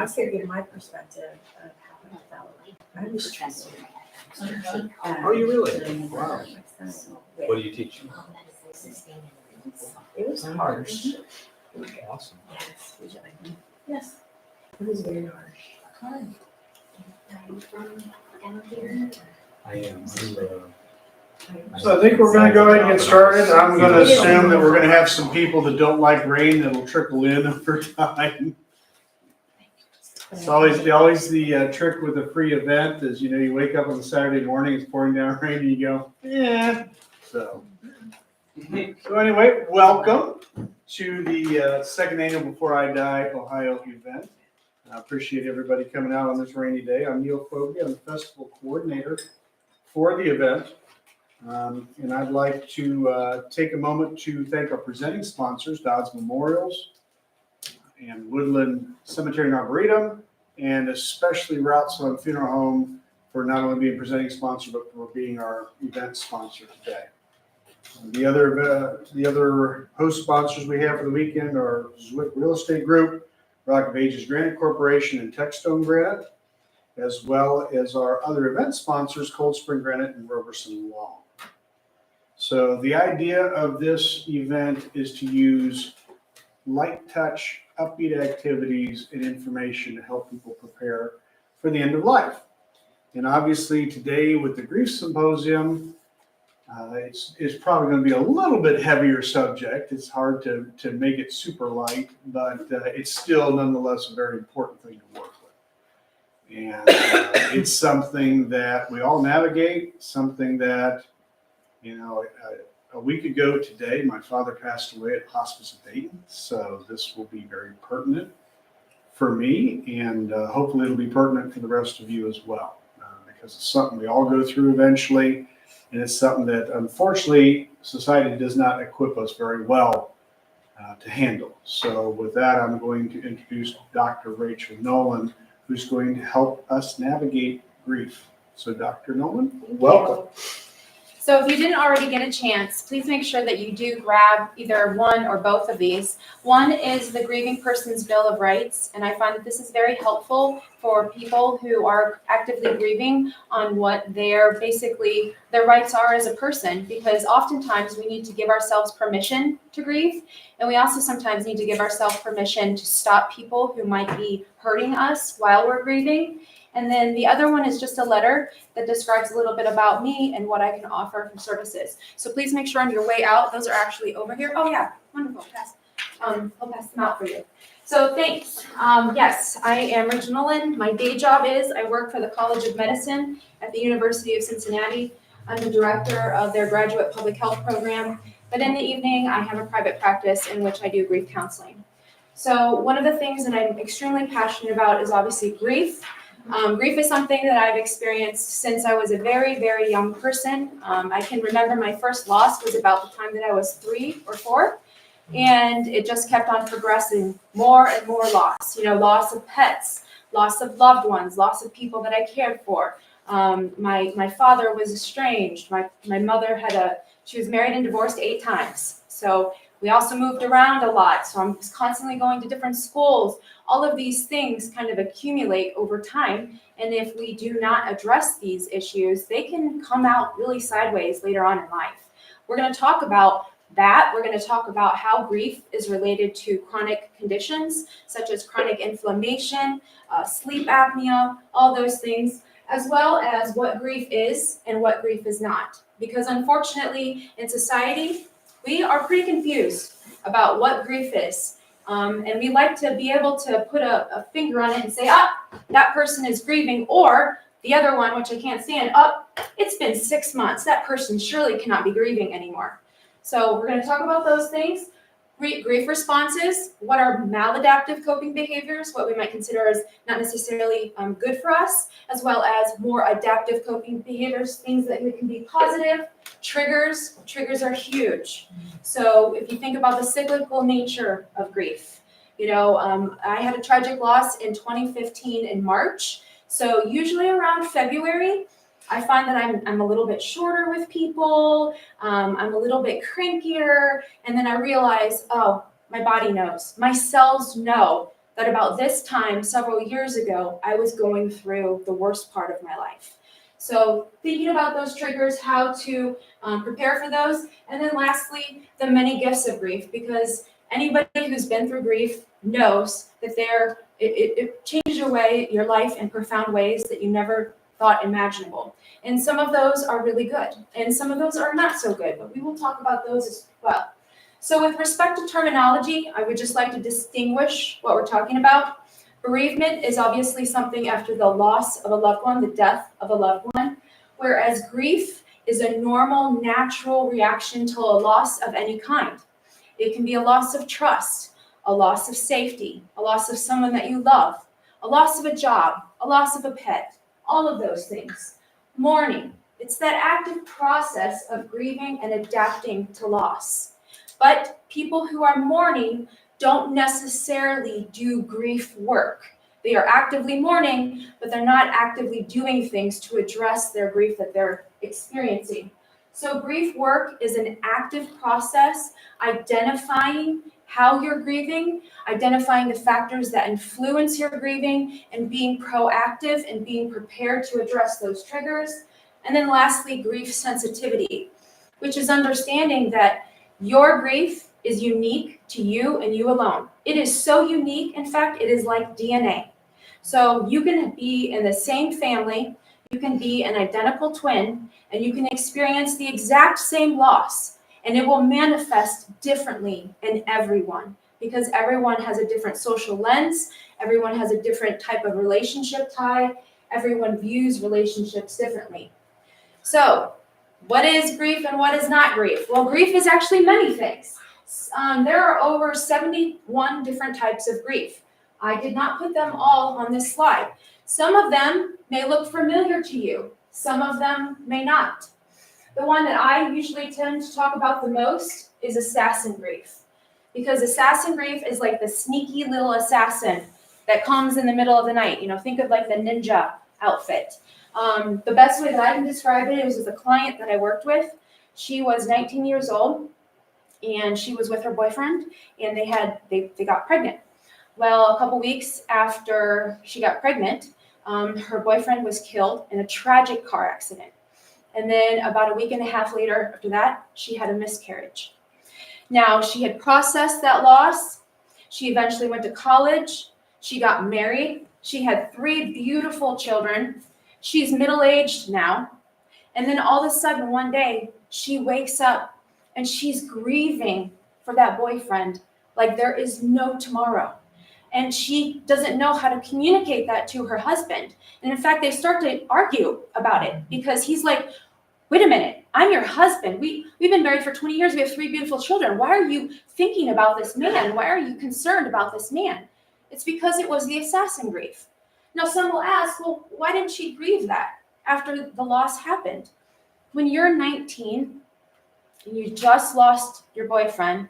I'll give you my perspective of how I felt. I was stressed. Oh, you really? Wow. What do you teach? It was harsh. Awesome. Yes. Yes. It was very harsh. I am. So I think we're gonna go ahead and get started. I'm gonna assume that we're gonna have some people that don't like rain that'll trickle in over time. It's always the trick with a free event is, you wake up on a Saturday morning, it's pouring down rain, and you go, yeah. So anyway, welcome to the second annual Before I Die Ohio event. I appreciate everybody coming out on this rainy day. I'm Neil Fogarty. I'm the festival coordinator for the event. And I'd like to take a moment to thank our presenting sponsors, Dodds Memorials and Woodland Cemetery and Arboretum, and especially Rouseland Funeral Home for not only being presenting sponsor, but for being our event sponsor today. The other host sponsors we have for the weekend are Zwick Real Estate Group, Rock of Ages Granite Corporation, and Techstone Granite, as well as our other event sponsors, Cold Spring Granite and Roberson Long. So the idea of this event is to use light touch, upbeat activities and information to help people prepare for the end of life. And obviously today with the Grief Symposium, it's probably going to be a little bit heavier subject. It's hard to make it super light, but it's still nonetheless a very important thing to work with. And it's something that we all navigate, something that, a week ago today, my father passed away at Hospice of Dayton, so this will be very pertinent for me, and hopefully it'll be pertinent for the rest of you as well, because it's something we all go through eventually, and it's something that, unfortunately, society does not equip us very well to handle. So with that, I'm going to introduce Dr. Rachel Nolan, who's going to help us navigate grief. So Dr. Nolan, welcome. So if you didn't already get a chance, please make sure that you do grab either one or both of these. One is the Grieving Person's Bill of Rights, and I find that this is very helpful for people who are actively grieving on what their rights are as a person, because oftentimes we need to give ourselves permission to grieve, and we also sometimes need to give ourselves permission to stop people who might be hurting us while we're grieving. And then the other one is just a letter that describes a little bit about me and what I can offer for services. So please make sure on your way out, those are actually over here. Oh yeah, wonderful. I'll pass them out for you. So thanks. Yes, I am Rachel Nolan. My day job is I work for the College of Medicine at the University of Cincinnati. I'm the director of their graduate public health program. But in the evening, I have a private practice in which I do grief counseling. So one of the things that I'm extremely passionate about is obviously grief. Grief is something that I've experienced since I was a very, very young person. I can remember my first loss was about the time that I was 3 or 4, and it just kept on progressing, more and more loss. Loss of pets, loss of loved ones, loss of people that I cared for. My father was estranged. My mother she was married and divorced 8 times. So we also moved around a lot, so I'm constantly going to different schools. All of these things kind of accumulate over time, and if we do not address these issues, they can come out really sideways later on in life. We're going to talk about that. We're going to talk about how grief is related to chronic conditions, such as chronic inflammation, sleep apnea, all those things, as well as what grief is and what grief is not. Because unfortunately, in society, we are pretty confused about what grief is. And we like to be able to put a finger on it and say, that person is grieving, or the other one, which I can't stand, it's been 6 months. That person surely cannot be grieving anymore. So we're going to talk about those things. Grief responses, what are maladaptive coping behaviors, what we might consider as not necessarily good for us, as well as more adaptive coping behaviors, things that can be positive. Triggers are huge. So if you think about the cyclical nature of grief, I had a tragic loss in 2015 in March. So usually around February, I find that I'm a little bit shorter with people. I'm a little bit crankier. And then I realize, my body knows. My cells know that about this time, several years ago, I was going through the worst part of my life. So thinking about those triggers, how to prepare for those, and then lastly, the many gifts of grief, because anybody who's been through grief knows that it changes your life in profound ways that you never thought imaginable. And some of those are really good, and some of those are not so good, but we will talk about those as well. So with respect to terminology, I would just like to distinguish what we're talking about. Bereavement is obviously something after the loss of a loved one, the death of a loved one, whereas grief is a normal, natural reaction to a loss of any kind. It can be a loss of trust, a loss of safety, a loss of someone that you love, a loss of a job, a loss of a pet, all of those things. Mourning, it's that active process of grieving and adapting to loss. But people who are mourning don't necessarily do grief work. They are actively mourning, but they're not actively doing things to address their grief that they're experiencing. So grief work is an active process, identifying how you're grieving, identifying the factors that influence your grieving, and being proactive and being prepared to address those triggers. And then lastly, grief sensitivity, which is understanding that your grief is unique to you and you alone. It is so unique, in fact, it is like DNA. So you can be in the same family, you can be an identical twin, and you can experience the exact same loss, and it will manifest differently in everyone because everyone has a different social lens, everyone has a different type of relationship tie, everyone views relationships differently. So, what is grief and what is not grief? Well, grief is actually many things. There are over 71 different types of grief. I did not put them all on this slide. Some of them may look familiar to you. Some of them may not. The one that I usually tend to talk about the most is assassin grief. Because assassin grief is like the sneaky little assassin that comes in the middle of the night. You know, think of like the ninja outfit. The best way that I can describe it was with a client that I worked with. She was 19 years old, and she was with her boyfriend, and they got pregnant. Well, a couple weeks after she got pregnant, her boyfriend was killed in a tragic car accident. And then about a week and a half later after that, she had a miscarriage. Now, she had processed that loss. She eventually went to college. She got married. She had 3 beautiful children. She's middle-aged now. And then all of a sudden, one day, she wakes up and she's grieving for that boyfriend like there is no tomorrow. And she doesn't know how to communicate that to her husband. And in fact, they start to argue about it because he's like, wait a minute, I'm your husband. We've been married for 20 years. We have 3 beautiful children. Why are you thinking about this man? Why are you concerned about this man? It's because it was the assassin grief. Now, some will ask, well, why didn't she grieve that after the loss happened? When you're 19 and you just lost your boyfriend,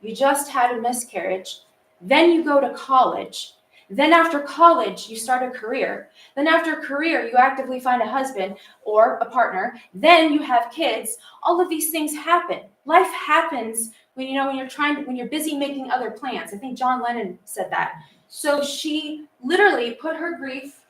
you just had a miscarriage, then you go to college. Then after college, you start a career. Then after a career, you actively find a husband or a partner. Then you have kids. All of these things happen. Life happens when you're busy making other plans. I think John Lennon said that. So she literally put her grief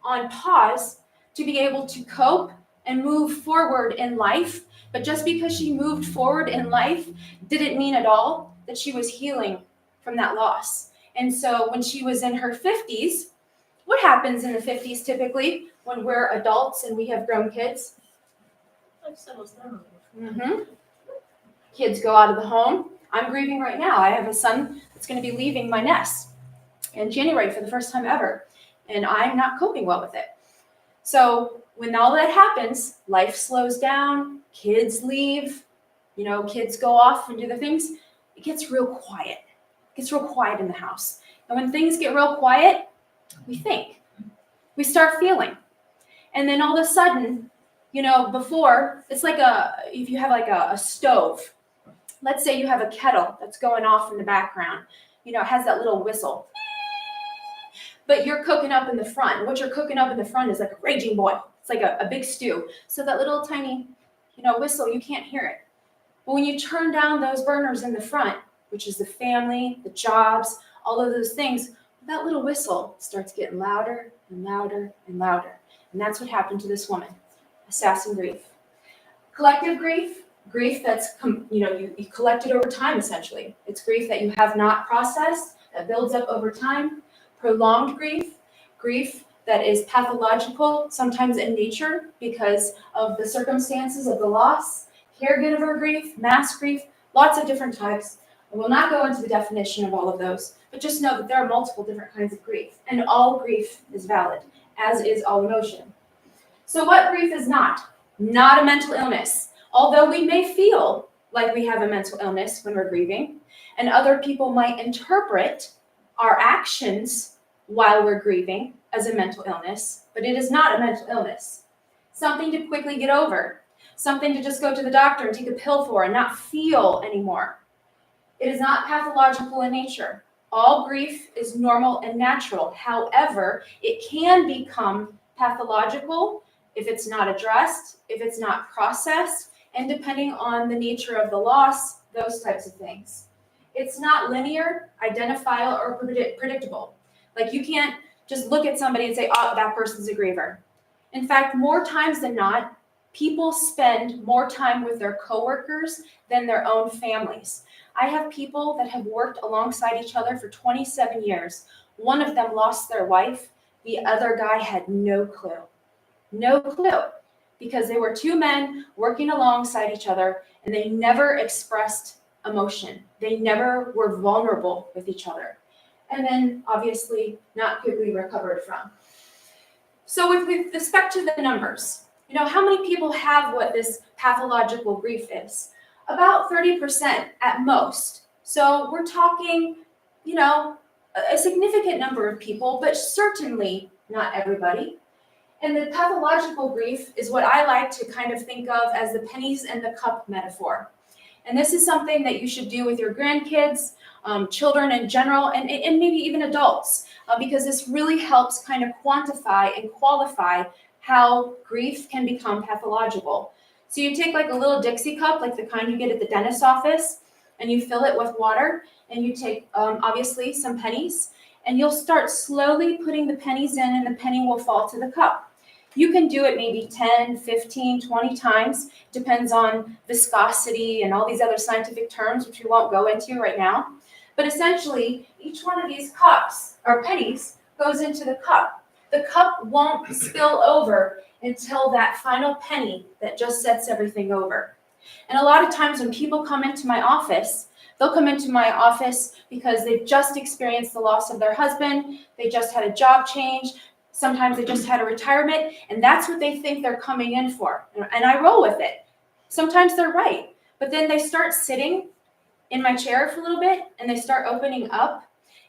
on pause to be able to cope and move forward in life. But just because she moved forward in life didn't mean at all that she was healing from that loss. And so when she was in her 50s, what happens in the 50s typically when we're adults and we have grown kids? Life settles down. Mm-hmm. Kids go out of the home. I'm grieving right now. I have a son that's going to be leaving my nest in January for the first time ever, and I'm not coping well with it. So when all that happens, life slows down, kids leave, kids go off and do their things. It gets real quiet. It gets real quiet in the house. And when things get real quiet, we think. We start feeling. And then all of a sudden, before, it's like if you have like a stove. Let's say you have a kettle that's going off in the background. It has that little whistle. But you're cooking up in the front. What you're cooking up in the front is like a raging boil. It's like a big stew. So that little tiny, whistle, you can't hear it. But when you turn down those burners in the front, which is the family, the jobs, all of those things, that little whistle starts getting louder and louder and louder. And that's what happened to this woman. Assassin grief. Collective grief, grief that's, you collected over time, essentially. It's grief that you have not processed, that builds up over time. Prolonged grief, grief that is pathological, sometimes in nature because of the circumstances of the loss. Caregiver grief, mass grief, lots of different types. I will not go into the definition of all of those, but just know that there are multiple different kinds of grief, and all grief is valid, as is all emotion. So what grief is not? Not a mental illness. Although we may feel like we have a mental illness when we're grieving, and other people might interpret our actions while we're grieving as a mental illness, but it is not a mental illness. Something to quickly get over, something to just go to the doctor and take a pill for and not feel anymore. It is not pathological in nature. All grief is normal and natural. However, it can become pathological if it's not addressed, if it's not processed, and depending on the nature of the loss, those types of things. It's not linear, identifiable, or predictable. Like you can't just look at somebody and say, oh, that person's a griever. In fact, more times than not, people spend more time with their coworkers than their own families. I have people that have worked alongside each other for 27 years. One of them lost their wife. The other guy had no clue. No clue. Because they were two men working alongside each other and they never expressed emotion. They never were vulnerable with each other. And then obviously not quickly recovered from. So with respect to the numbers, how many people have what this pathological grief is? About 30% at most. So we're talking, a significant number of people, but certainly not everybody. And the pathological grief is what I like to kind of think of as the pennies in the cup metaphor. And this is something that you should do with your grandkids, children in general, and maybe even adults, because this really helps kind of quantify and qualify how grief can become pathological. So you take like a little Dixie cup, like the kind you get at the dentist's office, and you fill it with water, and you take, obviously, some pennies, and you'll start slowly putting the pennies in, and the penny will fall to the cup. You can do it maybe 10, 15, 20 times, depends on viscosity and all these other scientific terms, which we won't go into right now. But essentially, each one of these cups, or pennies, goes into the cup. The cup won't spill over until that final penny that just sets everything over. And a lot of times when people come into my office, they'll come into my office because they've just experienced the loss of their husband, they just had a job change, sometimes they just had a retirement, and that's what they think they're coming in for. And I roll with it. Sometimes they're right, but then they start sitting in my chair for a little bit, and they start opening up,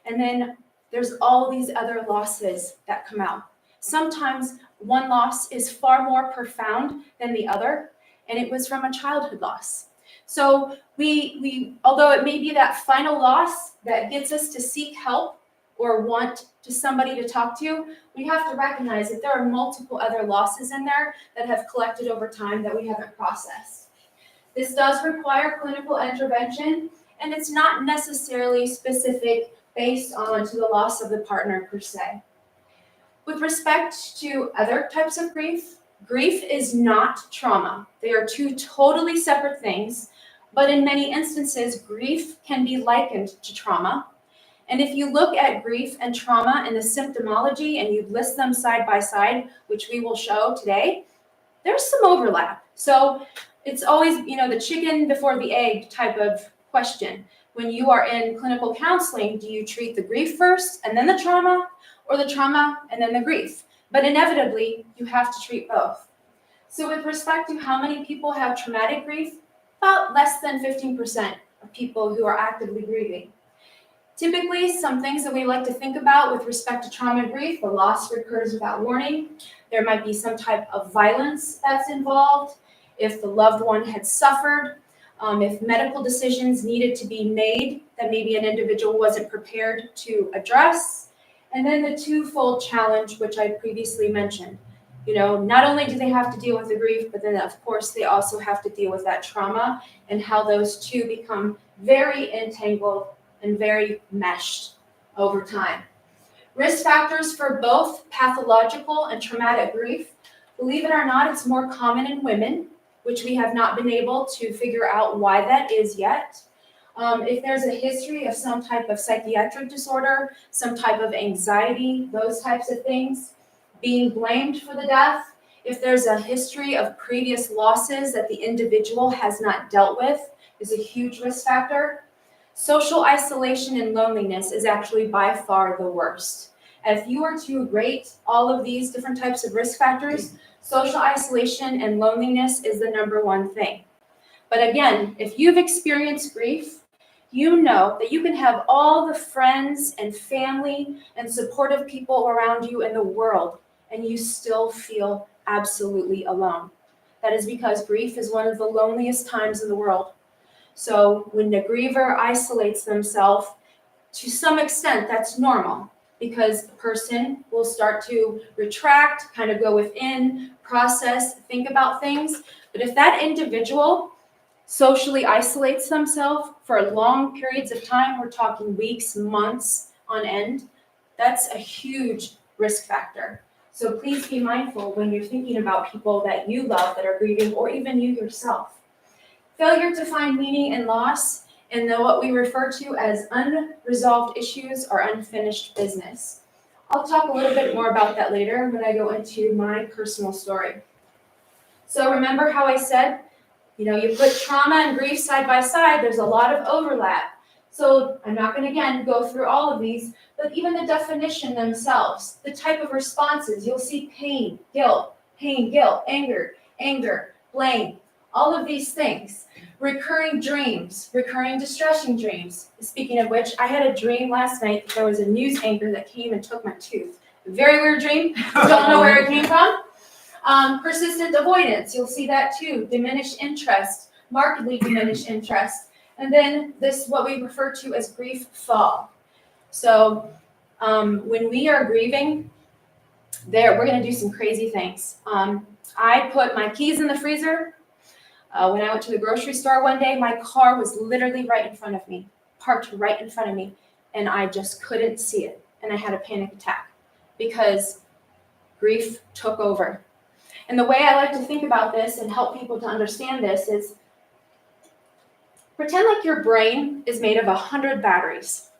and then there's all these other losses that come out. Sometimes one loss is far more profound than the other, and it was from a childhood loss. So we although it may be that final loss that gets us to seek help or want to somebody to talk to, we have to recognize that there are multiple other losses in there that have collected over time that we haven't processed. This does require clinical intervention, and it's not necessarily specific based on to the loss of the partner per se. With respect to other types of grief, grief is not trauma. They are two totally separate things, but in many instances, grief can be likened to trauma. And if you look at grief and trauma and the symptomology and you list them side by side, which we will show today, there's some overlap. So it's always, the chicken before the egg type of question. When you are in clinical counseling, do you treat the grief first and then the trauma, or the trauma and then the grief? But inevitably, you have to treat both. So with respect to how many people have traumatic grief, about less than 15% of people who are actively grieving. Typically, some things that we like to think about with respect to trauma and grief, the loss recurs without warning. There might be some type of violence that's involved. If the loved one had suffered, if medical decisions needed to be made that maybe an individual wasn't prepared to address. And then the twofold challenge, which I previously mentioned. Not only do they have to deal with the grief, but then of course they also have to deal with that trauma and how those two become very entangled and very meshed over time. Risk factors for both pathological and traumatic grief. Believe it or not, it's more common in women, which we have not been able to figure out why that is yet. If there's a history of some type of psychiatric disorder, some type of anxiety, those types of things, being blamed for the death, if there's a history of previous losses that the individual has not dealt with, is a huge risk factor. Social isolation and loneliness is actually by far the worst. If you were to rate all of these different types of risk factors, social isolation and loneliness is the number one thing. But again, if you've experienced grief, you know that you can have all the friends and family and supportive people around you in the world, and you still feel absolutely alone. That is because grief is one of the loneliest times in the world. So when the griever isolates themselves, to some extent, that's normal, because the person will start to retract, kind of go within, process, think about things. But if that individual socially isolates themselves for long periods of time, we're talking weeks, months on end, that's a huge risk factor. So please be mindful when you're thinking about people that you love that are grieving, or even you yourself. Failure to find meaning in loss, and what we refer to as unresolved issues or unfinished business. I'll talk a little bit more about that later when I go into my personal story. So remember how I said, you put trauma and grief side by side, there's a lot of overlap. So I'm not going to, again, go through all of these, but even the definition themselves, the type of responses, you'll see pain, guilt, anger, blame, all of these things. Recurring dreams, recurring distressing dreams. Speaking of which, I had a dream last night that there was a news anchor that came and took my tooth. Very weird dream, don't know where it came from. Persistent avoidance, you'll see that too. Diminished interest, markedly diminished interest. And then this, what we refer to as grief fall. So when we are grieving, we're going to do some crazy things. I put my keys in the freezer. When I went to the grocery store one day, my car was literally right in front of me, parked right in front of me, and I just couldn't see it. And I had a panic attack because grief took over. And the way I like to think about this and help people to understand this is, pretend like your brain is made of 100 batteries.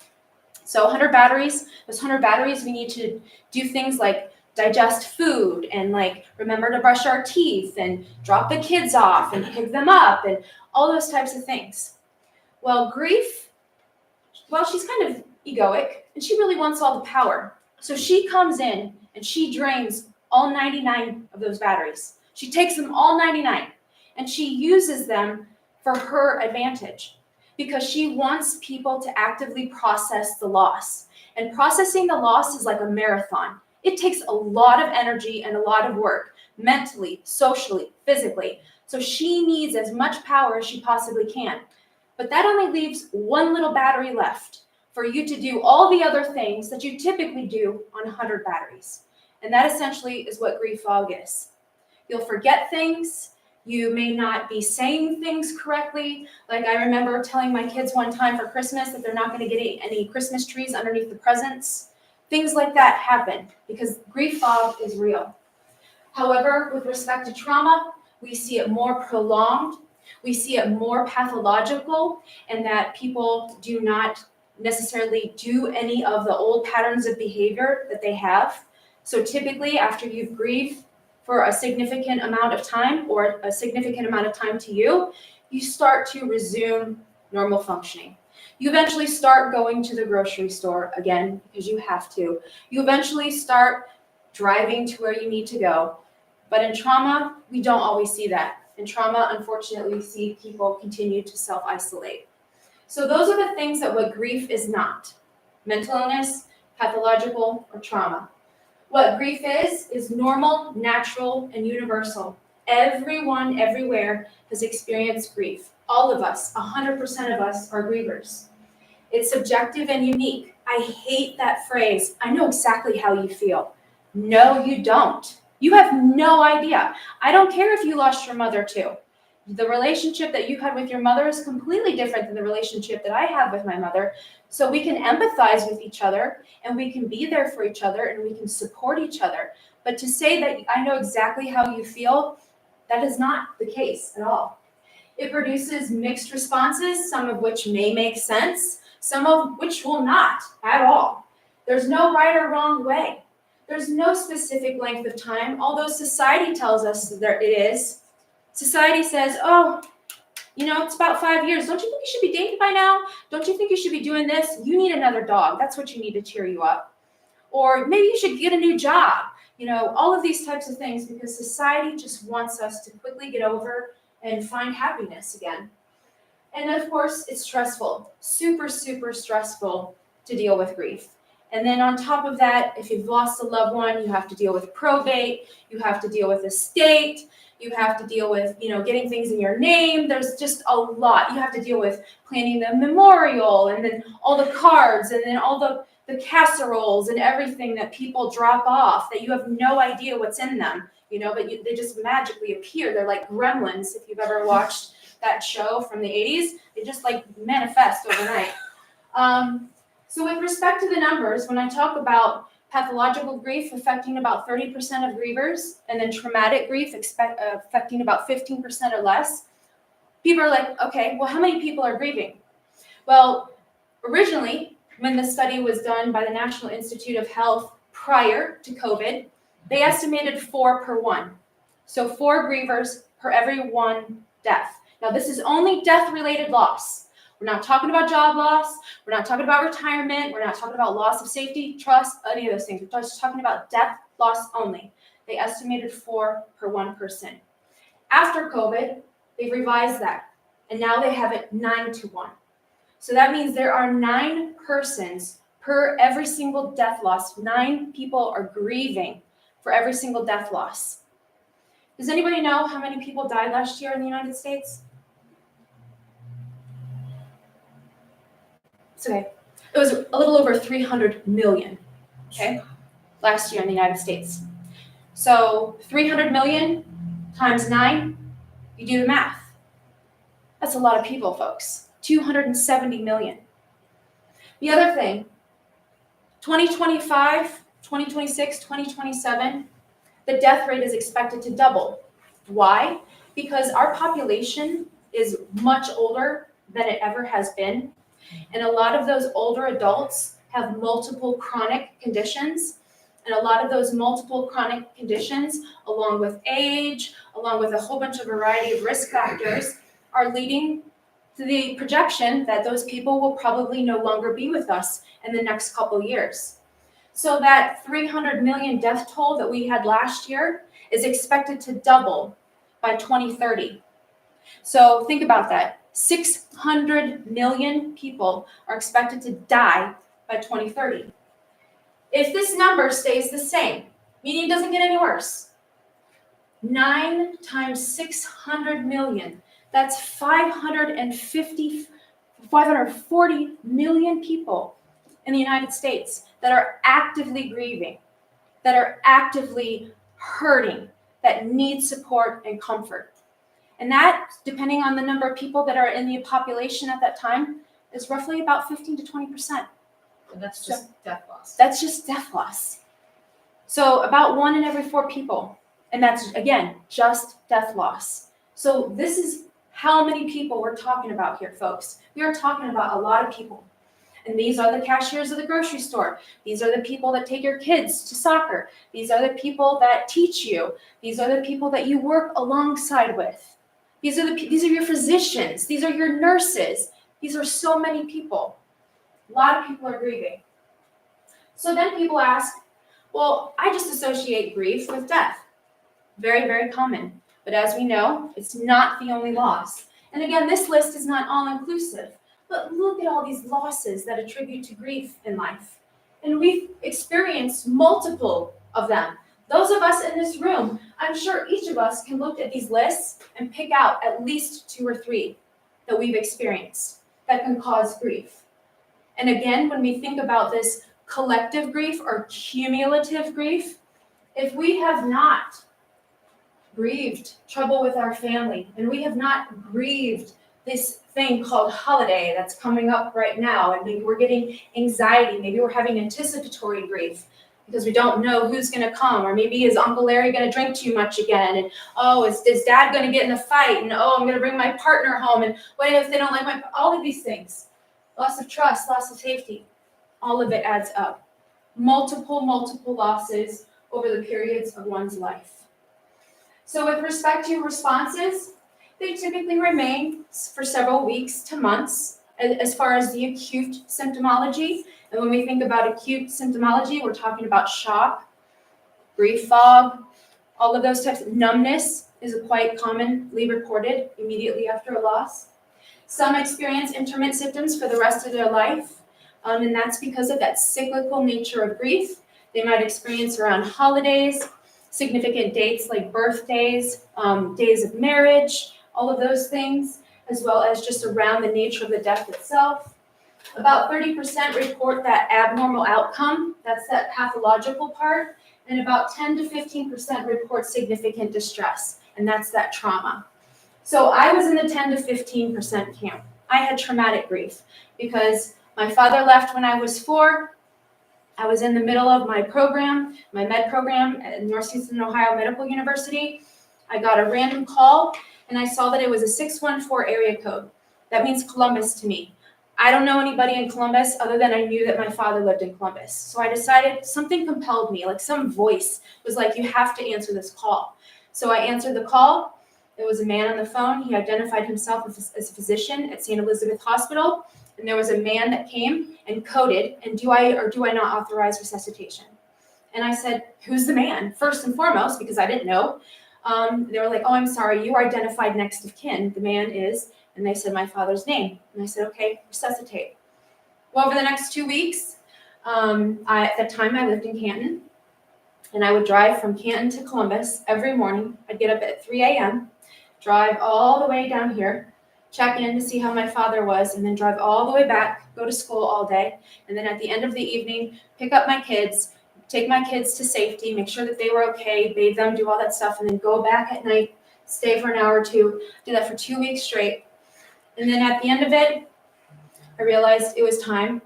So 100 batteries, those 100 batteries, we need to do things like digest food and remember to brush our teeth and drop the kids off and pick them up and all those types of things. Well, grief, she's kind of egoic and she really wants all the power. So she comes in and she drains all 99 of those batteries. She takes them all 99 and she uses them for her advantage because she wants people to actively process the loss. And processing the loss is like a marathon. It takes a lot of energy and a lot of work, mentally, socially, physically. So she needs as much power as she possibly can. But that only leaves one little battery left for you to do all the other things that you typically do on 100 batteries. And that essentially is what grief fog is. You'll forget things. You may not be saying things correctly. Like I remember telling my kids one time for Christmas that they're not going to get any Christmas trees underneath the presents. Things like that happen because grief fog is real. However, with respect to trauma, we see it more prolonged. We see it more pathological, and that people do not necessarily do any of the old patterns of behavior that they have. So typically, after you've grieved for a significant amount of time or a significant amount of time to you, you start to resume normal functioning. You eventually start going to the grocery store again because you have to. You eventually start driving to where you need to go. But in trauma, we don't always see that. In trauma, unfortunately, we see people continue to self-isolate. So those are the things that what grief is not. Mental illness, pathological, or trauma. What grief is normal, natural, and universal. Everyone, everywhere has experienced grief. All of us, 100% of us are grievers. It's subjective and unique. I hate that phrase. I know exactly how you feel. No, you don't. You have no idea. I don't care if you lost your mother too. The relationship that you had with your mother is completely different than the relationship that I have with my mother. So we can empathize with each other and we can be there for each other and we can support each other. But to say that I know exactly how you feel, that is not the case at all. It produces mixed responses, some of which may make sense, some of which will not at all. There's no right or wrong way. There's no specific length of time, although society tells us that it is. Society says, oh, it's about 5 years. Don't you think you should be dating by now? Don't you think you should be doing this? You need another dog. That's what you need to cheer you up. Or maybe you should get a new job. All of these types of things, because society just wants us to quickly get over and find happiness again. And of course, it's stressful, super, super stressful to deal with grief. And then on top of that, if you've lost a loved one, you have to deal with probate, you have to deal with estate, you have to deal with, getting things in your name. There's just a lot. You have to deal with planning the memorial and then all the cards and then all the casseroles and everything that people drop off that you have no idea what's in them, but they just magically appear. They're like gremlins. If you've ever watched that show from the 80s, they just like manifest overnight. So with respect to the numbers, when I talk about pathological grief affecting about 30% of grievers, and then traumatic grief affecting about 15% or less, people are like, okay, well, how many people are grieving? Well, originally, when the study was done by the National Institute of Health prior to COVID, they estimated 4 per 1. So 4 grievers per every 1 death. Now, this is only death-related loss. We're not talking about job loss. We're not talking about retirement. We're not talking about loss of safety, trust, any of those things. We're just talking about death loss only. They estimated 4 per 1 person. After COVID, they revised that, and now they have it 9 to 1. So that means there are 9 persons per every single death loss. 9 people are grieving for every single death loss. Does anybody know how many people died last year in the United States? It's okay. It was a little over 300 million, okay, last year in the United States. So 300 million times 9, you do the math. That's a lot of people, folks. 270 million. The other thing, 2025, 2026, 2027, the death rate is expected to double. Why? Because our population is much older than it ever has been. And a lot of those older adults have multiple chronic conditions. And a lot of those multiple chronic conditions, along with age, along with a whole bunch of variety of risk factors, are leading to the projection that those people will probably no longer be with us in the next couple years. So that 300 million death toll that we had last year is expected to double by 2030. So think about that. 600 million people are expected to die by 2030. If this number stays the same, meaning it doesn't get any worse, 9 times 600 million, that's 540 million people in the United States that are actively grieving, that are actively hurting, that need support and comfort. And that, depending on the number of people that are in the population at that time, is roughly about 15 to 20%. And that's just death loss. That's just death loss. So about 1 in every 4 people. And that's, again, just death loss. So this is how many people we're talking about here, folks. We are talking about a lot of people. And these are the cashiers of the grocery store. These are the people that take your kids to soccer. These are the people that teach you. These are the people that you work alongside with. These are your physicians. These are your nurses. These are so many people. A lot of people are grieving. So then people ask, well, I just associate grief with death. Very, very common. But as we know, it's not the only loss. And again, this list is not all-inclusive. But look at all these losses that attribute to grief in life. And we've experienced multiple of them. Those of us in this room, I'm sure each of us can look at these lists and pick out at least 2 or 3 that we've experienced that can cause grief. And again, when we think about this collective grief or cumulative grief, if we have not grieved trouble with our family, and we have not grieved this thing called holiday that's coming up right now, and maybe we're getting anxiety, maybe we're having anticipatory grief because we don't know who's going to come, or maybe is Uncle Larry going to drink too much again, and oh, is Dad going to get in a fight, and oh, I'm going to bring my partner home, and what if they don't like all of these things, loss of trust, loss of safety, all of it adds up. Multiple losses over the periods of one's life. So with respect to responses, they typically remain for several weeks to months as far as the acute symptomology. And when we think about acute symptomology, we're talking about shock, grief fog, all of those types of numbness is quite commonly reported immediately after a loss. Some experience intermittent symptoms for the rest of their life, and that's because of that cyclical nature of grief. They might experience around holidays, significant dates like birthdays, days of marriage, all of those things, as well as just around the nature of the death itself. About 30% report that abnormal outcome, that's that pathological part, and about 10 to 15% report significant distress, and that's that trauma. So I was in the 10 to 15% camp. I had traumatic grief because my father left when I was 4. I was in the middle of my program, my med program at Northeastern Ohio Medical University. I got a random call and I saw that it was a 614 area code. That means Columbus to me. I don't know anybody in Columbus other than I knew that my father lived in Columbus. So I decided, something compelled me, like some voice was like, you have to answer this call. So I answered the call. There was a man on the phone. He identified himself as a physician at St. Elizabeth Hospital. And there was a man that came and coded, and do I or do I not authorize resuscitation? And I said, who's the man? First and foremost, because I didn't know. They were like, oh, I'm sorry, you are identified next of kin. The man is, and they said my father's name. And I said, okay, resuscitate. Well, over the next 2 weeks, at that time I lived in Canton, and I would drive from Canton to Columbus every morning. I'd get up at 3 a.m., drive all the way down here, check in to see how my father was, and then drive all the way back, go to school all day, and then at the end of the evening, pick up my kids, take my kids to safety, make sure that they were okay, bathe them, do all that stuff, and then go back at night, stay for an hour or two, do that for 2 weeks straight. And then at the end of it, I realized it was time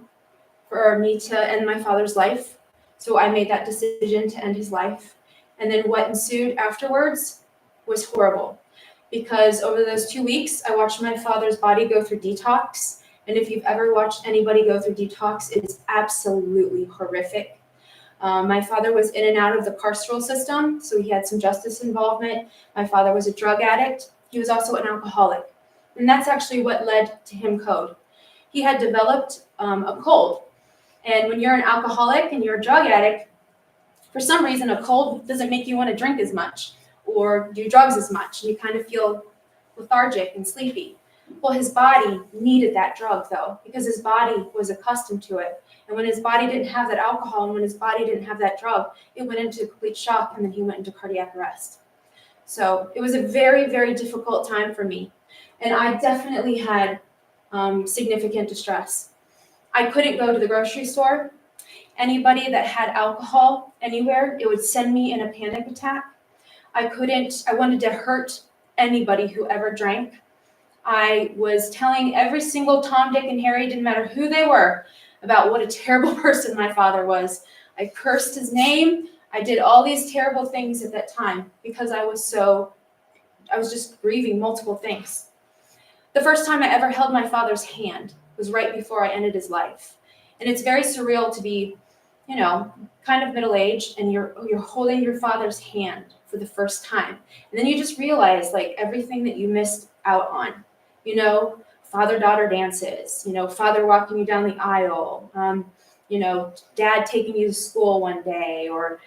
for me to end my father's life. So I made that decision to end his life. And then what ensued afterwards was horrible. Because over those 2 weeks, I watched my father's body go through detox. And if you've ever watched anybody go through detox, it is absolutely horrific. My father was in and out of the carceral system, so he had some justice involvement. My father was a drug addict. He was also an alcoholic. And that's actually what led to him code. He had developed a cold. And when you're an alcoholic and you're a drug addict, for some reason, a cold doesn't make you want to drink as much or do drugs as much. And you kind of feel lethargic and sleepy. Well, his body needed that drug, though, because his body was accustomed to it. And when his body didn't have that alcohol and when his body didn't have that drug, it went into complete shock, and then he went into cardiac arrest. So it was a very, very difficult time for me. And I definitely had significant distress. I couldn't go to the grocery store. Anybody that had alcohol anywhere, it would send me in a panic attack. I wanted to hurt anybody who ever drank. I was telling every single Tom, Dick, and Harry, didn't matter who they were, about what a terrible person my father was. I cursed his name. I did all these terrible things at that time because I was just grieving multiple things. The first time I ever held my father's hand was right before I ended his life. And it's very surreal to be, kind of middle-aged and you're holding your father's hand for the first time. And then you just realize like everything that you missed out on, father-daughter dances, father walking you down the aisle, dad taking you to school one day, or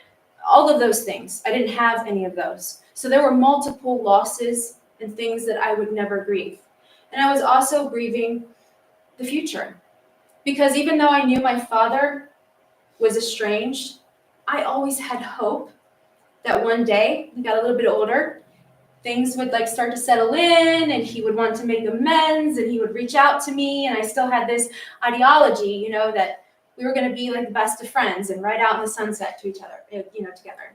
all of those things. I didn't have any of those. So there were multiple losses and things that I would never grieve. And I was also grieving the future. Because even though I knew my father was estranged, I always had hope that one day, he got a little bit older, things would start to settle in and he would want to make amends and he would reach out to me. And I still had this ideology, that we were going to be like the best of friends and ride out in the sunset to each other, together.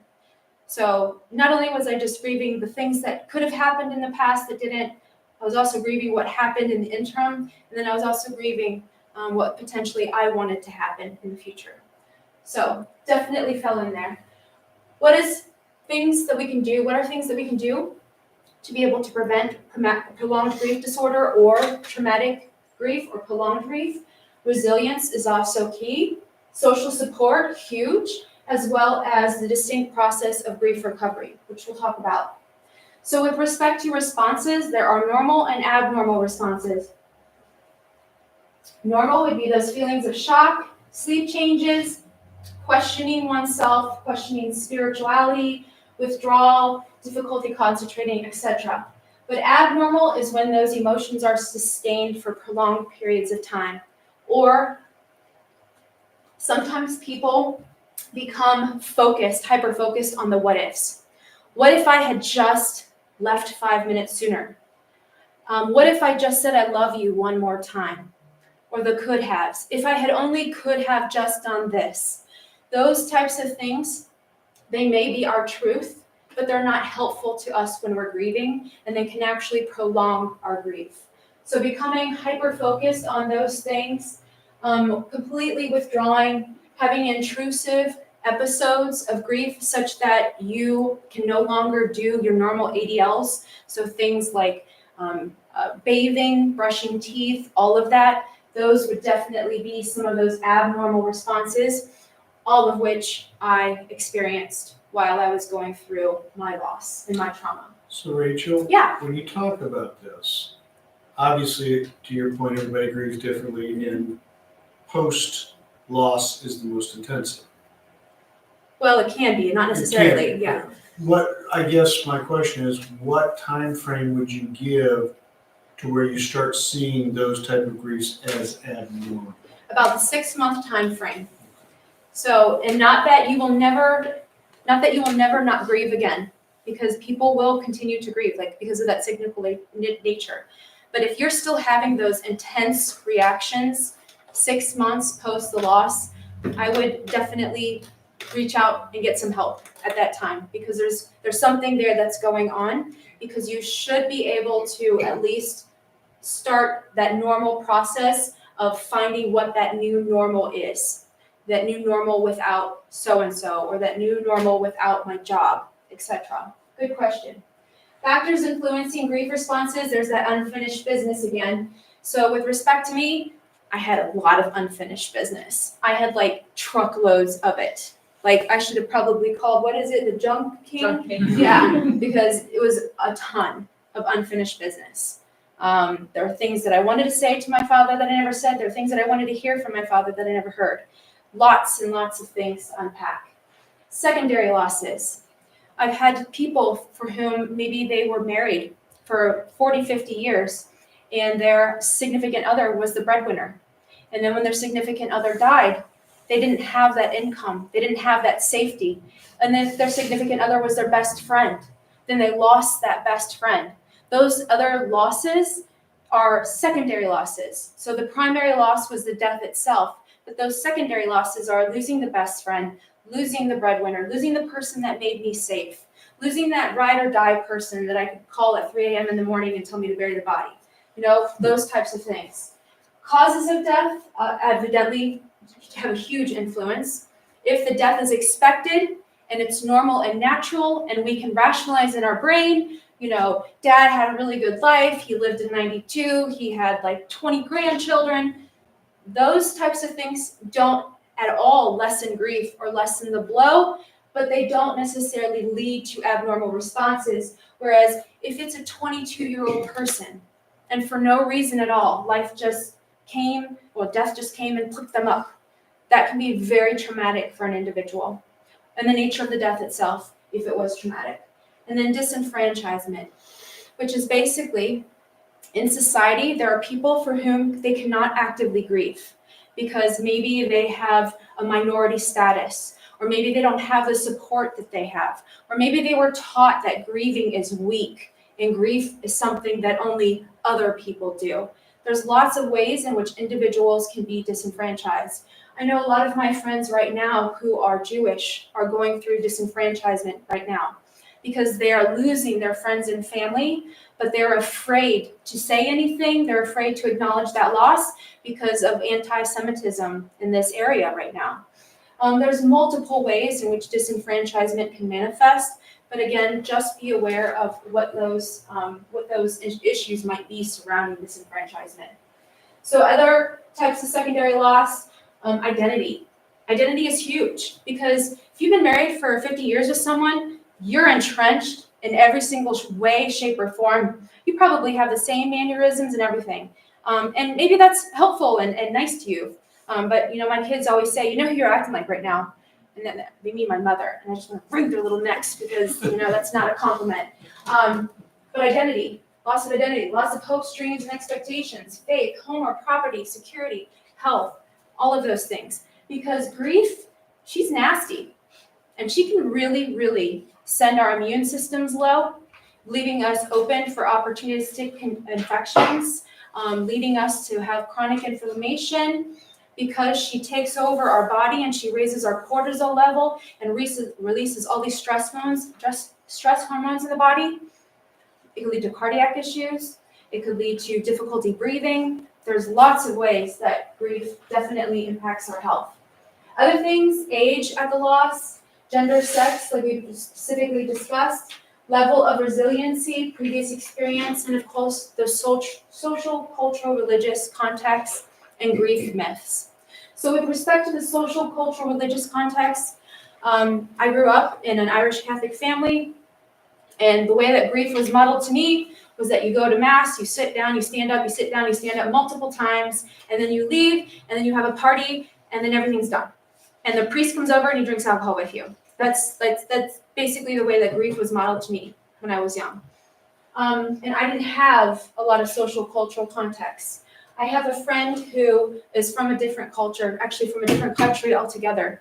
So not only was I just grieving the things that could have happened in the past that didn't, I was also grieving what happened in the interim, and then I was also grieving what potentially I wanted to happen in the future. So definitely fell in there. What are things that we can do to be able to prevent prolonged grief disorder or traumatic grief or prolonged grief? Resilience is also key. Social support, huge, as well as the distinct process of grief recovery, which we'll talk about. So with respect to responses, there are normal and abnormal responses. Normal would be those feelings of shock, sleep changes, questioning oneself, questioning spirituality, withdrawal, difficulty concentrating, etc. But abnormal is when those emotions are sustained for prolonged periods of time. Or sometimes people become focused, hyper-focused on the what ifs. What if I had just left 5 minutes sooner? What if I just said I love you one more time? Or the could haves. If I had only could have just done this. Those types of things, they may be our truth, but they're not helpful to us when we're grieving, and they can actually prolong our grief. So becoming hyper-focused on those things, completely withdrawing, having intrusive episodes of grief such that you can no longer do your normal ADLs. So things like bathing, brushing teeth, all of that, those would definitely be some of those abnormal responses, all of which I experienced while I was going through my loss and my trauma. So Rachel, Yeah. when you talk about this, obviously, to your point, everybody grieves differently, and post-loss is the most intensive. Well, it can be, not necessarily, yeah. What, I guess my question is, what time frame would you give to where you start seeing those type of griefs as abnormal? About the 6-month time frame. So, and not that you will never not grieve again, because people will continue to grieve, like because of that cyclical nature. But if you're still having those intense reactions 6 months post the loss, I would definitely reach out and get some help at that time, because there's something there that's going on, because you should be able to at least start that normal process of finding what that new normal is. That new normal without so-and-so, or that new normal without my job, etc. Good question. Factors influencing grief responses, there's that unfinished business again. So with respect to me, I had a lot of unfinished business. I had like truckloads of it. Like I should have probably called, what is it, the junk king? Yeah, because it was a ton of unfinished business. There are things that I wanted to say to my father that I never said. There are things that I wanted to hear from my father that I never heard. Lots and lots of things to unpack. Secondary losses. I've had people for whom maybe they were married for 40, 50 years, and their significant other was the breadwinner. And then when their significant other died, they didn't have that income. They didn't have that safety. And then their significant other was their best friend. Then they lost that best friend. Those other losses are secondary losses. So the primary loss was the death itself. But those secondary losses are losing the best friend, losing the breadwinner, losing the person that made me safe, losing that ride or die person that I could call at 3 a.m. in the morning and tell me to bury the body. You know, those types of things. Causes of death evidently have a huge influence. If the death is expected and it's normal and natural and we can rationalize in our brain, you know, dad had a really good life, he lived to 92, he had like 20 grandchildren. Those types of things don't at all lessen grief or lessen the blow, but they don't necessarily lead to abnormal responses. Whereas if it's a 22-year-old person and for no reason at all, life just came, or death just came and picked them up, that can be very traumatic for an individual. And the nature of the death itself, if it was traumatic. And then disenfranchisement, which is basically, in society, there are people for whom they cannot actively grieve because maybe they have a minority status, or maybe they don't have the support that they have, or maybe they were taught that grieving is weak and grief is something that only other people do. There's lots of ways in which individuals can be disenfranchised. I know a lot of my friends right now who are Jewish are going through disenfranchisement right now because they are losing their friends and family, but they're afraid to say anything. They're afraid to acknowledge that loss because of anti-Semitism in this area right now. There's multiple ways in which disenfranchisement can manifest, but again, just be aware of what those issues might be surrounding disenfranchisement. So other types of secondary loss, identity. Identity is huge because if you've been married for 50 years with someone, you're entrenched in every single way, shape, or form. You probably have the same mannerisms and everything. And maybe that's helpful and nice to you. But my kids always say, who you're acting like right now? And then they mean my mother. And I just want to wring their little necks because, that's not a compliment. But identity, loss of identity, loss of hopes, dreams, and expectations, faith, home or property, security, health, all of those things. Because grief, she's nasty. And she can really, really send our immune systems low, leaving us open for opportunistic infections, leading us to have chronic inflammation, because she takes over our body and she raises our cortisol level and releases all these stress hormones in the body. It could lead to cardiac issues. It could lead to difficulty breathing. There's lots of ways that grief definitely impacts our health. Other things, age at the loss, gender, sex, like we specifically discussed, level of resiliency, previous experience, and of course the social, cultural, religious context and grief myths. So with respect to the social, cultural, religious context, I grew up in an Irish Catholic family, and the way that grief was modeled to me was that you go to mass, you sit down, you stand up, you sit down, you stand up multiple times, and then you leave, and then you have a party, and then everything's done. And the priest comes over and he drinks alcohol with you. That's basically the way that grief was modeled to me when I was young. And I didn't have a lot of social, cultural context. I have a friend who is from a different culture, actually from a different country altogether.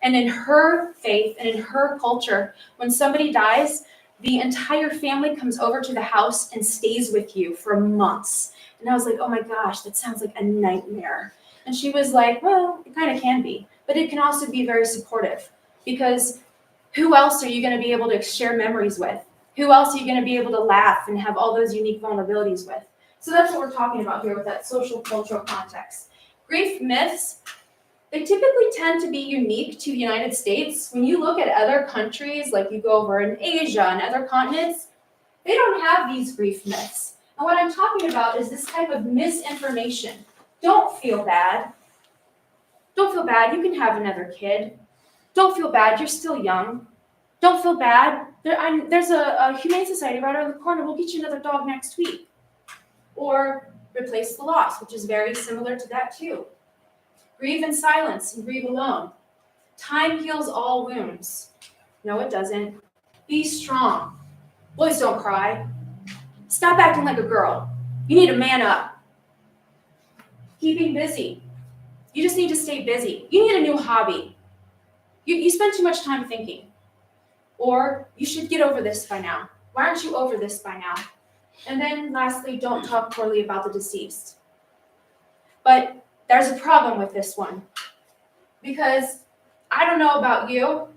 And in her faith and in her culture, when somebody dies, the entire family comes over to the house and stays with you for months. And I was like, oh my gosh, that sounds like a nightmare. And she was like, well, it kind of can be, but it can also be very supportive, because who else are you going to be able to share memories with? Who else are you going to be able to laugh and have all those unique vulnerabilities with? So that's what we're talking about here with that social cultural context. Grief myths, they typically tend to be unique to the United States. When you look at other countries, like you go over in Asia and other continents, they don't have these grief myths. And what I'm talking about is this type of misinformation. Don't feel bad. Don't feel bad. You can have another kid. Don't feel bad. You're still young. Don't feel bad. There's a humane society right around the corner. We'll get you another dog next week. Or replace the loss, which is very similar to that too. Grieve in silence and grieve alone. Time heals all wounds. No, it doesn't. Be strong. Boys don't cry. Stop acting like a girl. You need to man up. Keeping busy. You just need to stay busy. You need a new hobby. You spend too much time thinking. Or you should get over this by now. Why aren't you over this by now? And then lastly, don't talk poorly about the deceased. But there's a problem with this one, because I don't know about you,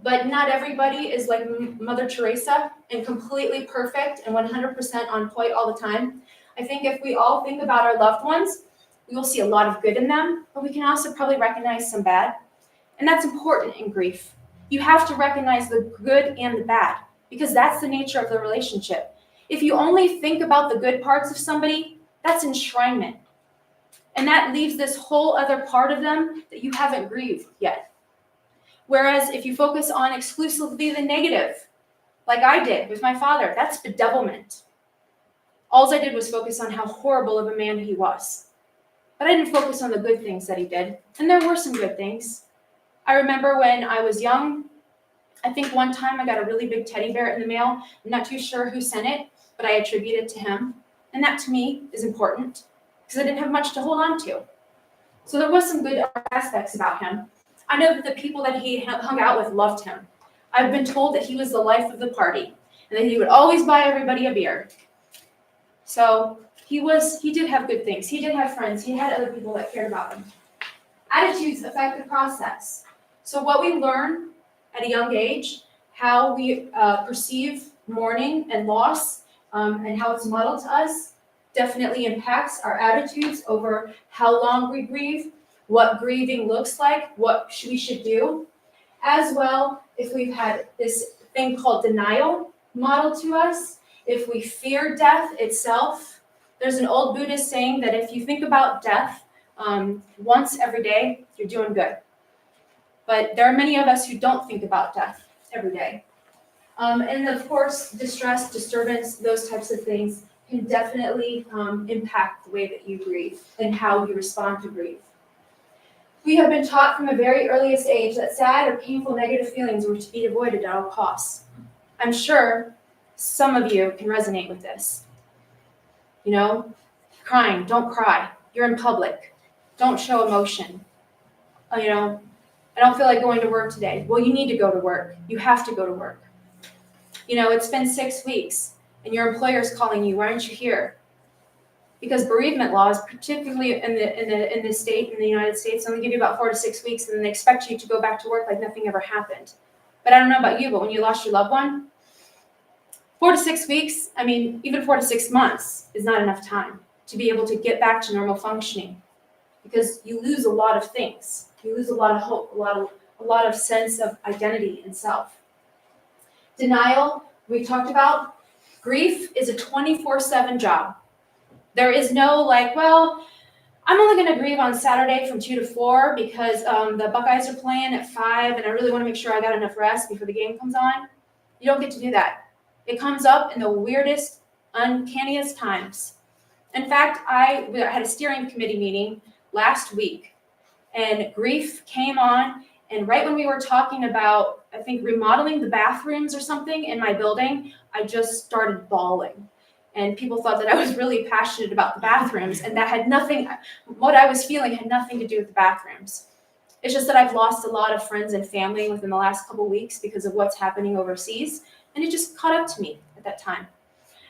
but not everybody is like Mother Teresa and completely perfect and 100% on point all the time. I think if we all think about our loved ones, we will see a lot of good in them, but we can also probably recognize some bad. And that's important in grief. You have to recognize the good and the bad, because that's the nature of the relationship. If you only think about the good parts of somebody, that's enshrinement. And that leaves this whole other part of them that you haven't grieved yet. Whereas if you focus on exclusively the negative, like I did with my father, that's bedevilment. All I did was focus on how horrible of a man he was. But I didn't focus on the good things that he did. And there were some good things. I remember when I was young, I think one time I got a really big teddy bear in the mail. I'm not too sure who sent it, but I attribute it to him. And that to me is important, because I didn't have much to hold on to. So there was some good aspects about him. I know that the people that he hung out with loved him. I've been told that he was the life of the party, and that he would always buy everybody a beer. So he did have good things. He did have friends. He had other people that cared about him. Attitudes affect the process. So what we learn at a young age, how we perceive mourning and loss, and how it's modeled to us, definitely impacts our attitudes over how long we grieve, what grieving looks like, what we should do. As well, if we've had this thing called denial modeled to us, if we fear death itself. There's an old Buddhist saying that if you think about death once every day, you're doing good. But there are many of us who don't think about death every day. And of course, distress, disturbance, those types of things can definitely impact the way that you grieve and how you respond to grief. We have been taught from a very earliest age that sad or painful negative feelings were to be avoided at all costs. I'm sure some of you can resonate with this. You know, crying, don't cry. You're in public. Don't show emotion. You know, I don't feel like going to work today. Well, you need to go to work. You have to go to work. You know, it's been 6 weeks and your employer's calling you. Why aren't you here? Because bereavement laws, particularly in the state, in the United States, only give you about 4 to 6 weeks and then they expect you to go back to work like nothing ever happened. But I don't know about you, but when you lost your loved one, 4 to 6 weeks, I mean, even 4 to 6 months is not enough time to be able to get back to normal functioning because you lose a lot of things. You lose a lot of hope, a lot of sense of identity and self. Denial, we talked about. Grief is a 24/7 job. There is no like, well, I'm only going to grieve on Saturday from 2 to 4 because the Buckeyes are playing at 5 and I really want to make sure I got enough rest before the game comes on. You don't get to do that. It comes up in the weirdest, uncanniest times. In fact, I had a steering committee meeting last week and grief came on. And right when we were talking about, I think, remodeling the bathrooms or something in my building, I just started bawling. And people thought that I was really passionate about the bathrooms, and that had nothing, what I was feeling had nothing to do with the bathrooms. It's just that I've lost a lot of friends and family within the last couple weeks because of what's happening overseas, and it just caught up to me at that time.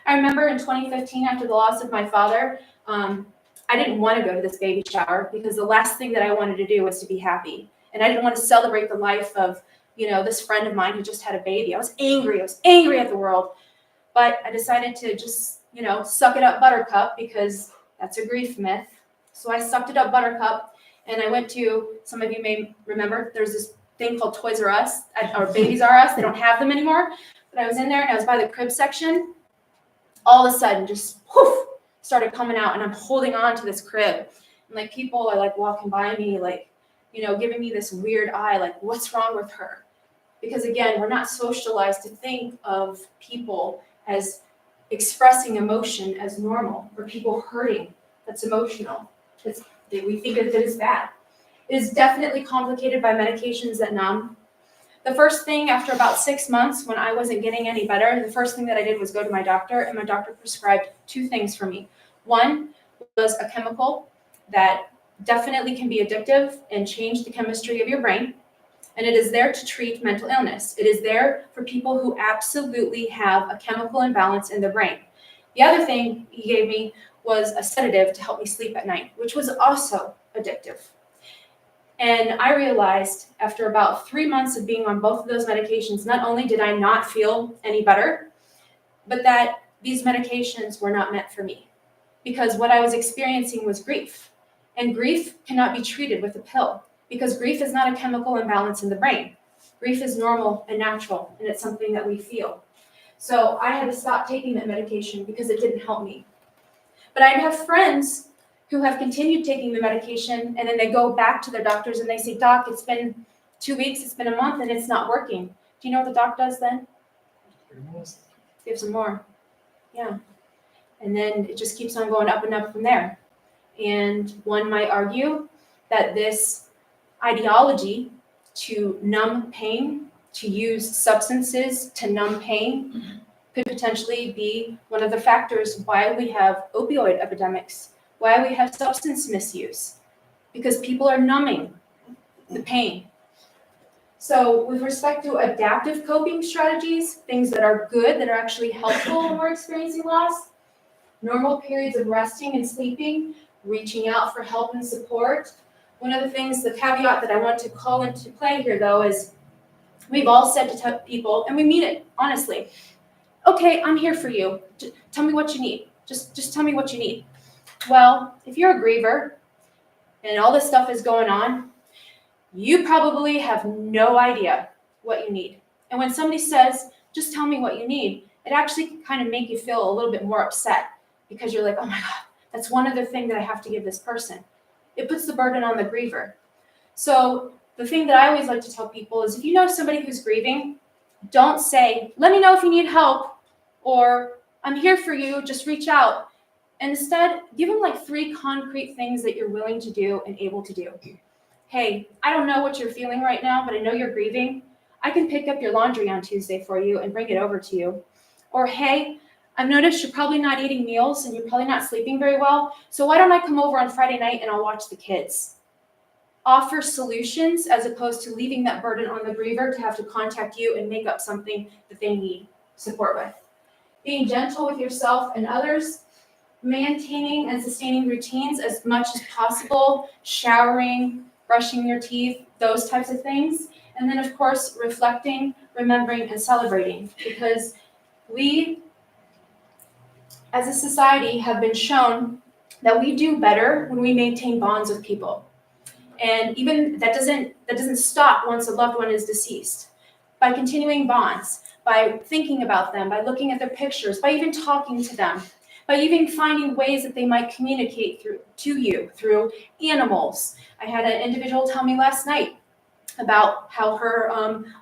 I remember in 2015, after the loss of my father, I didn't want to go to this baby shower because the last thing that I wanted to do was to be happy. And I didn't want to celebrate the life of, you know, this friend of mine who just had a baby. I was angry at the world. But I decided to just, you know, suck it up buttercup because that's a grief myth. So I sucked it up buttercup and I went to, some of you may remember, there's this thing called Toys R Us, or Babies R Us. They don't have them anymore. But I was in there and I was by the crib section. All of a sudden, just poof, started coming out and I'm holding on to this crib. And like people are like walking by me, like, you know, giving me this weird eye, like, what's wrong with her? Because again, we're not socialized to think of people as expressing emotion as normal, or people hurting, that's emotional. We think of it as bad. It is definitely complicated by medications that numb. The first thing after about 6 months, when I wasn't getting any better, the first thing that I did was go to my doctor, and my doctor prescribed 2 things for me. One was a chemical that definitely can be addictive and change the chemistry of your brain. And it is there to treat mental illness. It is there for people who absolutely have a chemical imbalance in their brain. The other thing he gave me was a sedative to help me sleep at night, which was also addictive. And I realized after about 3 months of being on both of those medications, not only did I not feel any better, but that these medications were not meant for me. Because what I was experiencing was grief. And grief cannot be treated with a pill because grief is not a chemical imbalance in the brain. Grief is normal and natural, and it's something that we feel. So I had to stop taking that medication because it didn't help me. But I have friends who have continued taking the medication, and then they go back to their doctors and they say, Doc, it's been 2 weeks, it's been a month, and it's not working. Do you know what the doc does then? Gives them more. Yeah. And then it just keeps on going up and up from there. And one might argue that this ideology to numb pain, to use substances to numb pain, could potentially be one of the factors why we have opioid epidemics, why we have substance misuse, because people are numbing the pain. So with respect to adaptive coping strategies, things that are good, that are actually helpful when we're experiencing loss, normal periods of resting and sleeping, reaching out for help and support, One of the things, the caveat that I want to call into play here though is we've all said to people, and we mean it honestly, okay, I'm here for you. Tell me what you need. Just tell me what you need. Well, if you're a griever and all this stuff is going on, you probably have no idea what you need. And when somebody says, just tell me what you need, it actually can kind of make you feel a little bit more upset because you're like, oh my God, that's one other thing that I have to give this person. It puts the burden on the griever. So the thing that I always like to tell people is if you know somebody who's grieving, don't say, let me know if you need help, or I'm here for you, just reach out. Instead, give them like 3 concrete things that you're willing to do and able to do. Hey, I don't know what you're feeling right now, but I know you're grieving. I can pick up your laundry on Tuesday for you and bring it over to you. Or, hey, I've noticed you're probably not eating meals and you're probably not sleeping very well, so why don't I come over on Friday night and I'll watch the kids? Offer solutions as opposed to leaving that burden on the griever to have to contact you and make up something that they need support with. Being gentle with yourself and others, maintaining and sustaining routines as much as possible, showering, brushing your teeth, those types of things. And then, of course, reflecting, remembering, and celebrating. Because we, as a society, have been shown that we do better when we maintain bonds with people. And even that doesn't stop once a loved one is deceased. By continuing bonds, by thinking about them, by looking at their pictures, by even talking to them, by even finding ways that they might communicate to you through animals. I had an individual tell me last night about how her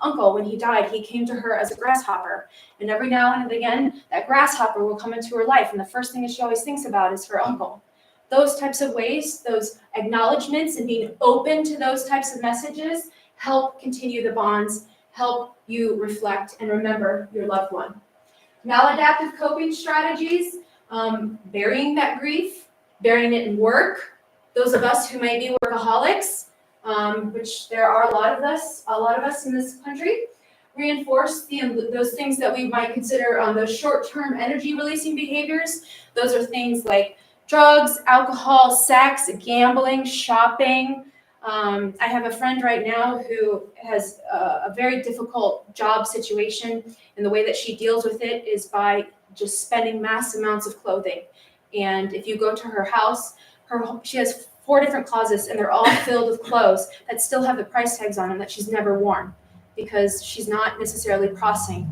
uncle, when he died, he came to her as a grasshopper. And every now and again, that grasshopper will come into her life. And the first thing that she always thinks about is her uncle. Those types of ways, those acknowledgments and being open to those types of messages help continue the bonds, help you reflect and remember your loved one. Maladaptive coping strategies, burying that grief, burying it in work. Those of us who may be workaholics, which there are a lot of us in this country, reinforce those things that we might consider those short-term energy-releasing behaviors. Those are things like drugs, alcohol, sex, gambling, shopping. I have a friend right now who has a very difficult job situation, and the way that she deals with it is by just spending mass amounts of clothing. And if you go to her house, she has 4 different closets, and they're all filled with clothes that still have the price tags on them that she's never worn because she's not necessarily processing.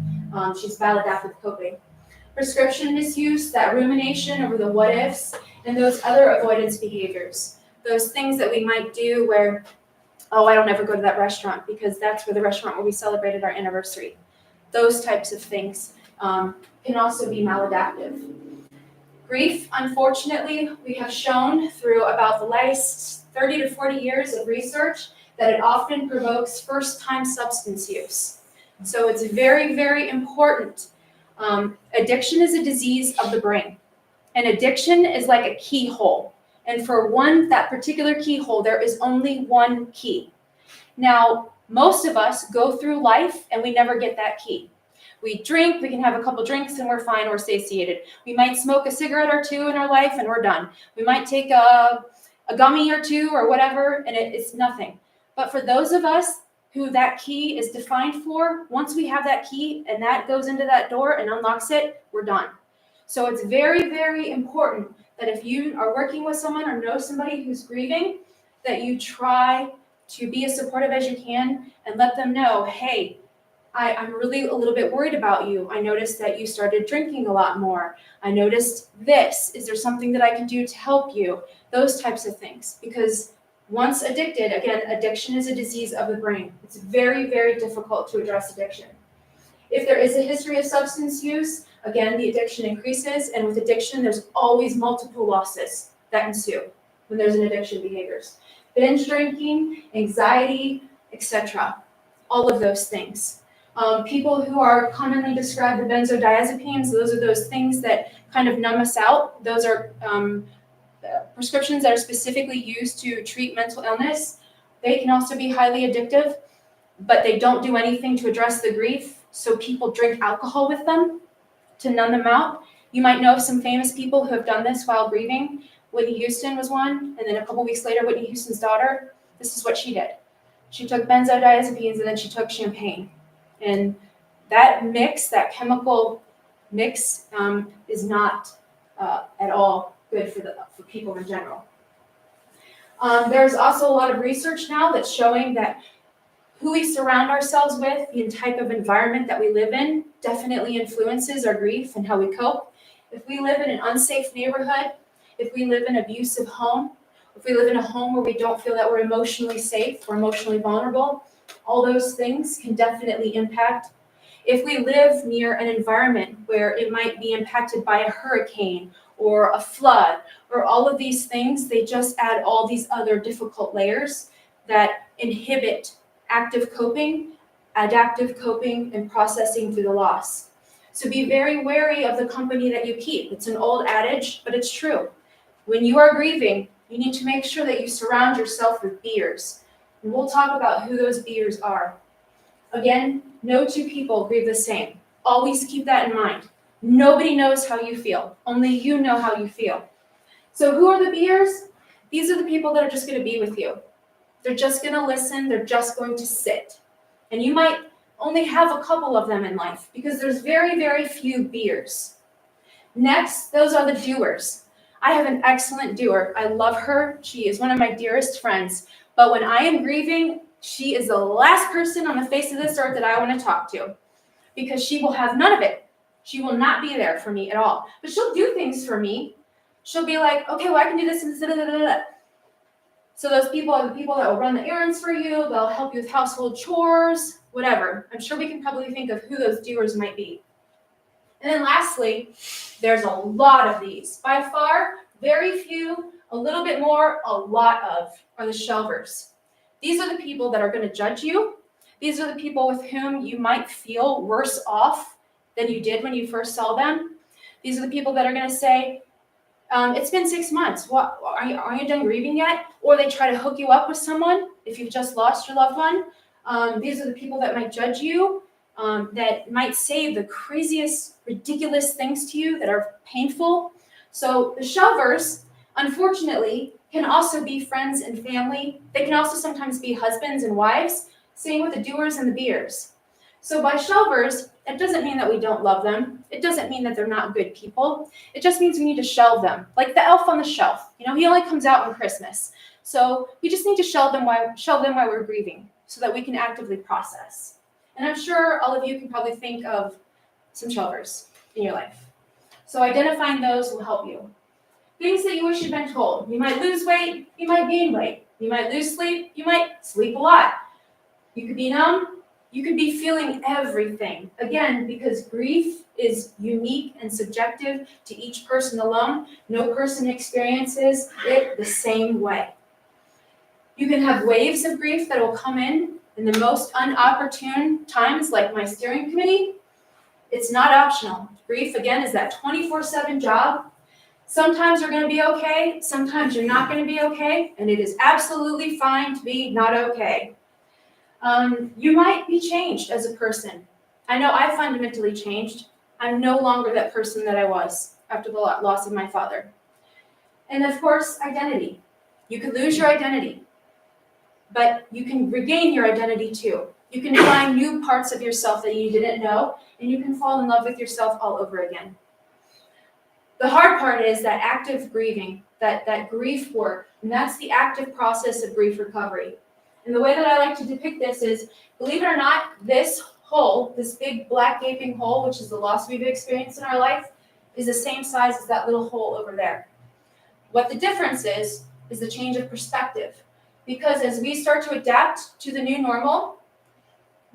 She's maladaptive coping. Prescription misuse, that rumination over the what ifs, and those other avoidance behaviors. Those things that we might do where, oh, I don't ever go to that restaurant because that's where the restaurant where we celebrated our anniversary. Those types of things can also be maladaptive. Grief, unfortunately, we have shown through about the last 30 to 40 years of research that it often provokes first-time substance use. So it's very, very important. Addiction is a disease of the brain. And addiction is like a keyhole. And for that particular keyhole, there is only one key. Now, most of us go through life and we never get that key. We drink, we can have a couple drinks and we're fine, we're satiated. We might smoke a cigarette or 2 in our life and we're done. We might take a gummy or 2 or whatever and it's nothing. But for those of us who that key is defined for, once we have that key and that goes into that door and unlocks it, we're done. So it's very, very important that if you are working with someone or know somebody who's grieving, that you try to be as supportive as you can and let them know, hey, I'm really a little bit worried about you. I noticed that you started drinking a lot more. I noticed this. Is there something that I can do to help you? Those types of things. Because once addicted, again, addiction is a disease of the brain. It's very, very difficult to address addiction. If there is a history of substance use, again, the addiction increases. And with addiction, there's always multiple losses that ensue when there's an addiction behaviors. Binge drinking, anxiety, etc. All of those things. People who are commonly described the benzodiazepines, those are those things that kind of numb us out. Those are prescriptions that are specifically used to treat mental illness. They can also be highly addictive, but they don't do anything to address the grief. So people drink alcohol with them to numb them out. You might know of some famous people who have done this while grieving. Whitney Houston was one, and then a couple weeks later, Whitney Houston's daughter, this is what she did. She took benzodiazepines and then she took champagne. And that mix, that chemical mix, is not at all good for people in general. There's also a lot of research now that's showing that who we surround ourselves with, the type of environment that we live in, definitely influences our grief and how we cope. If we live in an unsafe neighborhood, if we live in an abusive home, if we live in a home where we don't feel that we're emotionally safe or emotionally vulnerable, all those things can definitely impact. If we live near an environment where it might be impacted by a hurricane or a flood or all of these things, they just add all these other difficult layers that inhibit active coping, adaptive coping, and processing through the loss. So be very wary of the company that you keep. It's an old adage, but it's true. When you are grieving, you need to make sure that you surround yourself with beers. And we'll talk about who those beers are. Again, no two people grieve the same. Always keep that in mind. Nobody knows how you feel. Only you know how you feel. So who are the beers? These are the people that are just going to be with you. They're just going to listen. They're just going to sit. And you might only have a couple of them in life because there's very, very few beers. Next, those are the doers. I have an excellent doer. I love her. She is one of my dearest friends. But when I am grieving, she is the last person on the face of this earth that I want to talk to because she will have none of it. She will not be there for me at all. But she'll do things for me. She'll be like, okay, well, I can do this and da-da-da-da-da. So those people are the people that will run the errands for you. They'll help you with household chores, whatever. I'm sure we can probably think of who those doers might be. And then lastly, there's a lot of these. By far, very few, a little bit more, a lot of, are the shelvers. These are the people that are going to judge you. These are the people with whom you might feel worse off than you did when you first saw them. These are the people that are going to say, it's been 6 months. What, are you done grieving yet? Or they try to hook you up with someone if you've just lost your loved one. These are the people that might judge you, that might say the craziest, ridiculous things to you that are painful. So the shelvers, unfortunately, can also be friends and family. They can also sometimes be husbands and wives. Same with the doers and the beers. So by shelvers, it doesn't mean that we don't love them. It doesn't mean that they're not good people. It just means we need to shelve them. Like the elf on the shelf. You know, he only comes out on Christmas. So we just need to shelve them while we're grieving so that we can actively process. And I'm sure all of you can probably think of some shelvers in your life. So identifying those will help you. Things that you wish you'd been told. You might lose weight. You might gain weight. You might lose sleep. You might sleep a lot. You could be numb. You could be feeling everything. Again, because grief is unique and subjective to each person alone. No person experiences it the same way. You can have waves of grief that will come in the most unopportune times, like my steering committee. It's not optional. Grief, again, is that 24/7 job. Sometimes you're going to be okay. Sometimes you're not going to be okay. And it is absolutely fine to be not okay. You might be changed as a person. I know I fundamentally changed. I'm no longer that person that I was after the loss of my father. And of course, identity. You could lose your identity, but you can regain your identity too. You can find new parts of yourself that you didn't know, and you can fall in love with yourself all over again. The hard part is that active grieving, that grief work, and that's the active process of grief recovery. And the way that I like to depict this is, believe it or not, this hole, this big black gaping hole, which is the loss we've experienced in our life, is the same size as that little hole over there. What the difference is the change of perspective. Because as we start to adapt to the new normal,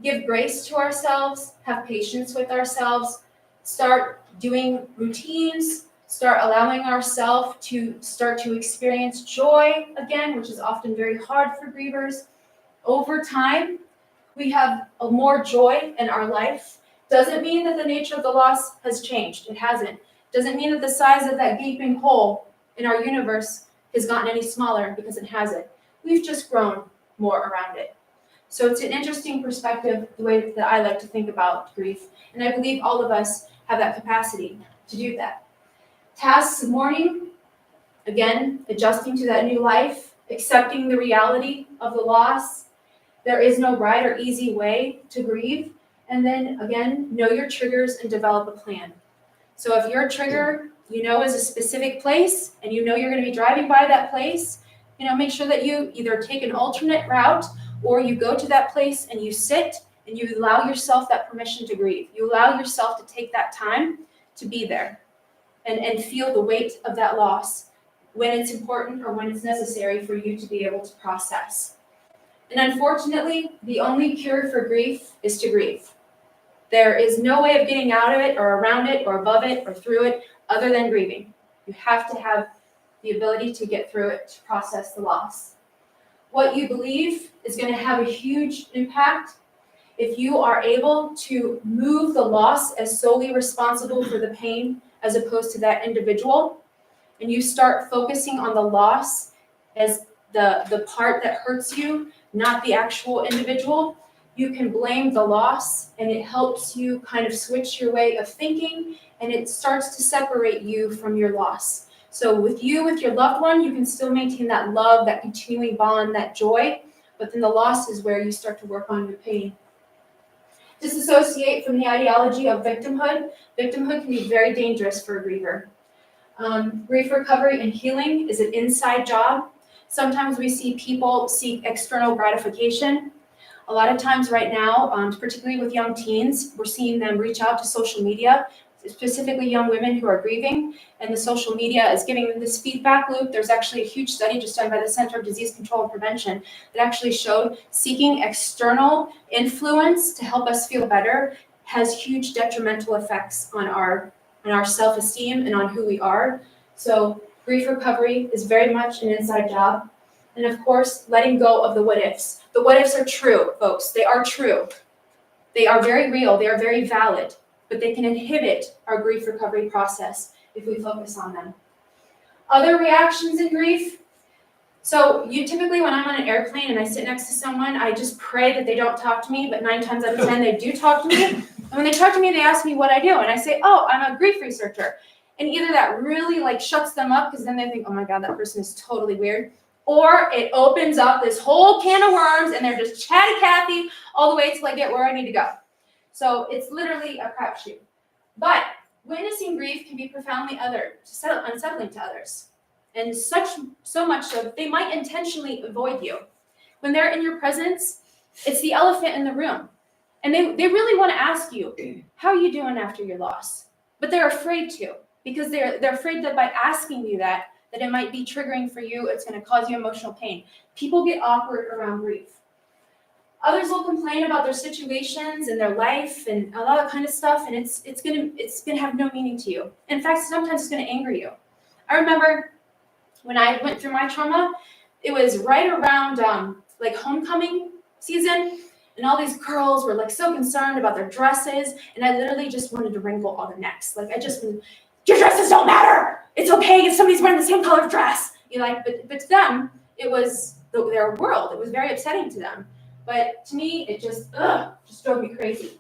give grace to ourselves, have patience with ourselves, start doing routines, start allowing ourselves to start to experience joy again, which is often very hard for grievers. Over time, we have a more joy in our life. Doesn't mean that the nature of the loss has changed. It hasn't. Doesn't mean that the size of that gaping hole in our universe has gotten any smaller, because it hasn't. We've just grown more around it. So it's an interesting perspective, the way that I like to think about grief. And I believe all of us have that capacity to do that. Tasks of mourning. Again, adjusting to that new life, accepting the reality of the loss. There is no right or easy way to grieve. And then again, know your triggers and develop a plan. So if your trigger, is a specific place and you're going to be driving by that place, make sure that you either take an alternate route or you go to that place and you sit and you allow yourself that permission to grieve. You allow yourself to take that time to be there and feel the weight of that loss when it's important or when it's necessary for you to be able to process. And unfortunately, the only cure for grief is to grieve. There is no way of getting out of it or around it or above it or through it other than grieving. You have to have the ability to get through it, to process the loss. What you believe is going to have a huge impact if you are able to move the loss as solely responsible for the pain as opposed to that individual, and you start focusing on the loss as the part that hurts you, not the actual individual, you can blame the loss, and it helps you kind of switch your way of thinking, and it starts to separate you from your loss. So with your loved one, you can still maintain that love, that continuing bond, that joy, but then the loss is where you start to work on your pain. Disassociate from the ideology of victimhood. Victimhood can be very dangerous for a griever. Grief recovery and healing is an inside job. Sometimes we see people seek external gratification. A lot of times right now, particularly with young teens, we're seeing them reach out to social media, specifically young women who are grieving, and the social media is giving them this feedback loop. There's actually a huge study just done by the Center of Disease Control and Prevention that actually showed seeking external influence to help us feel better has huge detrimental effects on our self-esteem and on who we are. So grief recovery is very much an inside job. And of course, letting go of the what ifs. The what ifs are true, folks. They are true. They are very real. They are very valid. But they can inhibit our grief recovery process if we focus on them. Other reactions in grief. So typically when I'm on an airplane and I sit next to someone, I just pray that they don't talk to me, but 9 times out of 10 they do talk to me. And when they talk to me, they ask me what I do. And I say, oh, I'm a grief researcher. And either that really shuts them up because then they think, oh my God, that person is totally weird. Or it opens up this whole can of worms and they're just chatty Cathy all the way till I get where I need to go. So it's literally a crapshoot. But witnessing grief can be profoundly unsettling to others. And so much so that they might intentionally avoid you. When they're in your presence, it's the elephant in the room. And they really want to ask you, how are you doing after your loss? But they're afraid to, because they're afraid that by asking you that it might be triggering for you, it's going to cause you emotional pain. People get awkward around grief. Others will complain about their situations and their life and a lot of kind of stuff, and it's gonna have no meaning to you. In fact, sometimes it's gonna anger you. I remember when I went through my trauma, it was right around homecoming season, and all these girls were so concerned about their dresses, and I literally just wanted to wrinkle all their necks. Your dresses don't matter. It's okay if somebody's wearing the same color dress. But to them, it was their world. It was very upsetting to them. But to me, it just drove me crazy.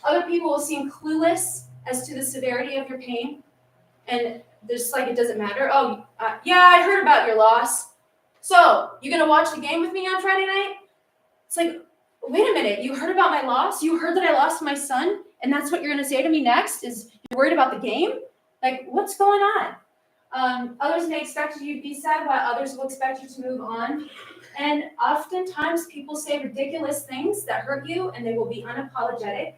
Other people will seem clueless as to the severity of your pain. And just it doesn't matter. Oh, yeah, I heard about your loss. So, you going to watch the game with me on Friday night? It's wait a minute. You heard about my loss? You heard that I lost my son? And that's what you're going to say to me next is you're worried about the game? What's going on? Others may expect you to be sad, while others will expect you to move on. And oftentimes people say ridiculous things that hurt you, and they will be unapologetic.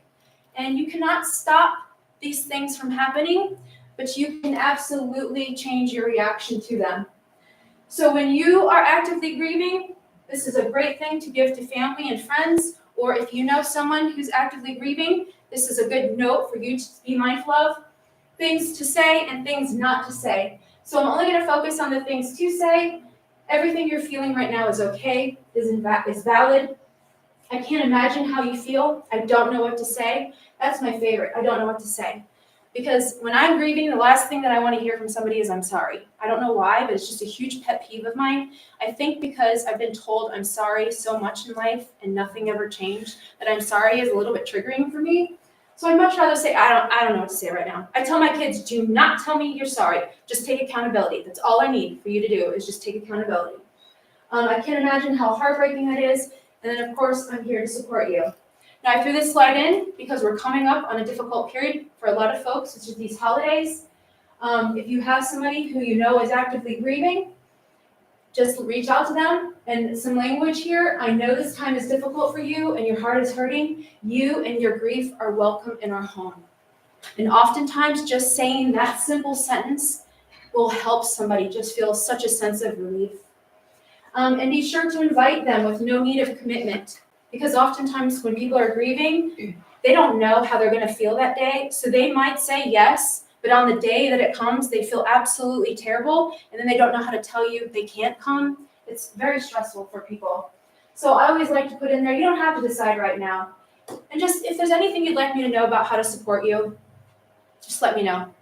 And you cannot stop these things from happening, but you can absolutely change your reaction to them. So when you are actively grieving, this is a great thing to give to family and friends, or if you know someone who's actively grieving, this is a good note for you to be mindful of. Things to say and things not to say. So I'm only going to focus on the things to say. Everything you're feeling right now is okay, is valid. I can't imagine how you feel. I don't know what to say. That's my favorite. I don't know what to say. Because when I'm grieving, the last thing that I want to hear from somebody is I'm sorry. I don't know why, but it's just a huge pet peeve of mine. I think because I've been told I'm sorry so much in life and nothing ever changed, that I'm sorry is a little bit triggering for me. So I'd much rather say, I don't know what to say right now. I tell my kids, do not tell me you're sorry. Just take accountability. That's all I need for you to do is just take accountability. I can't imagine how heartbreaking that is. And then, of course, I'm here to support you. Now, I threw this slide in because we're coming up on a difficult period for a lot of folks, which is these holidays. If you have somebody who you know is actively grieving, just reach out to them. And some language here, I know this time is difficult for you and your heart is hurting. You and your grief are welcome in our home. And oftentimes, just saying that simple sentence will help somebody just feel such a sense of relief. And be sure to invite them with no need of commitment. Because oftentimes when people are grieving, they don't know how they're going to feel that day. So they might say yes, but on the day that it comes, they feel absolutely terrible. And then they don't know how to tell you they can't come. It's very stressful for people. So I always like to put in there, you don't have to decide right now. And just if there's anything you'd like me to know about how to support you, just let me know.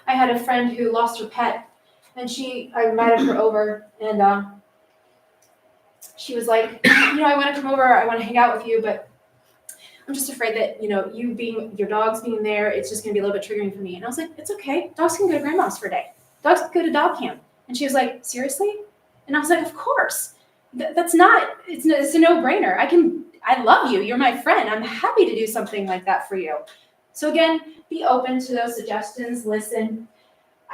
I had a friend who lost her pet, and I invited her over, and she was like, I want to come over, I want to hang out with you, but I'm just afraid that, your dog's being there, it's just going to be a little bit triggering for me. And I was like, it's okay. Dogs can go to grandma's for a day. Dogs can go to dog camp. And she was like, seriously? And I was like, of course. It's a no-brainer. I love you. You're my friend. I'm happy to do something like that for you. So again, be open to those suggestions, listen,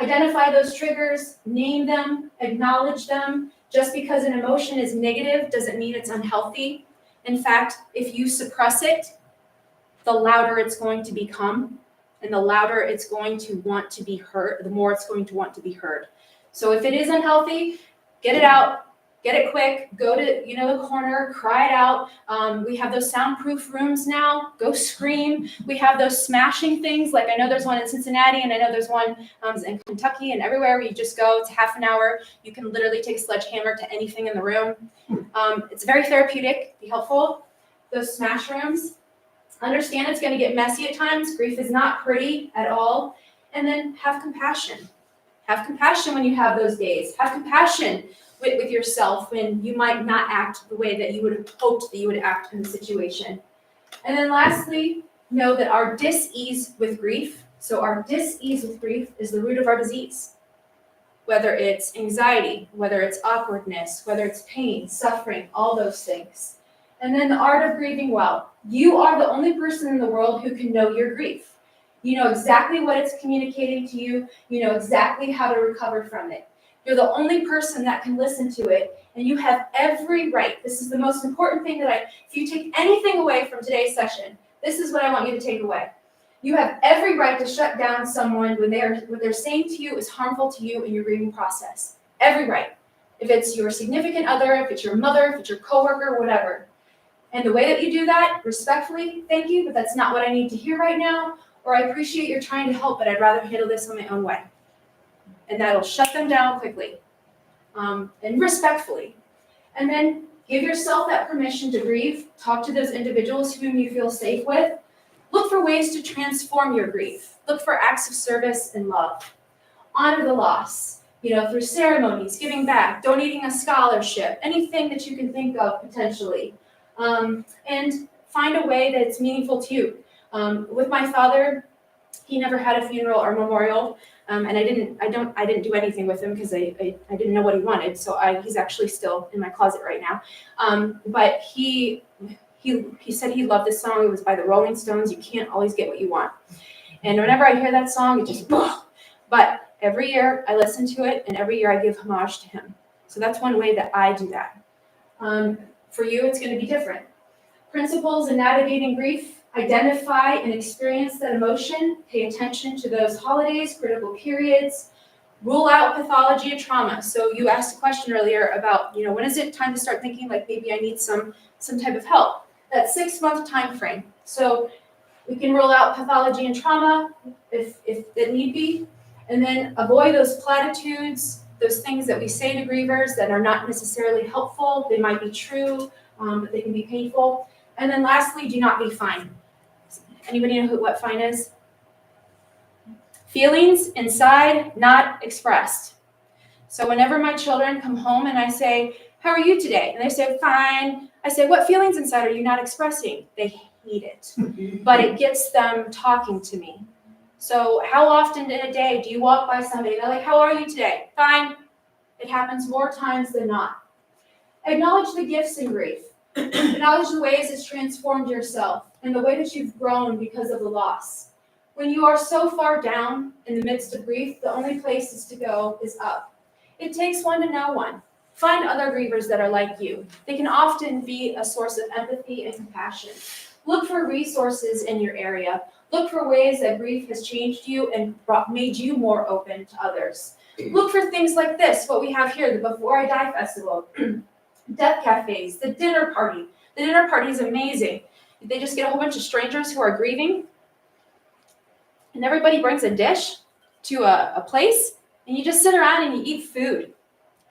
identify those triggers, name them, acknowledge them. Just because an emotion is negative doesn't mean it's unhealthy. In fact, if you suppress it, the louder it's going to become, and the louder it's going to want to be heard, the more it's going to want to be heard. So if it is unhealthy, get it out, get it quick, go to the corner, cry it out. We have those soundproof rooms now, go scream. We have those smashing things, like I know there's one in Cincinnati, and I know there's one in Kentucky, and everywhere where you just go, it's half an hour. You can literally take a sledgehammer to anything in the room. It's very therapeutic, be helpful. Those smash rooms, understand it's going to get messy at times. Grief is not pretty at all. And then have compassion. Have compassion when you have those days. Have compassion with yourself when you might not act the way that you would have hoped that you would act in the situation. And then lastly, know that our dis-ease with grief, so our dis-ease with grief is the root of our disease. Whether it's anxiety, whether it's awkwardness, whether it's pain, suffering, all those things. And then the art of grieving well. You are the only person in the world who can know your grief. You know exactly what it's communicating to you. You know exactly how to recover from it. You're the only person that can listen to it, and you have every right. This is the most important thing if you take anything away from today's session, this is what I want you to take away. You have every right to shut down someone when what they're saying to you is harmful to you in your grieving process. Every right. If it's your significant other, if it's your mother, if it's your coworker, whatever. And the way that you do that, respectfully, thank you, but that's not what I need to hear right now, or I appreciate you're trying to help, but I'd rather handle this on my own way. And that'll shut them down quickly and respectfully. And then give yourself that permission to grieve. Talk to those individuals whom you feel safe with. Look for ways to transform your grief. Look for acts of service and love. Honor the loss, through ceremonies, giving back, donating a scholarship, anything that you can think of potentially. And find a way that's meaningful to you. With my father, he never had a funeral or memorial. And I didn't do anything with him because I didn't know what he wanted. So he's actually still in my closet right now. But he said he loved this song. It was by the Rolling Stones. You can't always get what you want. And whenever I hear that song, it just, but every year I listen to it, and every year I give homage to him. So that's one way that I do that. For you, it's going to be different. Principles in navigating grief. Identify and experience that emotion. Pay attention to those holidays, critical periods. Rule out pathology and trauma. So you asked a question earlier about, when is it time to start thinking like maybe I need some type of help? That 6-month time frame. So we can rule out pathology and trauma if it need be. And then avoid those platitudes, those things that we say to grievers that are not necessarily helpful. They might be true, but they can be painful. And then lastly, do not be fine. Anybody know what fine is? Feelings inside, not expressed. So whenever my children come home and I say, how are you today? And they say, fine. I say, what feelings inside are you not expressing? They need it, but it gets them talking to me. So how often in a day do you walk by somebody and they're like, how are you today? Fine. It happens more times than not. Acknowledge the gifts in grief. Acknowledge the ways it's transformed yourself and the way that you've grown because of the loss. When you are so far down in the midst of grief, the only places to go is up. It takes one to know one. Find other grievers that are like you. They can often be a source of empathy and compassion. Look for resources in your area. Look for ways that grief has changed you and made you more open to others. Look for things like this, what we have here, the Before I Die Festival, death cafes, the dinner party. The dinner party is amazing. They just get a whole bunch of strangers who are grieving, and everybody brings a dish to a place, and you just sit around and you eat food,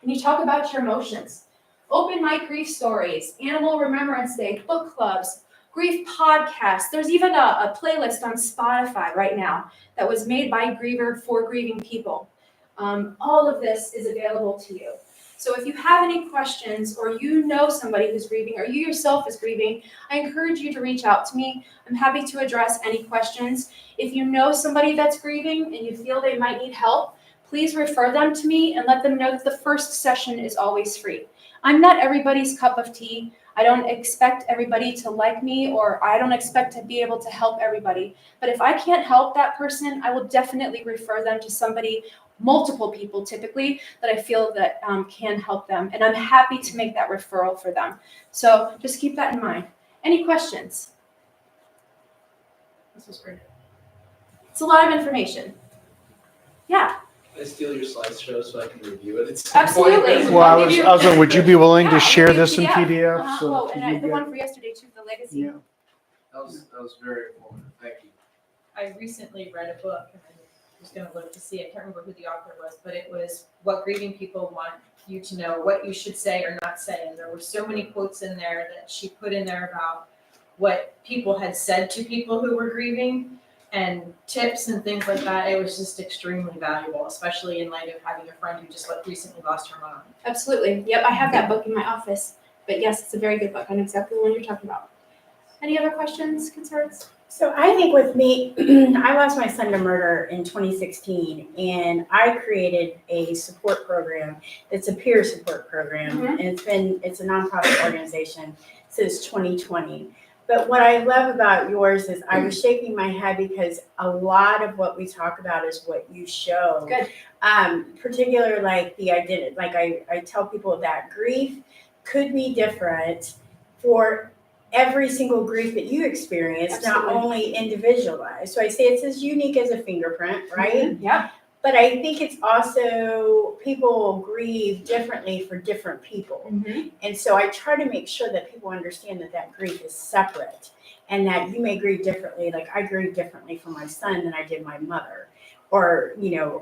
and you talk about your emotions. Open mic grief stories, Animal Remembrance Day, book clubs, grief podcasts. There's even a playlist on Spotify right now that was made by a griever for grieving people. All of this is available to you. So if you have any questions or you know somebody who's grieving or you yourself is grieving, I encourage you to reach out to me. I'm happy to address any questions. If you know somebody that's grieving and you feel they might need help, please refer them to me and let them know that the first session is always free. I'm not everybody's cup of tea. I don't expect everybody to like me, or I don't expect to be able to help everybody. But if I can't help that person, I will definitely refer them to somebody, multiple people typically, that I feel that can help them. And I'm happy to make that referral for them. So just keep that in mind. Any questions? This was great. It's a lot of information. Yeah, Can I steal your slideshow so I can review it at some Absolutely. point? Well, I was wondering, would you be willing Yeah, to I'll share give you this in PDF? Uh-huh. So Oh, can and you the get- one for yesterday too, the legacy. Yeah. That was very informative. Thank you. I recently read a book, and I was going to look to see, I can't remember who the author was, but it was what grieving people want you to know, what you should say or not say. And there were so many quotes in there that she put in there about what people had said to people who were grieving and tips and things like that. It was just extremely valuable, especially in light of having a friend who just recently lost her mom. Absolutely. Yep, I have that book in my office. But yes, it's a very good book. I know exactly the one you're talking about. Any other questions, concerns? So I think with me, I lost my son to murder in 2016, and I created a support program. It's a peer support program, Mhm. and it's a nonprofit organization since 2020. But what I love about yours is I was shaking my head because a lot of what we talk about is what you show. Good. Particular like the identity, like I tell people that grief could be different for every single grief that you experience, not Absolutely. only individualized. So I say it's as unique as a fingerprint, right? Yep. But I think it's also people grieve differently for different people. Mm-hmm. And so I try to make sure that people understand that that grief is separate and that you may grieve differently. Like I grieve differently for my son than I did my mother or,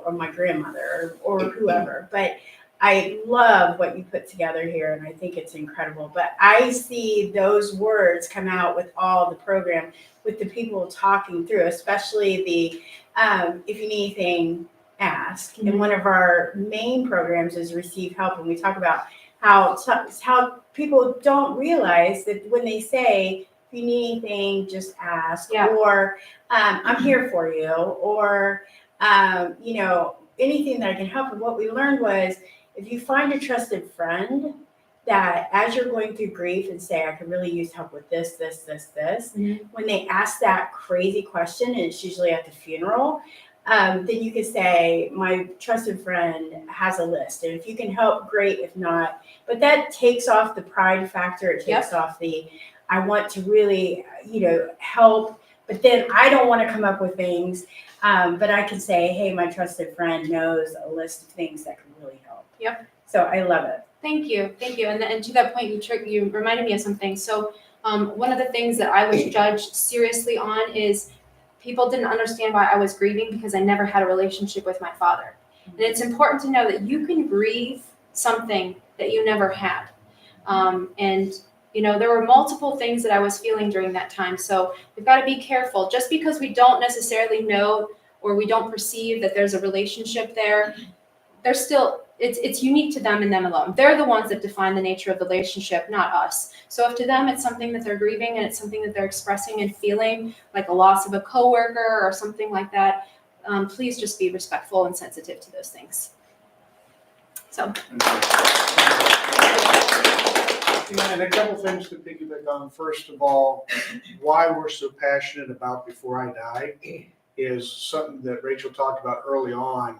or my grandmother or whoever. But I love what you put together here, and I think it's incredible. But I see those words come out with all the program, with the people talking through, especially the if you need anything, ask. Mm-hmm. And one of our main programs is Receive Help, and we talk about how people don't realize that when they say, if you need anything, just ask, Yeah. or I'm here for you, or anything that I can help. And what we learned was, if you find a trusted friend that as you're going through grief and say, I could really use help with this, Mhm. when they ask that crazy question, and it's usually at the funeral, then you could say, my trusted friend has a list. And if you can help, great. If not, but that takes off the pride factor. It takes off the, I want to really, help, but then I don't want to come up with things. But I can say, hey, my trusted friend knows a list of things that can really help. Yep. So I love it. Thank you. And to that point, you reminded me of something. So one of the things that I was judged seriously on is people didn't understand why I was grieving because I never had a relationship with my father. And it's important to know that you can grieve something that you never had. There were multiple things that I was feeling during that time. So we've got to be careful. Just because we don't necessarily know or we don't perceive that there's a relationship there, there's still it's unique to them and them alone. They're the ones that define the nature of the relationship, not us. So if to them it's something that they're grieving and it's something that they're expressing and feeling, like a loss of a coworker or something like that, please just be respectful and sensitive to those things. So. Yeah, and a couple things to piggyback on. First of all, why we're so passionate about Before I Die is something that Rachel talked about early on,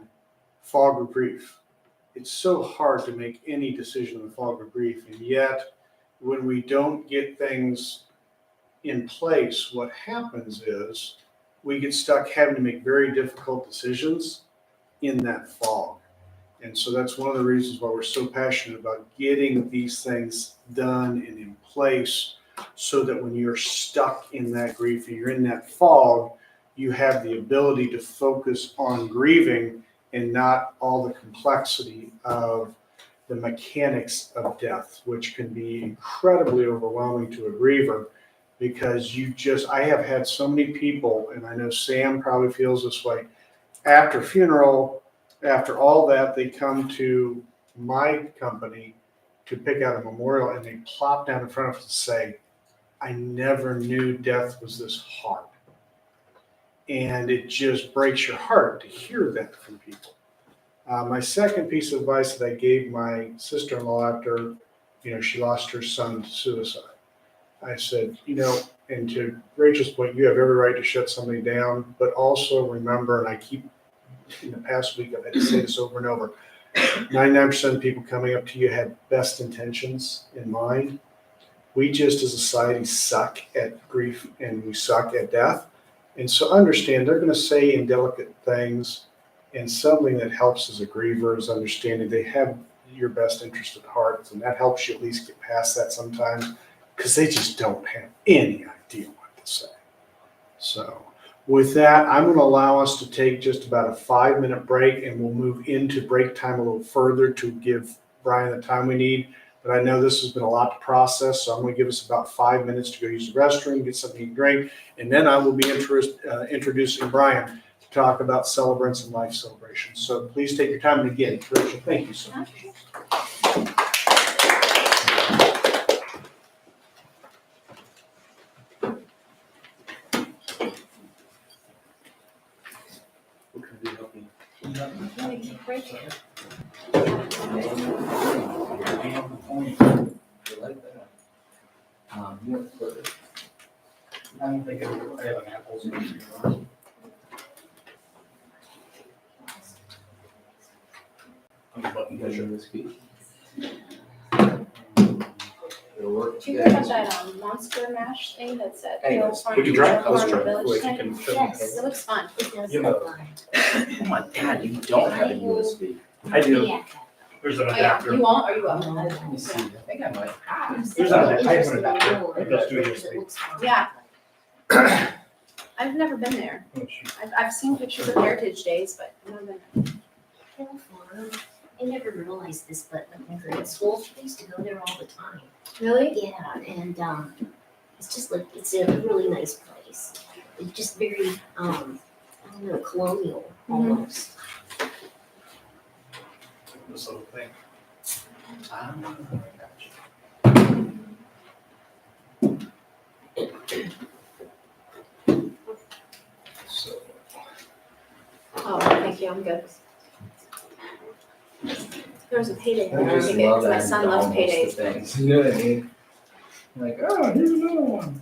fog of grief. It's so hard to make any decision in the fog of grief, and yet when we don't get things in place, what happens is we get stuck having to make very difficult decisions in that fog. And so that's one of the reasons why we're so passionate about getting these things done and in place so that when you're stuck in that grief and you're in that fog, you have the ability to focus on grieving and not all the complexity of the mechanics of death, which can be incredibly overwhelming to a griever because I have had so many people, and I know Sam probably feels this way, after funeral, after all that, they come to my company to pick out a memorial and they plop down in front of us and say, I never knew death was this hard. And it just breaks your heart to hear that from people. My second piece of advice that I gave my sister-in-law after, she lost her son to suicide. I said, and to Rachel's point, you have every right to shut somebody down, but also remember, and I keep, in the past week, I've had to say this over and over, 99% of people coming up to you have best intentions in mind. We just as a society suck at grief and we suck at death. And so understand they're going to say indelicate things, and something that helps as a griever is understanding they have your best interest at heart, and that helps you at least get past that sometimes because they just don't have any idea what to say. So with that, I'm going to allow us to take just about a 5-minute break, and we'll move into break time a little further to give Brian the time we need. But I know this has been a lot to process, so I'm going to give us about 5 minutes to go use the restroom, get something to drink, and then I will be introducing Brian to talk about celebrants and life celebrations. So please take your time. And again, Rachel, thank you so much. What can I do to help you? You like that? I don't think I have an apples. You guys are this week? It'll work. Do you hear about that Monster Mash thing that's at Anyways, Farm- we can try it. Farm Let's try it. Village Like, you thing? can show me. Yes. It looks fun. It does You look know. fun. Oh my God, you don't have a USB. I do. Yeah. There's an Oh, yeah. adapter. You won't or you will? Let me see. I think I might. There's an adapter. I have Interesting an adapter. more It does do because USB. it looks fun. Yeah. I've never been there. Oh, shoot. I've seen pictures of Heritage Days, but I've never been there. Hill Farm. I never realized this, but in grade school, I used to go there all the time. Really? Yeah, and it's just like, it's a really nice place. It's just very, I don't know, colonial almost. This little thing. So, Oh, thank you. I'm good. There was a payday. I just Because love my that. son loves almost the paydays. things. You know what I mean? Like, oh, here's another one.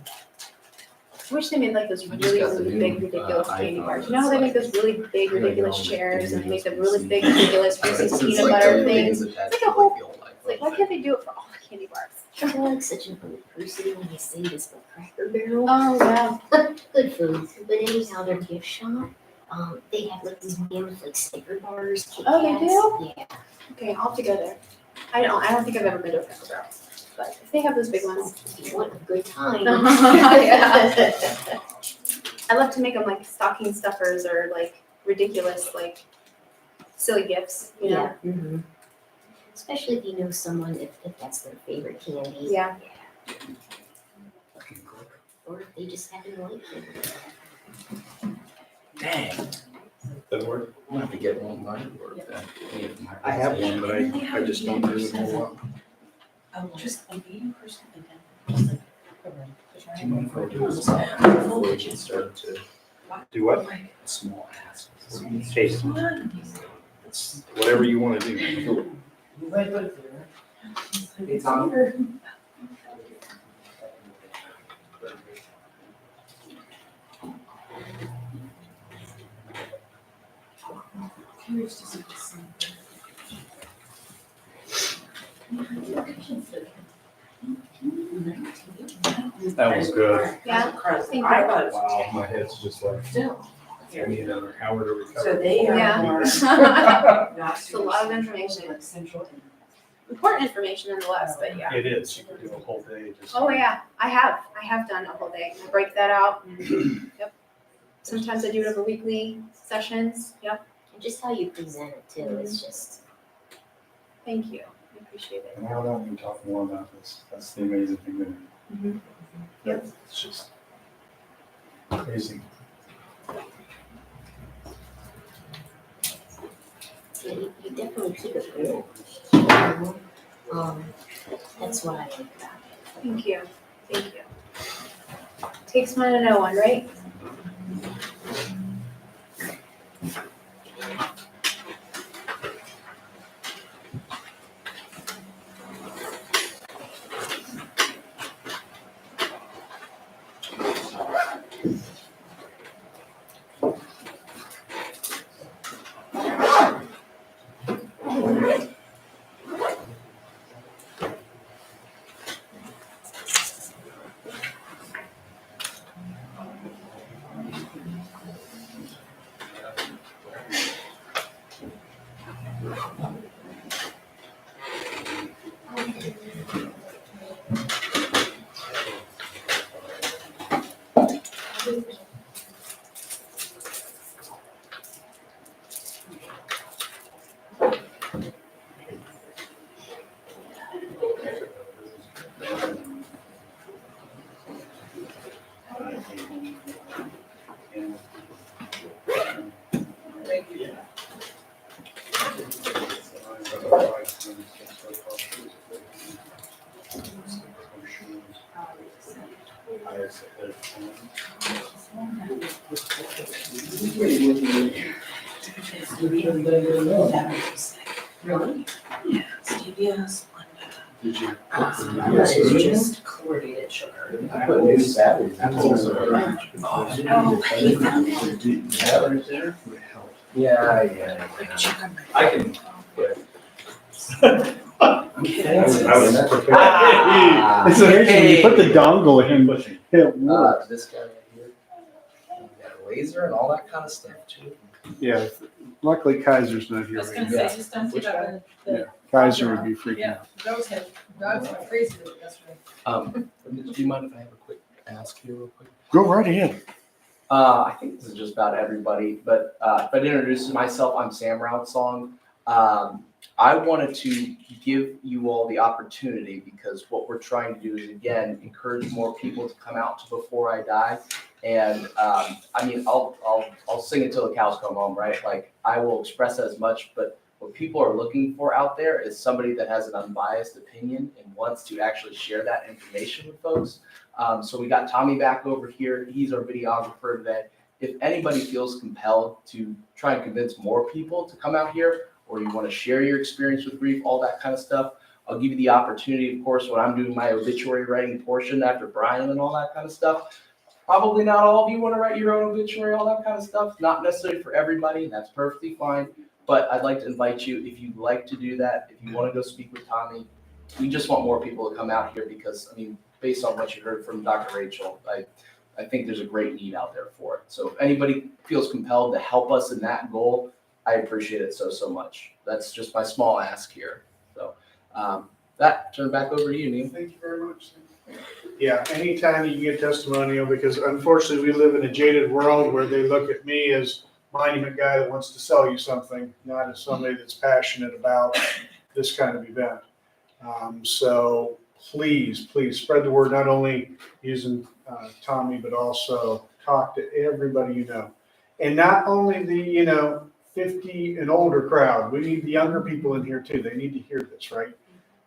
I wish they made like those I just really, got the really new, big, ridiculous candy iPhone. bars. You know how they make those really big, Really ridiculous long, chairs and they make the USB-C. really big, ridiculous Reese's It's peanut like butter everything things? is attached It's to like a whole- the old iPhone Like, why can't they do it for all the candy bars? I feel like such an old person when I say this, but Cracker Barrel, Oh, yeah. good food. But anyhow, their gift shop, they have like these games like sticker bars, Kit Oh, they Kats. Yeah. Okay, I'll have to go there. I don't think I've ever been to a Cracker Barrel, but if they have those big ones. If you want a good time. Yeah. I love to make them like stocking stuffers or like ridiculous, like silly gifts, you know? Yeah. Mhm. Especially if you know someone, if that's their favorite candy. Yeah. Or if they just happen to like it. Dang. Doesn't work. No. have to get one, right? Or that- I have one, but I just don't do it a whole lot. Just a meeting person and then. Do you mind if I do a small ask before we get started to Do what? a small ask? Taste. It's whatever you want to do. It's on. That was good. Yeah, thank you. Wow, my head's just like, I need another hour to recover. So they are. Yeah. more- It's It's a lot of information. Like central and. Important information nonetheless, but yeah. It is, you can do a whole day just. Oh, yeah, I have done a whole day. I break that out. Yep. Sometimes I do it over weekly sessions. Yep. And just how you present it too, it's just, Thank you. I appreciate it. And I don't even talk more about this. That's the amazing thing that. Mhm. It's just crazy. yeah, you definitely keep it real. That's what I like about it. Thank you. Thank you. Takes one to know one, right? Really? Yeah, Stevia's on Did you? it's just chlorinated sugar. I put new batteries. Oh, he found it. Yeah. Like, check on my. I can. I was prepared. Ah. It's amazing, you put the dongle in, but it worked. This guy right here. Got a laser and all that kind of stuff too. Yeah, luckily Kaiser's not I here was right gonna now. say, just don't do that when the, Kaiser would be freaking yeah, out. dogs went crazy with it yesterday. Do you mind if I have a quick ask here real quick? Go right ahead. I think this is just about everybody, but if I introduce myself, I'm Sam Roudsong. I wanted to give you all the opportunity because what we're trying to do is, again, encourage more people to come out to Before I Die. And I mean, I'll sing it till the cows come home, right? Like, I will express as much, but what people are looking for out there is somebody that has an unbiased opinion and wants to actually share that information with folks. So we got Tommy back over here. He's our videographer today. If anybody feels compelled to try and convince more people to come out here, or you want to share your experience with grief, all that kind of stuff, I'll give you the opportunity, of course, when I'm doing my obituary writing portion after Brian and all that kind of stuff. Probably not all of you want to write your own obituary, all that kind of stuff. Not necessarily for everybody, and that's perfectly fine. But I'd like to invite you, if you'd like to do that, if you want to go speak with Tommy, we just want more people to come out here because, I mean, based on what you heard from Dr. Rachel, I think there's a great need out there for it. So if anybody feels compelled to help us in that goal, I appreciate it so much. That's just my small ask here. So turn it back over to you, Neil. Thank you very much. Yeah, anytime you can get testimonial, because unfortunately we live in a jaded world where they look at me as monument guy that wants to sell you something, not as somebody that's passionate about this kind of event. So please spread the word, not only using Tommy, but also talk to everybody you know. And not only the, 50 and older crowd. We need the younger people in here too. They need to hear this, right?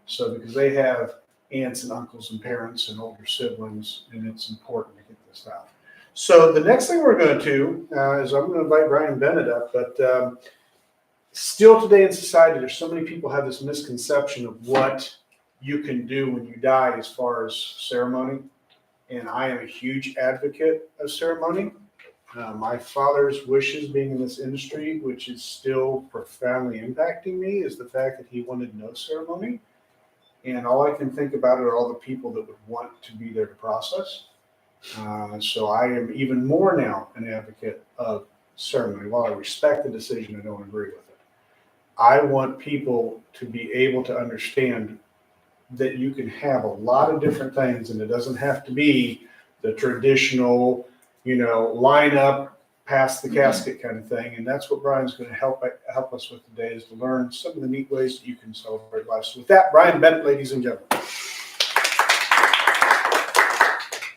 So because they have aunts and uncles and parents and older siblings, and it's important to get this out. So the next thing we're going to do is I'm going to invite Brian Bennett up, but still today in society, there's so many people have this misconception of what you can do when you die as far as ceremony. And I am a huge advocate of ceremony. My father's wishes being in this industry, which is still profoundly impacting me, is the fact that he wanted no ceremony. And all I can think about are all the people that would want to be there to process. So I am even more now an advocate of ceremony. While I respect the decision, I don't agree with it. I want people to be able to understand that you can have a lot of different things, and it doesn't have to be the traditional, line up, pass the casket kind of thing. And that's what Brian's going to help us with today, is to learn some of the neat ways that you can celebrate life. So with that, Brian Bennett, ladies and gentlemen.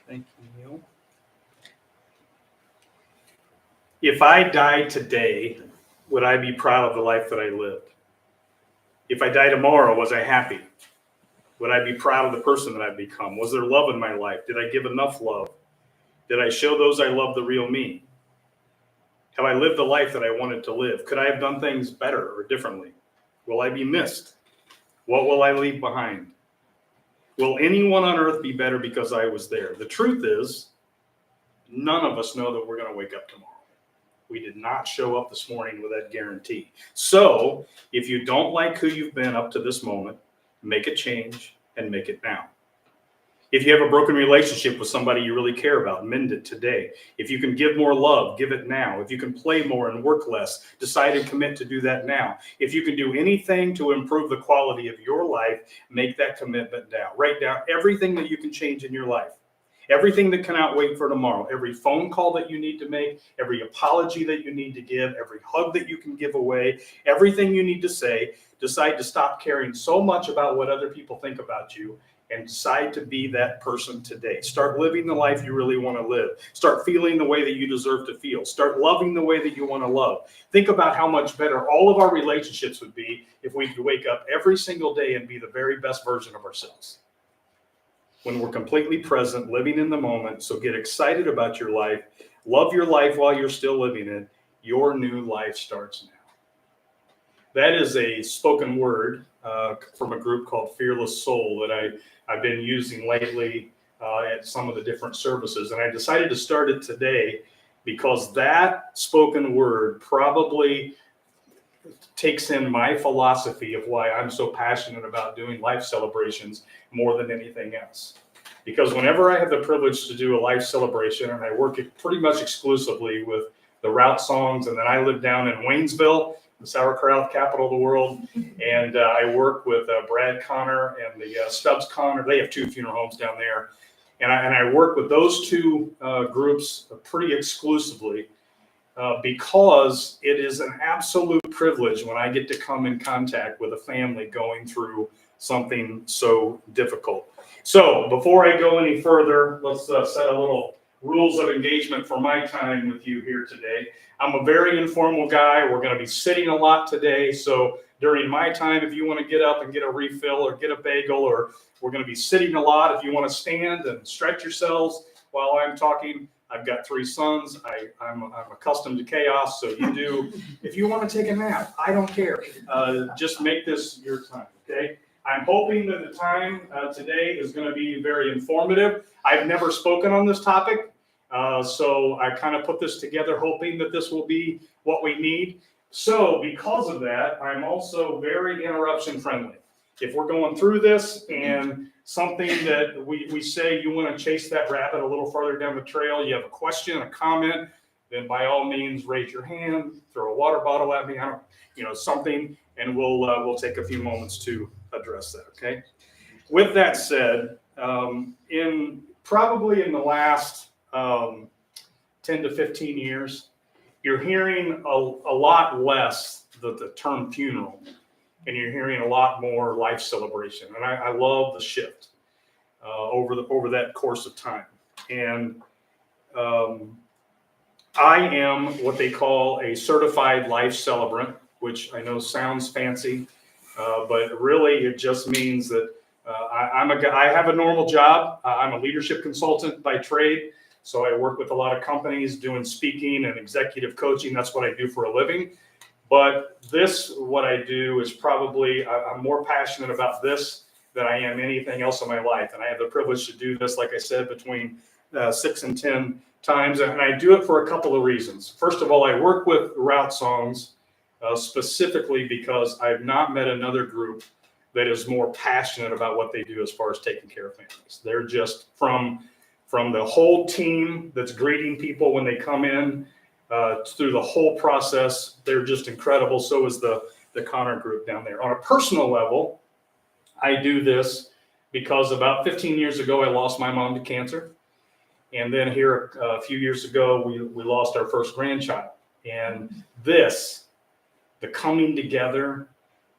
Thank you, Neil. If I died today, would I be proud of the life that I lived? If I die tomorrow, was I happy? Would I be proud of the person that I've become? Was there love in my life? Did I give enough love? Did I show those I love the real me? Have I lived the life that I wanted to live? Could I have done things better or differently? Will I be missed? What will I leave behind? Will anyone on earth be better because I was there? The truth is, none of us know that we're going to wake up tomorrow. We did not show up this morning with that guarantee. So if you don't like who you've been up to this moment, make a change and make it now. If you have a broken relationship with somebody you really care about, mend it today. If you can give more love, give it now. If you can play more and work less, decide and commit to do that now. If you can do anything to improve the quality of your life, make that commitment now. Write down everything that you can change in your life. Everything that cannot wait for tomorrow. Every phone call that you need to make, every apology that you need to give, every hug that you can give away, everything you need to say. Decide to stop caring so much about what other people think about you, and decide to be that person today. Start living the life you really want to live. Start feeling the way that you deserve to feel. Start loving the way that you want to love. Think about how much better all of our relationships would be if we could wake up every single day and be the very best version of ourselves. When we're completely present, living in the moment. So get excited about your life. Love your life while you're still living it. Your new life starts now. That is a spoken word from a group called Fearless Soul that I've been using lately at some of the different services. And I decided to start it today because that spoken word probably takes in my philosophy of why I'm so passionate about doing life celebrations more than anything else. Because whenever I have the privilege to do a life celebration, and I work it pretty much exclusively with the Route Songs, and then I live down in Waynesville, the sauerkraut capital of the world, and I work with Brad Connor and the Stubbs Connor. They have 2 funeral homes down there, and I work with those 2 groups pretty exclusively because it is an absolute privilege when I get to come in contact with a family going through something so difficult. So before I go any further, let's set a little rules of engagement for my time with you here today. I'm a very informal guy. We're going to be sitting a lot today. So during my time, if you want to get up and get a refill or get a bagel, or we're going to be sitting a lot. If you want to stand and stretch yourselves while I'm talking, I've got 3 sons. I'm accustomed to chaos. So you do. If you want to take a nap, I don't care. Just make this your time. Okay. I'm hoping that the time today is going to be very informative. I've never spoken on this topic, so I kind of put this together hoping that this will be what we need. So because of that, I'm also very interruption friendly. If we're going through this and something that we say you want to chase that rabbit a little further down the trail, you have a question, a comment, then by all means raise your hand, throw a water bottle at me, something, and we'll take a few moments to address that. Okay. With that said, probably in the last 10 to 15 years, you're hearing a lot less the term funeral, and you're hearing a lot more life celebration. And I love the shift over that course of time. And I am what they call a certified life celebrant, which I know sounds fancy, but really it just means that I have a normal job. I'm a leadership consultant by trade. So I work with a lot of companies doing speaking and executive coaching. That's what I do for a living. But this, what I do is probably, I'm more passionate about this than I am anything else in my life. And I have the privilege to do this, like I said, between 6 and 10 times. And I do it for a couple of reasons. First of all, I work with route songs specifically because I've not met another group that is more passionate about what they do as far as taking care of families. They're just from the whole team that's greeting people when they come in, through the whole process, they're just incredible. So is the Connor group down there. On a personal level, I do this because about 15 years ago, I lost my mom to cancer. And then here a few years ago, we lost our first grandchild. And this, the coming together,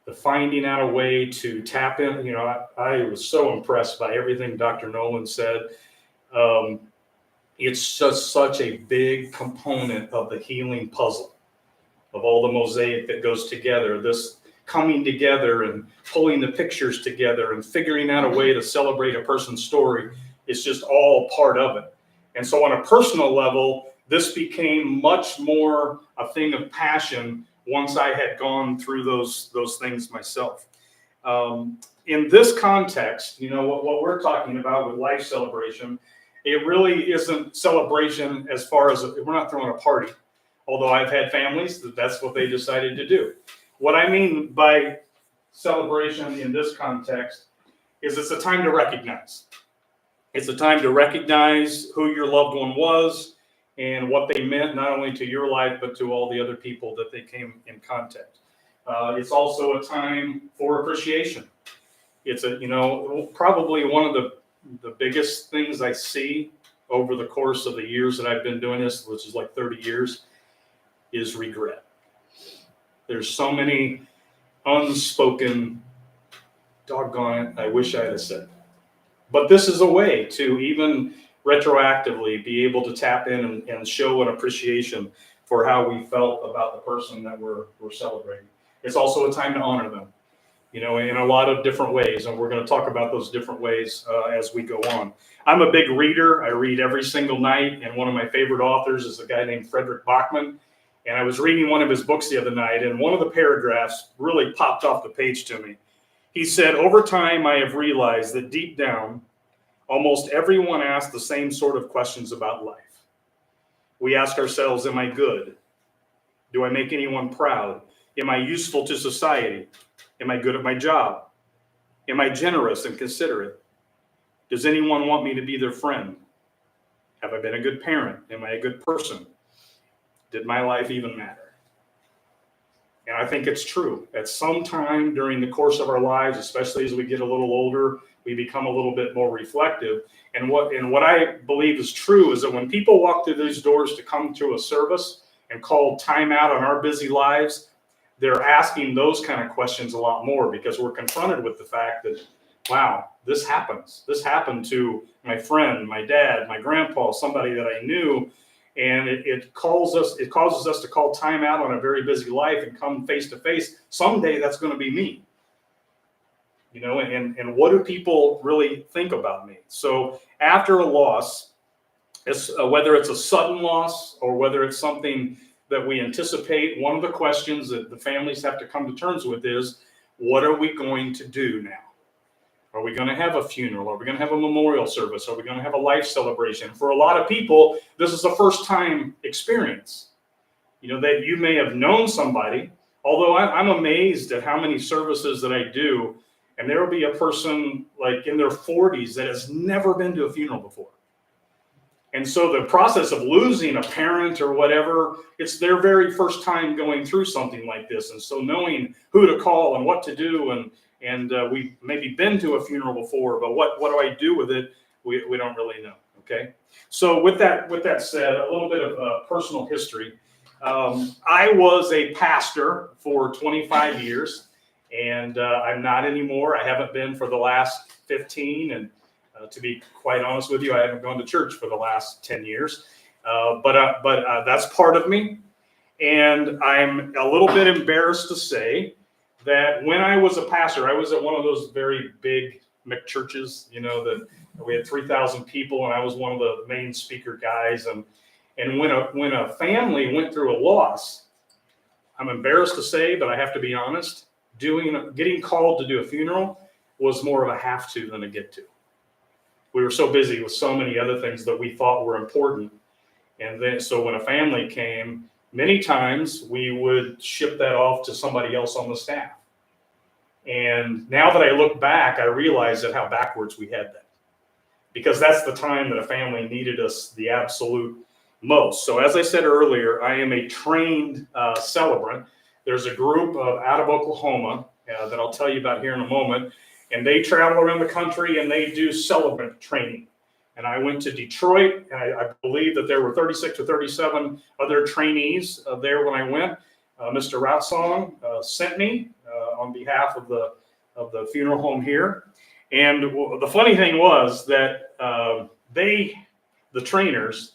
the finding out a way to tap in, you know, I was so impressed by everything Dr. Nolan said. It's just such a big component of the healing puzzle, of all the mosaic that goes together. This coming together and pulling the pictures together and figuring out a way to celebrate a person's story is just all part of it. And so on a personal level, this became much more a thing of passion once I had gone through those things myself. In this context, you know, what we're talking about with life celebration, it really isn't celebration as far as we're not throwing a party, although I've had families that's what they decided to do. What I mean by celebration in this context is it's a time to recognize. It's a time to recognize who your loved one was and what they meant, not only to your life, but to all the other people that they came in contact. It's also a time for appreciation. It's probably one of the biggest things I see over the course of the years that I've been doing this, which is like 30 years, is regret. There's so many unspoken, doggone it, I wish I had said. But this is a way to even retroactively be able to tap in and show an appreciation for how we felt about the person that we're celebrating. It's also a time to honor them, you know, in a lot of different ways. And we're going to talk about those different ways as we go on. I'm a big reader. I read every single night. And one of my favorite authors is a guy named Frederick Bachman. And I was reading one of his books the other night, and one of the paragraphs really popped off the page to me. He said, "Over time, I have realized that deep down, almost everyone asks the same sort of questions about life. We ask ourselves, am I good? Do I make anyone proud? Am I useful to society? Am I good at my job? Am I generous and considerate? Does anyone want me to be their friend? Have I been a good parent? Am I a good person? Did my life even matter?" And I think it's true. At some time during the course of our lives, especially as we get a little older, we become a little bit more reflective. And what I believe is true is that when people walk through these doors to come to a service and call time out on our busy lives, they're asking those kind of questions a lot more, because we're confronted with the fact that, wow, this happens. This happened to my friend, my dad, my grandpa, somebody that I knew. And it causes us to call time out on a very busy life and come face to face. Someday that's going to be me. You know, and what do people really think about me? So after a loss, whether it's a sudden loss or whether it's something that we anticipate, one of the questions that the families have to come to terms with is, what are we going to do now? Are we going to have a funeral? Are we going to have a memorial service? Are we going to have a life celebration? For a lot of people, this is a first time experience. You know, that you may have known somebody, although I'm amazed at how many services that I do. And there will be a person like in their 40s that has never been to a funeral before. And so the process of losing a parent or whatever, it's their very first time going through something like this. And so knowing who to call and what to do, and we've maybe been to a funeral before, but what do I do with it? We don't really know. Okay. So with that said, a little bit of personal history. I was a pastor for 25 years. And I'm not anymore. I haven't been for the last 15. And to be quite honest with you, I haven't gone to church for the last 10 years. But that's part of me. And I'm a little bit embarrassed to say that when I was a pastor, I was at one of those very big McChurches, that we had 3,000 people, and I was one of the main speaker guys. And when a family went through a loss, I'm embarrassed to say, but I have to be honest, getting called to do a funeral was more of a have to than a get to. We were so busy with so many other things that we thought were important. And then, so when a family came, many times we would ship that off to somebody else on the staff. And now that I look back, I realize that how backwards we had that, because that's the time that a family needed us the absolute most. So as I said earlier, I am a trained celebrant. There's a group out of Oklahoma that I'll tell you about here in a moment, and they travel around the country and they do celebrant training. And I went to Detroit, and I believe that there were 36 or 37 other trainees there when I went. Mr. Routsong sent me on behalf of the funeral home here. And the funny thing was that the trainers,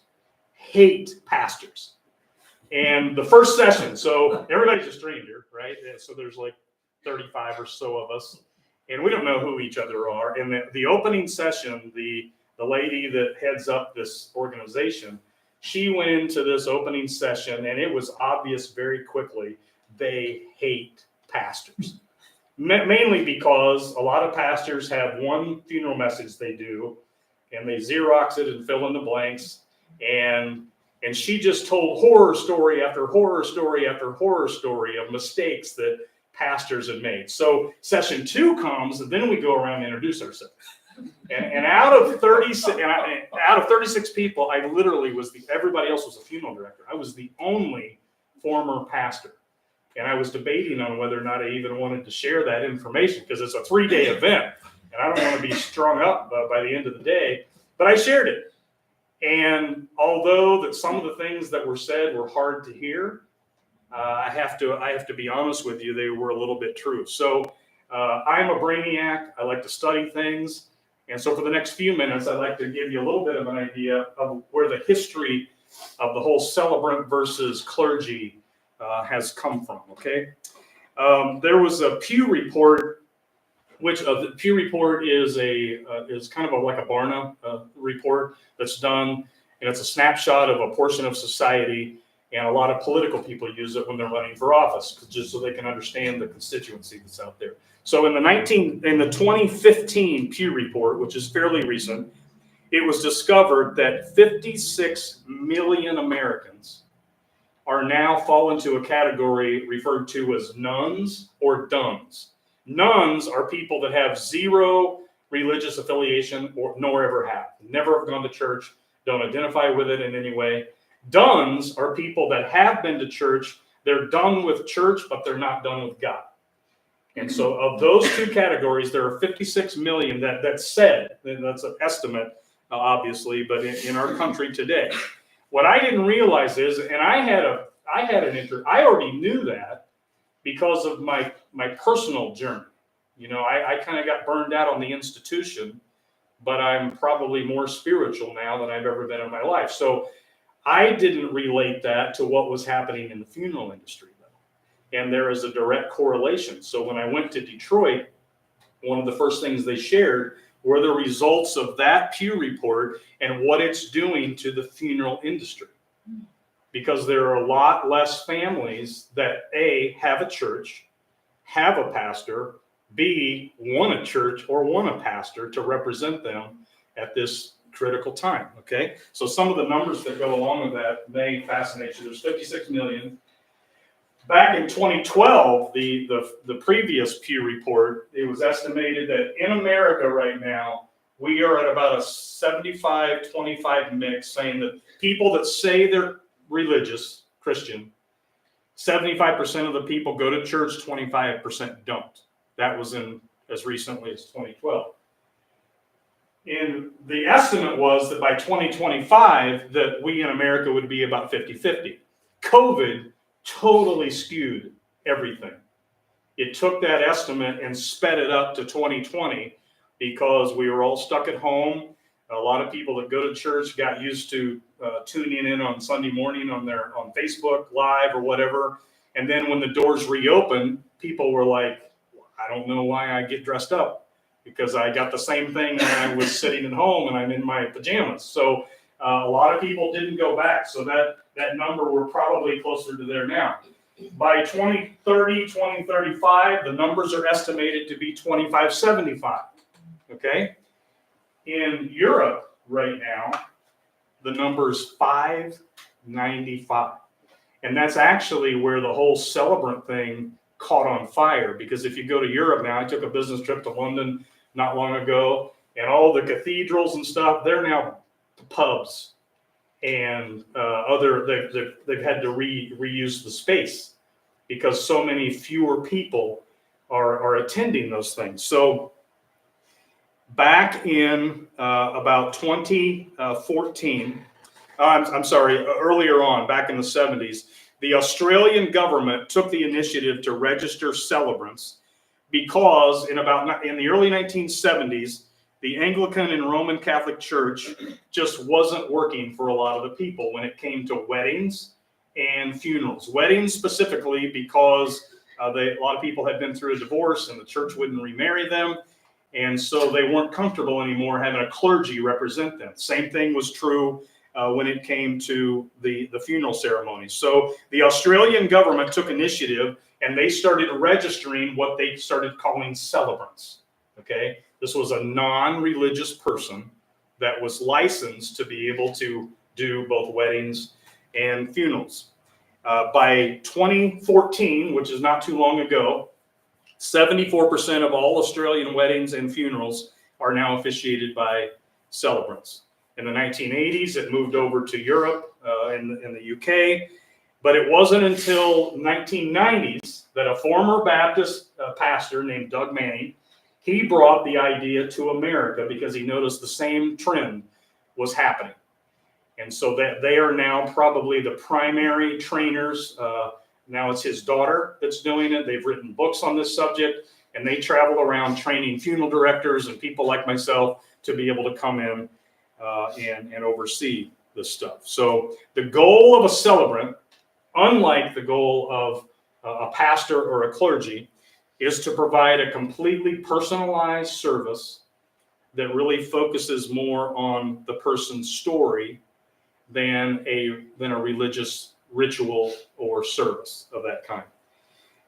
hate pastors. And the first session, so everybody's a stranger, right? And so there's like 35 or so of us, and we don't know who each other are. And the opening session, the lady that heads up this organization, she went into this opening session, and it was obvious very quickly they hate pastors. Mainly because a lot of pastors have one funeral message they do, and they Xerox it and fill in the blanks. And she just told horror story after horror story after horror story of mistakes that pastors had made. So session 2 comes, and then we go around and introduce ourselves. And out of 36 people, I literally everybody else was a funeral director. I was the only former pastor. And I was debating on whether or not I even wanted to share that information, because it's a 3-day event, and I don't want to be strung up by the end of the day. But I shared it. And although that some of the things that were said were hard to hear, I have to be honest with you, they were a little bit true. So I'm a brainiac. I like to study things. And so for the next few minutes, I'd like to give you a little bit of an idea of where the history of the whole celebrant versus clergy has come from, okay? There was a Pew report, which the Pew report is kind of like a Barna report that's done, and it's a snapshot of a portion of society, and a lot of political people use it when they're running for office, just so they can understand the constituency that's out there. So in the 2015 Pew report, which is fairly recent, it was discovered that 56 million Americans are now fall into a category referred to as nuns or duns. Nuns are people that have zero religious affiliation nor ever have. Never have gone to church, don't identify with it in any way. Duns are people that have been to church, they're done with church, but they're not done with God. And so of those two categories, there are 56 million that's said, and that's an estimate, obviously, but in our country today. What I didn't realize is, and I already knew that because of my personal journey. I kind of got burned out on the institution, but I'm probably more spiritual now than I've ever been in my life. So I didn't relate that to what was happening in the funeral industry, though. And there is a direct correlation. So when I went to Detroit, one of the first things they shared were the results of that Pew report and what it's doing to the funeral industry. Because there are a lot less families that A, have a church, have a pastor, B, want a church or want a pastor to represent them at this critical time, okay? So some of the numbers that go along with that may fascinate you. There's 56 million. Back in 2012, the previous Pew report, it was estimated that in America right now, we are at about a 75-25 mix, saying that people that say they're religious, Christian, 75% of the people go to church, 25% don't. That was in as recently as 2012. And the estimate was that by 2025, that we in America would be about 50-50. COVID totally skewed everything. It took that estimate and sped it up to 2020 because we were all stuck at home. A lot of people that go to church got used to tuning in on Sunday morning on Facebook Live or whatever. And then when the doors reopened, people were like, I don't know why I get dressed up, because I got the same thing when I was sitting at home and I'm in my pajamas. So a lot of people didn't go back. So that number, we're probably closer to there now. By 2030, 2035, the numbers are estimated to be 2575. Okay? In Europe right now, the number's 595. And that's actually where the whole celebrant thing caught on fire. Because if you go to Europe now, I took a business trip to London not long ago, and all the cathedrals and stuff, they're now pubs and they've had to reuse the space because so many fewer people are attending those things. So back in about 2014, I'm sorry, earlier on, back in the 70s, the Australian government took the initiative to register celebrants because in the early 1970s, the Anglican and Roman Catholic Church just wasn't working for a lot of the people when it came to weddings and funerals. Weddings specifically because a lot of people had been through a divorce and the church wouldn't remarry them. And so they weren't comfortable anymore having a clergy represent them. Same thing was true when it came to the funeral ceremonies. So the Australian government took initiative and they started registering what they started calling celebrants. Okay, this was a non-religious person that was licensed to be able to do both weddings and funerals. By 2014, which is not too long ago, 74% of all Australian weddings and funerals are now officiated by celebrants. In the 1980s, it moved over to Europe in the UK, but it wasn't until 1990s that a former Baptist pastor named Doug Manning, he brought the idea to America because he noticed the same trend was happening. And so that they are now probably the primary trainers. Now it's his daughter that's doing it. They've written books on this subject, and they travel around training funeral directors and people like myself to be able to come in and oversee this stuff. So the goal of a celebrant, unlike the goal of a pastor or a clergy, is to provide a completely personalized service that really focuses more on the person's story than a religious ritual or service of that kind.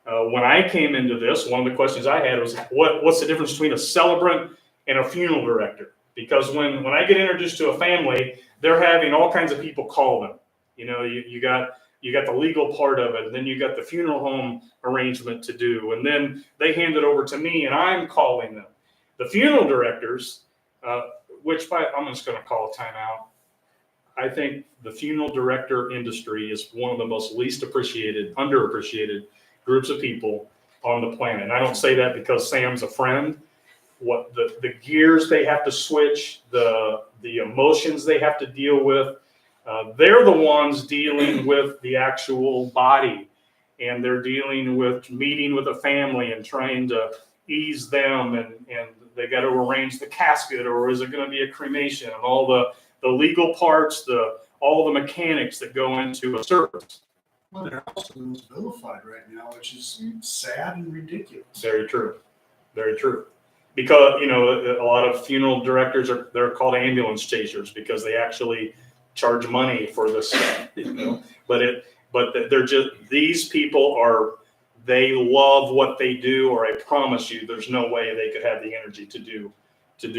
When I came into this, one of the questions I had was, what's the difference between a celebrant and a funeral director? Because when I get introduced to a family, they're having all kinds of people call them. You know, you got the legal part of it, and then you got the funeral home arrangement to do, and then they hand it over to me, and I'm calling them. The funeral directors, I'm just going to call a timeout. I think the funeral director industry is one of the most least appreciated, underappreciated groups of people on the planet. And I don't say that because Sam's a friend. What the gears they have to switch, the emotions they have to deal with, they're the ones dealing with the actual body, and they're dealing with meeting with a family and trying to ease them, and they got to arrange the casket, or is it going to be a cremation, and all the legal parts, all the mechanics that go into a service. Well, they're also vilified right now, which is sad and ridiculous. Very true. Very true. Because, a lot of funeral directors they're called ambulance chasers because they actually charge money for this stuff, but they're just, these people they love what they do, or I promise you there's no way they could have the energy to do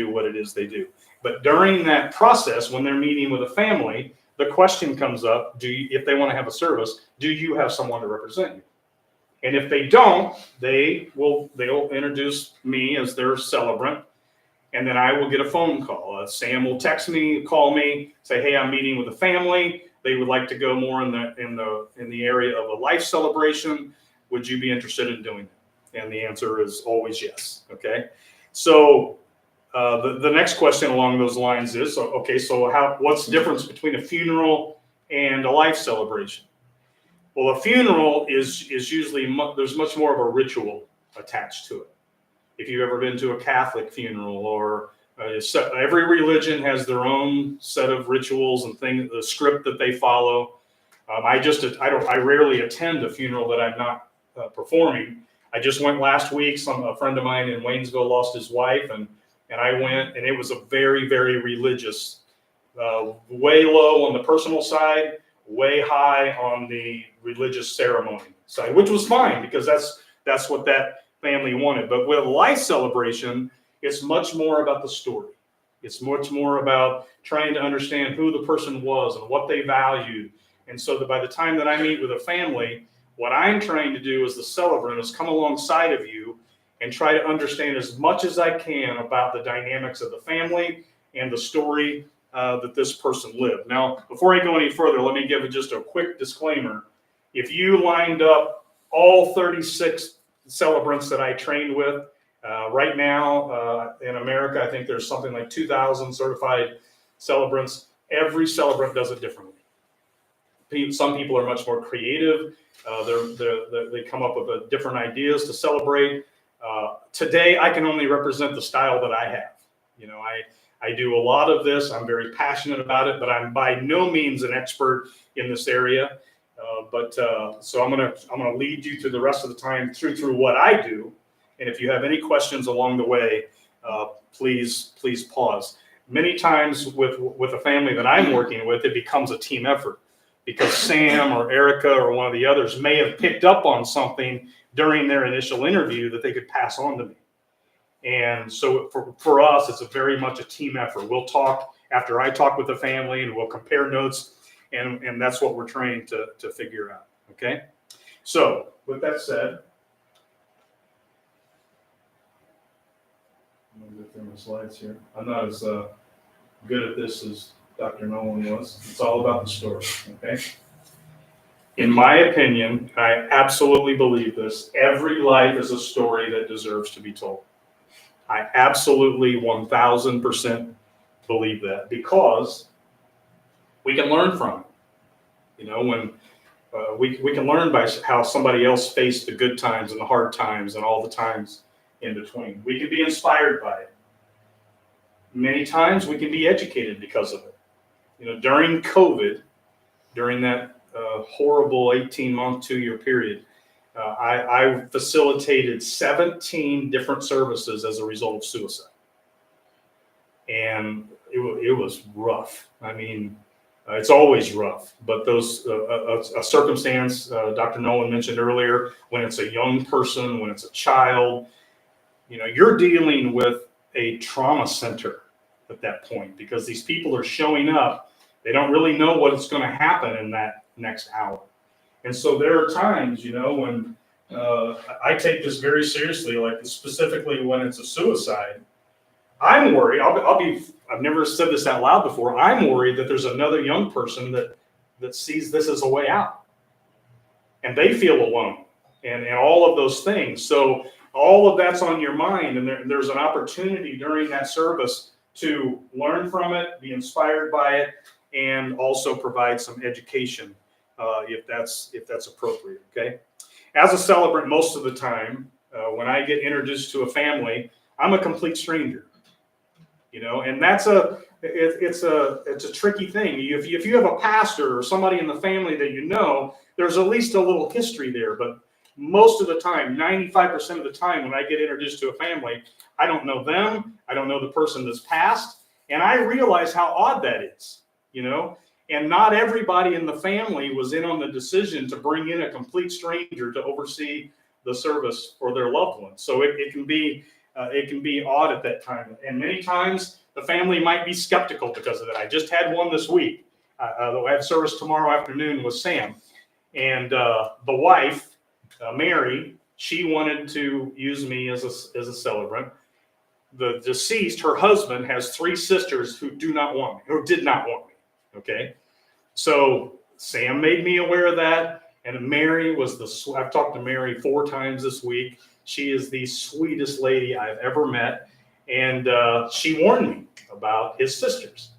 what it is they do. But during that process, when they're meeting with a family, the question comes up, if they want to have a service, do you have someone to represent you? And if they don't, they'll introduce me as their celebrant, and then I will get a phone call. Sam will text me, call me, say, "Hey, I'm meeting with a family. They would like to go more in the area of a life celebration. Would you be interested in doing that?" And the answer is always yes. Okay, so the next question along those lines is, what's the difference between a funeral and a life celebration? Well, a funeral is usually, there's much more of a ritual attached to it. If you've ever been to a Catholic funeral or So every religion has their own set of rituals and things, the script that they follow. I rarely attend a funeral that I'm not performing. I just went last week. A friend of mine in Waynesville lost his wife, and I went, and it was a very, very religious, way low on the personal side, way high on the religious ceremony side, which was fine because that's what that family wanted. But with a life celebration, it's much more about the story. It's much more about trying to understand who the person was and what they valued. And so that by the time that I meet with a family, what I'm trying to do as the celebrant is come alongside of you and try to understand as much as I can about the dynamics of the family and the story that this person lived. Now, before I go any further, let me give just a quick disclaimer. If you lined up all 36 celebrants that I trained with, right now in America, I think there's something like 2,000 certified celebrants. Every celebrant does it differently. Some people are much more creative. They come up with different ideas to celebrate. Today, I can only represent the style that I have. You know, I do a lot of this. I'm very passionate about it, but I'm by no means an expert in this area. So I'm gonna lead you through the rest of the time through what I do. And if you have any questions along the way, please pause. Many times with a family that I'm working with, it becomes a team effort because Sam or Erica or one of the others may have picked up on something during their initial interview that they could pass on to me. And so for us, it's very much a team effort. We'll talk after I talk with the family and we'll compare notes, and that's what we're trying to figure out. Okay. So with that said, I'm going to go through my slides here. I'm not as good at this as Dr. Nolan was. It's all about the story, okay? In my opinion, I absolutely believe this. Every life is a story that deserves to be told. I absolutely 1,000% believe that because we can learn from it. You know, when we can learn by how somebody else faced the good times and the hard times and all the times in between. We can be inspired by it. Many times we can be educated because of it. You know, during COVID, during that horrible 18-month, 2-year period, I facilitated 17 different services as a result of suicide. And it was rough. I mean, it's always rough, but those a circumstance Dr. Nolan mentioned earlier, when it's a young person, when it's a child, you know, you're dealing with a trauma center at that point because these people are showing up. They don't really know what's going to happen in that next hour. And so there are times, you know, when I take this very seriously, like specifically when it's a suicide, I'm worried. I've never said this out loud before. I'm worried that there's another young person that sees this as a way out and they feel alone and all of those things. So all of that's on your mind, and there's an opportunity during that service to learn from it, be inspired by it, and also provide some education if that's appropriate. Okay. As a celebrant, most of the time, when I get introduced to a family, I'm a complete stranger. You know, and it's a tricky thing. If you have a pastor or somebody in the family that you know, there's at least a little history there, but most of the time, 95% of the time when I get introduced to a family, I don't know them. I don't know the person that's passed. And I realize how odd that is, you know, and not everybody in the family was in on the decision to bring in a complete stranger to oversee the service for their loved one. So it can be odd at that time. And many times the family might be skeptical because of that. I just had one this week. I have service tomorrow afternoon with Sam. And the wife, Mary, she wanted to use me as a celebrant. The deceased, her husband, has 3 sisters who do not want me, or did not want me. Okay, so Sam made me aware of that, and Mary was I've talked to Mary 4 times this week. She is the sweetest lady I've ever met, and she warned me about his sisters,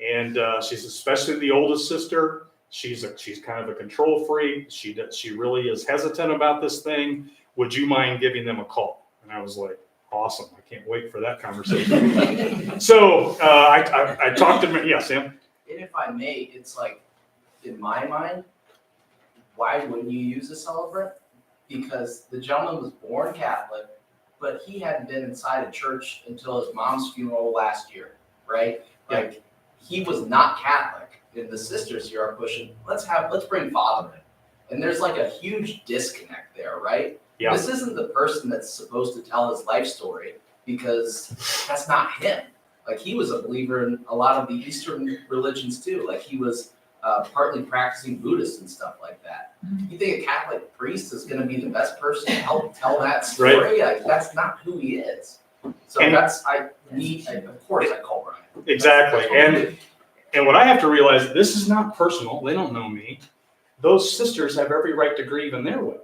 and she's especially the oldest sister. She's kind of a control freak. She really is hesitant about this thing. Would you mind giving them a call? And I was like, Awesome. I can't wait for that conversation. So I talked to him. Yeah, Sam. And if I may, it's like, in my mind, why wouldn't you use a celebrant? Because the gentleman was born Catholic, but he hadn't been inside a church until his mom's funeral last year, right? Like, he was not Catholic. And the sisters here are pushing, let's bring Father in. And there's like a huge disconnect there, right? Yeah. This isn't the person that's supposed to tell his life story, because that's not him. Like, he was a believer in a lot of the Eastern religions too. Like, he was partly practicing Buddhist and stuff like that. You think a Catholic priest is going to be the best person to help tell that story? Like, that's not who he is. So And- of course I call Brian. Exactly. That's what we do. And what I have to realize, this is not personal. They don't know me. Those sisters have every right to grieve in their way.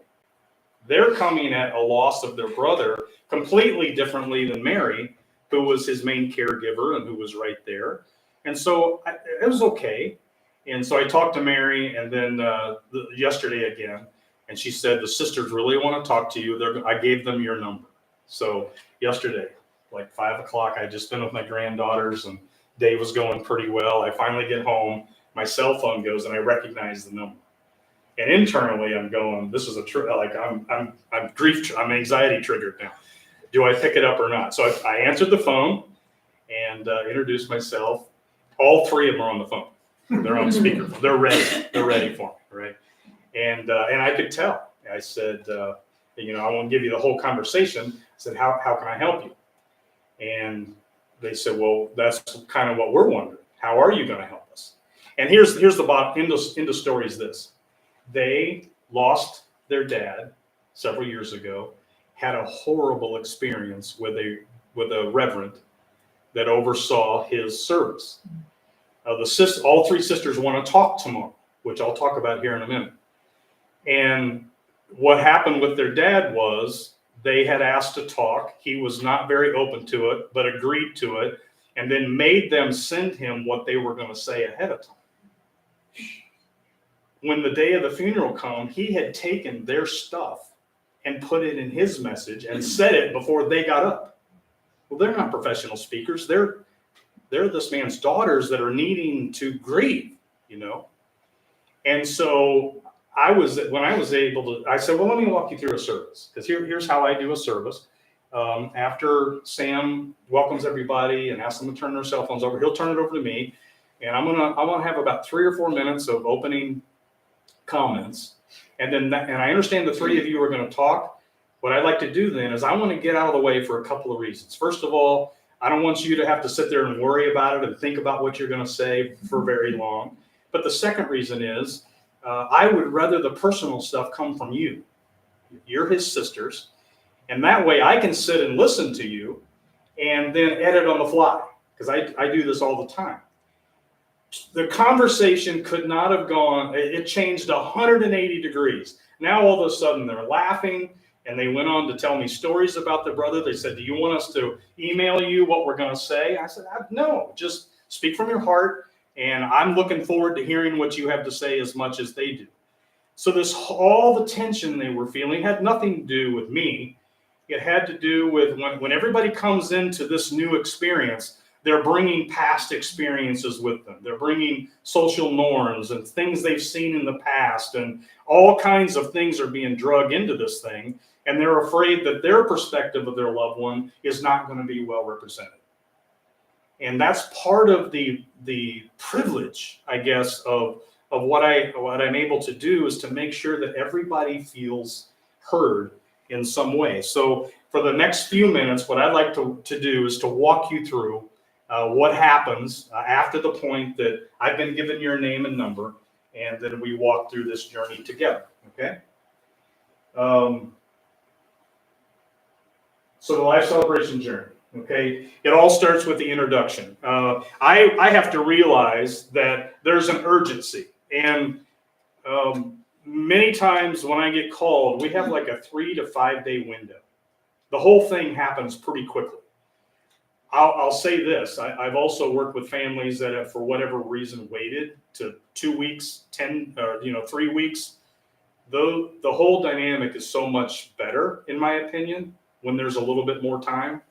They're coming at a loss of their brother completely differently than Mary, who was his main caregiver and who was right there. And so it was okay. And so I talked to Mary, and then yesterday again, and she said, the sisters really want to talk to you. I gave them your number. So yesterday, like 5 o'clock, I just been with my granddaughters, and day was going pretty well. I finally get home, my cell phone goes, and I recognize the number. And internally, I'm going, this is I'm anxiety triggered now. Do I pick it up or not? So I answered the phone and introduced myself. All three of them are on the phone. They're on speakerphone. They're ready. They're ready for me, right? And I could tell. I said, I won't give you the whole conversation. I said, how can I help you? And they said, well, that's kind of what we're wondering. How are you going to help us? And here's the bottom end of story is this. They lost their dad several years ago, had a horrible experience with a reverend that oversaw his service. All three sisters want to talk tomorrow, which I'll talk about here in a minute. And what happened with their dad was they had asked to talk. He was not very open to it, but agreed to it, and then made them send him what they were going to say ahead of time. When the day of the funeral came, he had taken their stuff and put it in his message and said it before they got up. Well, they're not professional speakers. They're this man's daughters that are needing to grieve, And so when I was able to, I said, well, let me walk you through a service. Because here's how I do a service. After Sam welcomes everybody and asks them to turn their cell phones over, he'll turn it over to me. And I want to have about 3 or 4 minutes of opening comments. And I understand the three of you are going to talk. What I'd like to do then is I want to get out of the way for a couple of reasons. First of all, I don't want you to have to sit there and worry about it and think about what you're going to say for very long. But the second reason is I would rather the personal stuff come from you. You're his sisters. And that way I can sit and listen to you and then edit on the fly, because I do this all the time. The conversation could not have gone, it changed 180 degrees. Now all of a sudden they're laughing, and they went on to tell me stories about their brother. They said, do you want us to email you what we're going to say? I said, no, just speak from your heart, and I'm looking forward to hearing what you have to say as much as they do. So all the tension they were feeling had nothing to do with me. It had to do with when everybody comes into this new experience, they're bringing past experiences with them. They're bringing social norms and things they've seen in the past, and all kinds of things are being drug into this thing, and they're afraid that their perspective of their loved one is not going to be well represented. And that's part of the privilege, I guess, of what I'm able to do, is to make sure that everybody feels heard in some way. So for the next few minutes, what I'd like to do is to walk you through what happens after the point that I've been given your name and number, and then we walk through this journey together, okay? So the life celebration journey, okay? It all starts with the introduction. I have to realize that there's an urgency, and many times when I get called, we have like a 3 to 5 day window. The whole thing happens pretty quickly. I'll say this. I've also worked with families that have, for whatever reason, waited to 2 weeks, 3 weeks. Though the whole dynamic is so much better, in my opinion, when there's a little bit more time.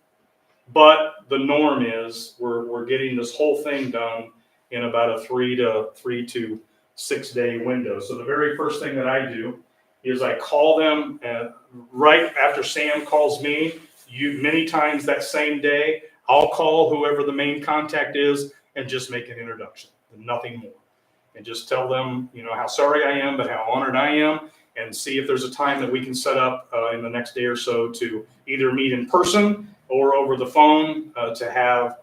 But the norm is we're getting this whole thing done in about a 3 to 6 day window. So the very first thing that I do is I call them right after Sam calls me. Many times that same day, I'll call whoever the main contact is and just make an introduction, and nothing more. And just tell them, how sorry I am, but how honored I am, and see if there's a time that we can set up in the next day or so to either meet in person or over the phone to have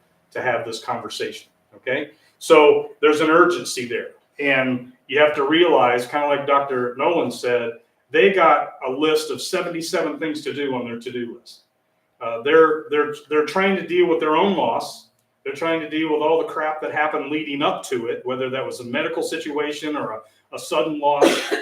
this conversation. Okay, so there's an urgency there, and you have to realize, kind of like Dr. Nolan said, they got a list of 77 things to do on their to-do list. They're trying to deal with their own loss. They're trying to deal with all the crap that happened leading up to it, whether that was a medical situation or a sudden loss.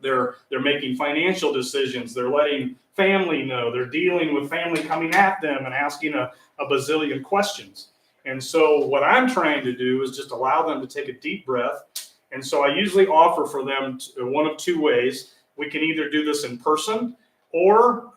They're making financial decisions. They're letting family know. They're dealing with family coming at them and asking a bazillion questions. And so what I'm trying to do is just allow them to take a deep breath. And so I usually offer for them one of two ways. We can either do this in person, or,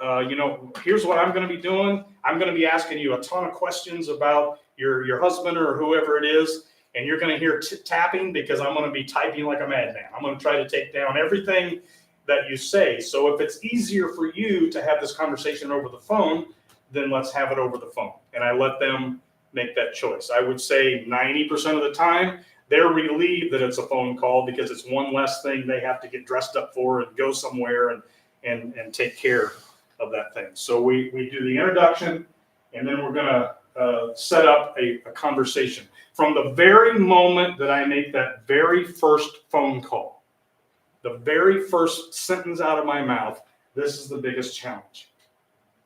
here's what I'm going to be doing. I'm going to be asking you a ton of questions about your husband or whoever it is, and you're going to hear tapping because I'm going to be typing like a madman. I'm going to try to take down everything that you say. So if it's easier for you to have this conversation over the phone, then let's have it over the phone. And I let them make that choice. I would say 90% of the time, they're relieved that it's a phone call because it's one less thing they have to get dressed up for and go somewhere and take care of that thing. So we do the introduction, and then we're going to set up a conversation. From the very moment that I make that very first phone call, the very first sentence out of my mouth, this is the biggest challenge,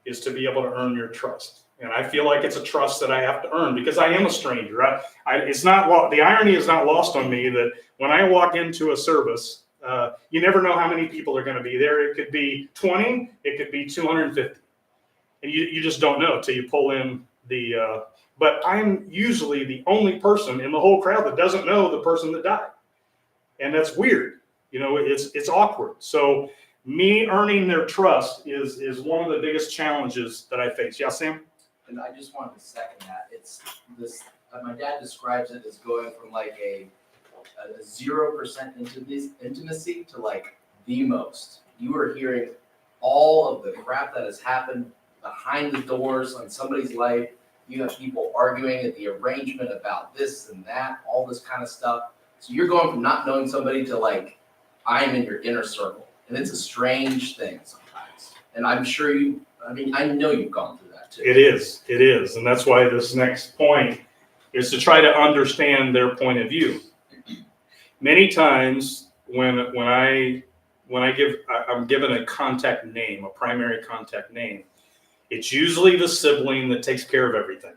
is to be able to earn your trust. And I feel like it's a trust that I have to earn because I am a stranger. It's not the irony is not lost on me that when I walk into a service, you never know how many people are going to be there. It could be 20, it could be 250. And you just don't know until you pull in but I'm usually the only person in the whole crowd that doesn't know the person that died. And that's weird. It's awkward. So me earning their trust is one of the biggest challenges that I face. Yeah, Sam? And I just wanted to second that. It's this, my dad describes it as going from like a 0% intimacy to like the most. You are hearing all of the crap that has happened behind the doors on somebody's life. You have people arguing at the arrangement about this and that, all this kind of stuff. So you're going from not knowing somebody to like, I'm in your inner circle. And it's a strange thing sometimes. And I'm sure I know you've gone through that too. It is. And that's why this next point is to try to understand their point of view. Many times when I'm given a contact name, a primary contact name, it's usually the sibling that takes care of everything.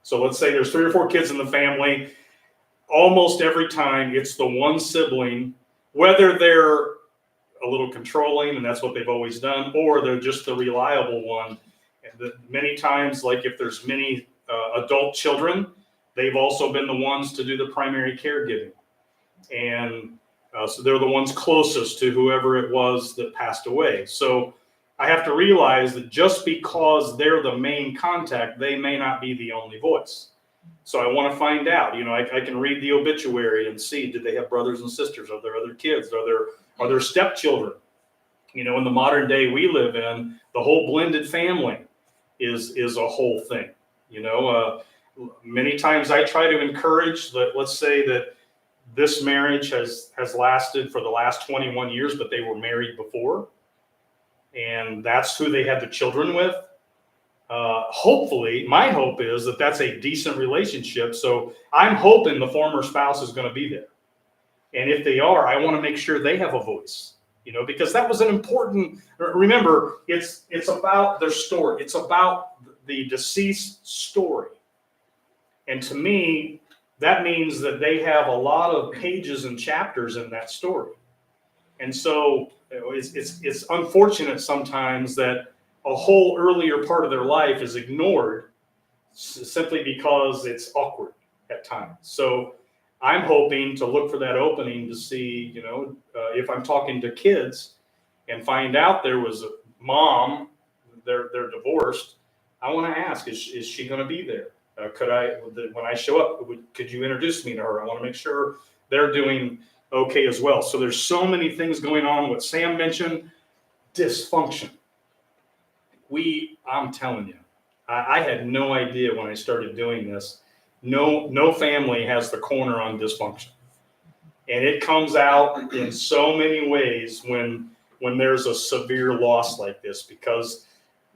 So let's say there's 3 or 4 kids in the family. Almost every time it's the one sibling, whether they're a little controlling and that's what they've always done, or they're just the reliable one. And many times, like if there's many adult children, they've also been the ones to do the primary caregiving. And so they're the ones closest to whoever it was that passed away. So I have to realize that just because they're the main contact, they may not be the only voice. So I want to find out, I can read the obituary and see, did they have brothers and sisters? Are there other kids? Are there stepchildren? In the modern day we live in, the whole blended family is a whole thing. Many times I try to encourage that, let's say that this marriage has lasted for the last 21 years, but they were married before. And that's who they had the children with. Hopefully, my hope is that that's a decent relationship. So I'm hoping the former spouse is going to be there. And if they are, I want to make sure they have a voice, because that was an important, remember, it's about their story. It's about the deceased story. And to me, that means that they have a lot of pages and chapters in that story. And so it's unfortunate sometimes that a whole earlier part of their life is ignored simply because it's awkward at times. So I'm hoping to look for that opening to see, if I'm talking to kids and find out there was a mom they're divorced, I want to ask, is she going to be there? When I show up, could you introduce me to her? I want to make sure they're doing okay as well. So there's so many things going on. What Sam mentioned, dysfunction. I'm telling you, I had no idea when I started doing this. No family has the corner on dysfunction. And it comes out in so many ways when there's a severe loss like this, because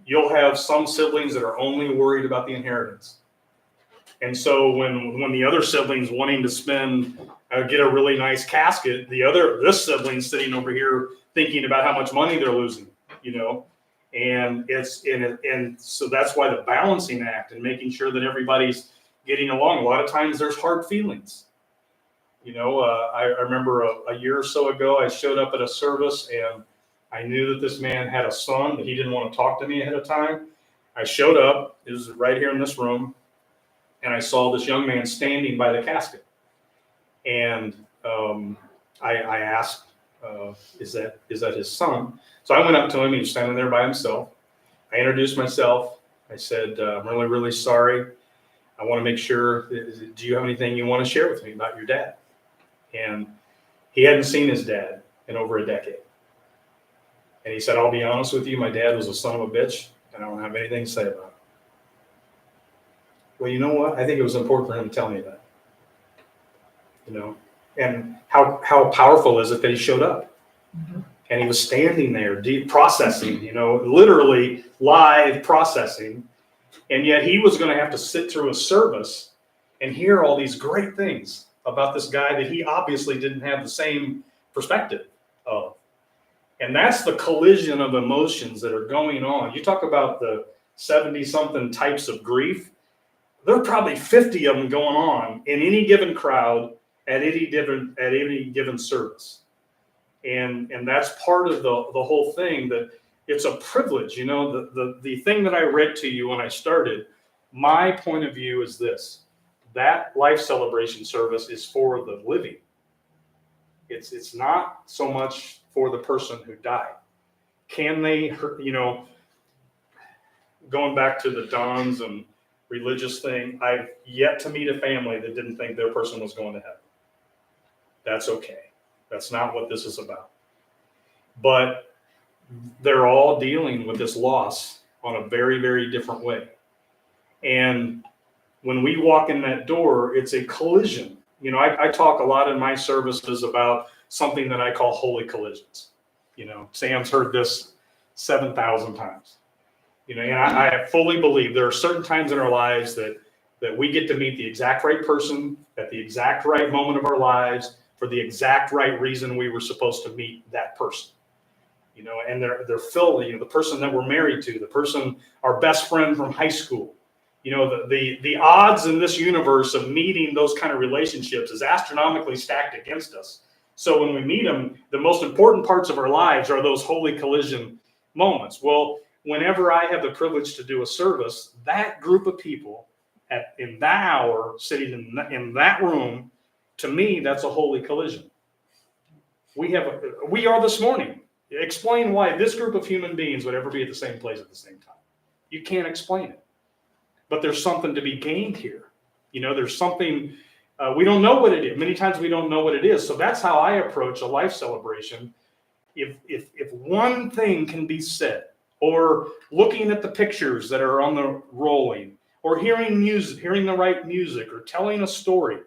you'll have some siblings that are only worried about the inheritance. And so when the other sibling's wanting to get a really nice casket, this sibling's sitting over here thinking about how much money they're losing, and so that's why the balancing act and making sure that everybody's getting along. A lot of times there's hard feelings. I remember a year or so ago, I showed up at a service and I knew that this man had a son, but he didn't want to talk to me ahead of time. I showed up, it was right here in this room, and I saw this young man standing by the casket. And I asked, is that his son? So I went up to him, he was standing there by himself. I introduced myself. I said, I'm really, really sorry. I want to make sure, do you have anything you want to share with me about your dad? And he hadn't seen his dad in over a decade. And he said, I'll be honest with you, my dad was a son of a bitch, and I don't have anything to say about it. Well, you know what? I think it was important for him to tell me that. And how powerful is it that he showed up? Mm-hmm. And he was standing there, deep processing, literally live processing. And yet he was going to have to sit through a service and hear all these great things about this guy that he obviously didn't have the same perspective of. And that's the collision of emotions that are going on. You talk about the 70-something types of grief. There are probably 50 of them going on in any given crowd at any given service. And that's part of the whole thing, that it's a privilege. The thing that I read to you when I started, my point of view is this: that life celebration service is for the living. It's not so much for the person who died. Can they, going back to the dons and religious thing, I've yet to meet a family that didn't think their person was going to heaven. That's okay. That's not what this is about. But they're all dealing with this loss on a very, very different way. And when we walk in that door, it's a collision. I talk a lot in my services about something that I call holy collisions. Sam's heard this 7,000 times. And I fully believe there are certain times in our lives that we get to meet the exact right person at the exact right moment of our lives for the exact right reason we were supposed to meet that person. And they're filled, the person that we're married to, the person, our best friend from high school. The odds in this universe of meeting those kind of relationships is astronomically stacked against us. So when we meet them, the most important parts of our lives are those holy collision moments. Well, whenever I have the privilege to do a service, that group of people in that hour, sitting in that room, to me, that's a holy collision. We are this morning. Explain why this group of human beings would ever be at the same place at the same time. You can't explain it. But there's something to be gained here. There's something, we don't know what it is. Many times we don't know what it is. So that's how I approach a life celebration. If one thing can be said, or looking at the pictures that are on the rolling, or hearing the right music, or telling a story,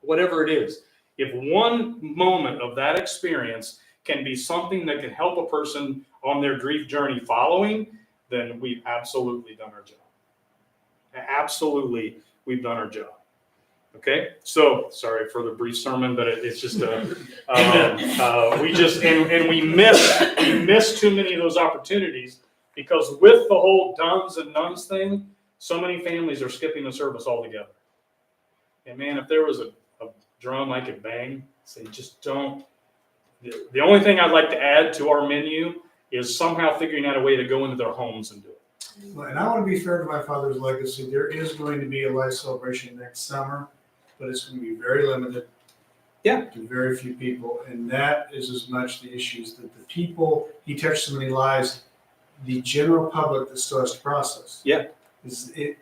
whatever it is, if one moment of that experience can be something that can help a person on their grief journey following, then we've absolutely done our job. Absolutely, we've done our job. Okay, so sorry for the brief sermon, but it's just we miss too many of those opportunities, because with the whole duns and nuns thing, so many families are skipping the service altogether. And man, if there was a drum I could bang, say just don't. The only thing I'd like to add to our menu is somehow figuring out a way to go into their homes and do it. And I want to be fair to my father's legacy. There is going to be a life celebration next summer, but it's going to be very limited. Yeah. To very few people. And that is as much the issues that the people, he touched so many lives. the general public that still has to process. Yeah.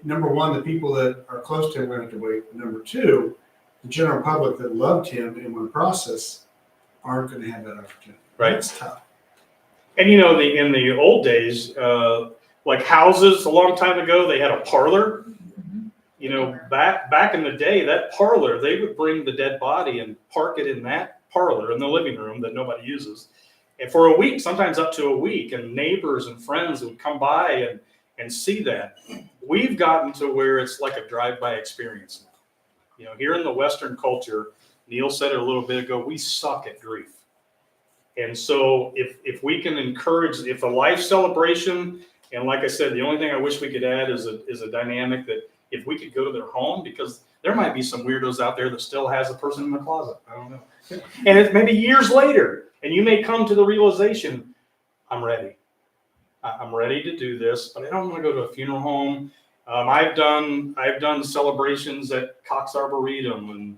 Number one, the people that are close to him are going to have to wait. Number two, the general public that loved him and want to process aren't going to have that opportunity. Right. It's tough. And you know, in the old days, like houses a long time ago, they had a parlor. You know, back in the day, that parlor, they would bring the dead body and park it in that parlor in the living room that nobody uses. And for a week, sometimes up to a week, and neighbors and friends would come by and see that. We've gotten to where it's like a drive-by experience now. You know, here in the Western culture, Neil said it a little bit ago, we suck at grief. And so if we can encourage, if a life celebration, and like I said, the only thing I wish we could add is a dynamic that if we could go to their home, because there might be some weirdos out there that still has a person in the closet. I don't know. And it's maybe years later, and you may come to the realization, I'm ready. I'm ready to do this, but I don't want to go to a funeral home. I've done celebrations at Cox Arboretum and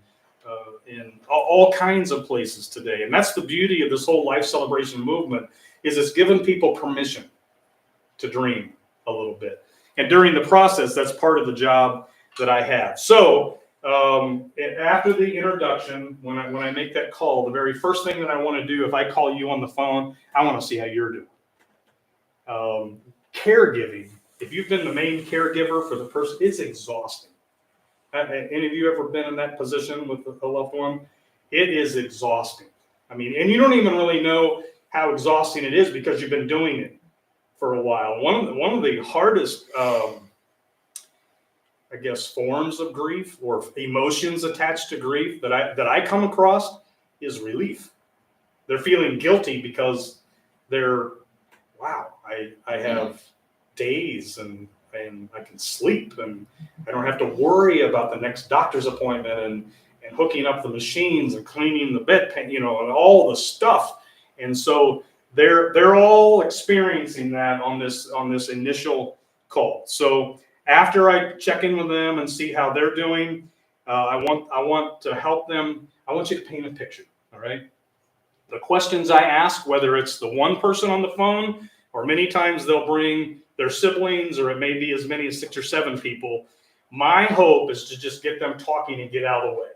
in all kinds of places today. And that's the beauty of this whole life celebration movement, is it's given people permission to dream a little bit. And during the process, that's part of the job that I have. So after the introduction, when I make that call, the very first thing that I want to do, if I call you on the phone, I want to see how you're doing. Caregiving, if you've been the main caregiver for the person, it's exhausting. Any of you ever been in that position with a loved one? It is exhausting. I mean, and you don't even really know how exhausting it is because you've been doing it for a while. One of the hardest, I guess, forms of grief or emotions attached to grief that I come across is relief. They're feeling guilty because I have days and I can sleep and I don't have to worry about the next doctor's appointment and hooking up the machines and cleaning the bedpan, you know, and all the stuff. And so they're all experiencing that on this initial call. So after I check in with them and see how they're doing, I want to help them. I want you to paint a picture. All right. The questions I ask, whether it's the one person on the phone or many times they'll bring their siblings, or it may be as many as 6 or 7 people. My hope is to just get them talking and get out of the way.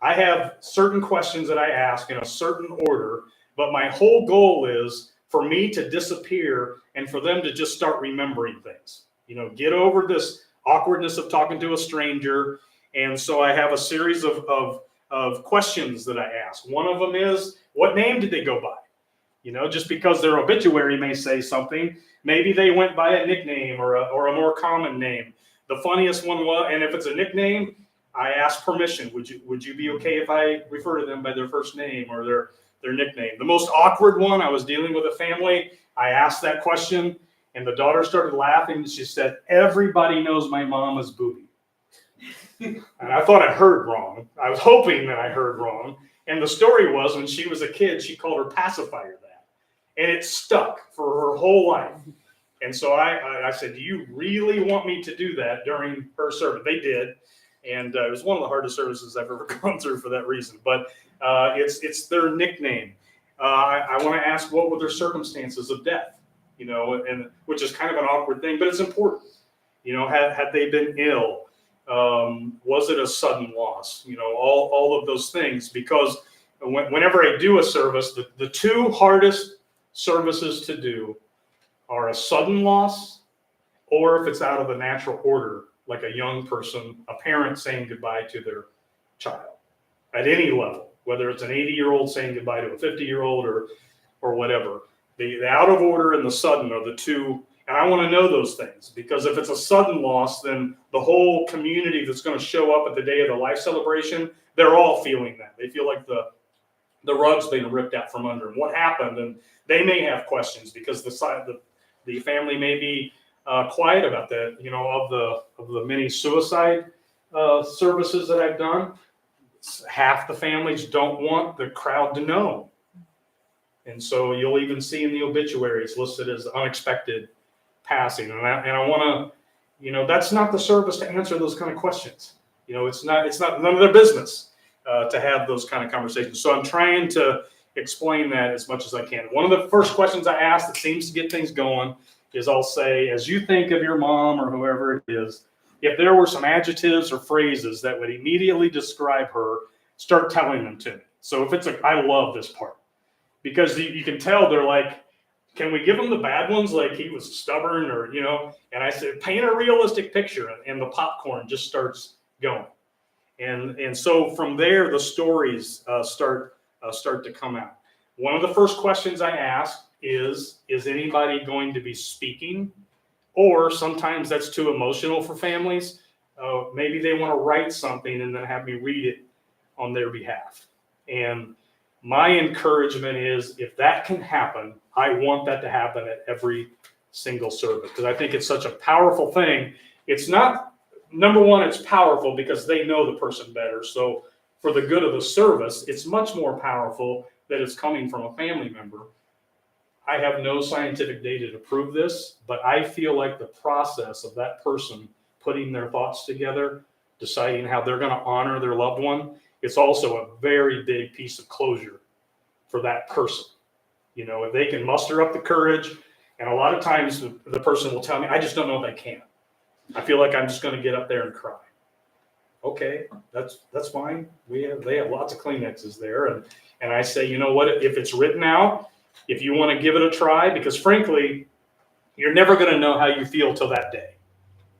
I have certain questions that I ask in a certain order, but my whole goal is for me to disappear and for them to just start remembering things. You know, get over this awkwardness of talking to a stranger. And so I have a series of questions that I ask. One of them is, what name did they go by? You know, just because their obituary may say something, maybe they went by a nickname or a more common name. The funniest one was, and if it's a nickname, I ask permission. Would you be okay if I refer to them by their first name or their nickname? The most awkward one, I was dealing with a family. I asked that question, and the daughter started laughing. She said, "Everybody knows my mom is Booby." And I thought I heard wrong. I was hoping that I heard wrong. And the story was, when she was a kid, she called her pacifier that. And it stuck for her whole life. And so I said, do you really want me to do that during her service? They did. And it was one of the hardest services I've ever gone through for that reason. But it's their nickname. I want to ask, what were their circumstances of death? You know, and which is kind of an awkward thing, but it's important. You know, had they been ill? Was it a sudden loss? You know, all of those things. Because whenever I do a service, the two hardest services to do are a sudden loss, or if it's out of the natural order, like a young person, a parent saying goodbye to their child at any level, whether it's an 80-year-old saying goodbye to a 50-year-old or whatever. The out of order and the sudden are the two, and I want to know those things, because if it's a sudden loss, then the whole community that's going to show up at the day of the life celebration, they're all feeling that. They feel like the rug's been ripped out from under them. What happened? And they may have questions because the family may be quiet about that. You know, of the many suicide services that I've done, half the families don't want the crowd to know. And so you'll even see in the obituaries listed as unexpected passing. And I want to, you know, that's not the service to answer those kind of questions. You know, it's not none of their business to have those kind of conversations. So I'm trying to explain that as much as I can. One of the first questions I ask that seems to get things going is I'll say, as you think of your mom or whoever it is, if there were some adjectives or phrases that would immediately describe her, start telling them to me. So if it's I love this part, because you can tell they're like, can we give him the bad ones? Like he was stubborn or, and I said, paint a realistic picture, and the popcorn just starts going. And so from there, the stories start to come out. One of the first questions I ask is anybody going to be speaking? Or sometimes that's too emotional for families. Maybe they want to write something and then have me read it on their behalf. And my encouragement is, if that can happen, I want that to happen at every single service, because I think it's such a powerful thing. It's not, number one, it's powerful because they know the person better. So for the good of the service, it's much more powerful that it's coming from a family member. I have no scientific data to prove this, but I feel like the process of that person putting their thoughts together, deciding how they're going to honor their loved one, it's also a very big piece of closure for that person. If they can muster up the courage, and a lot of times the person will tell me, I just don't know if I can. I feel like I'm just going to get up there and cry. Okay, that's fine. They have lots of Kleenexes there, and I say, you know what? If it's written out, if you want to give it a try, because frankly, you're never going to know how you feel till that day.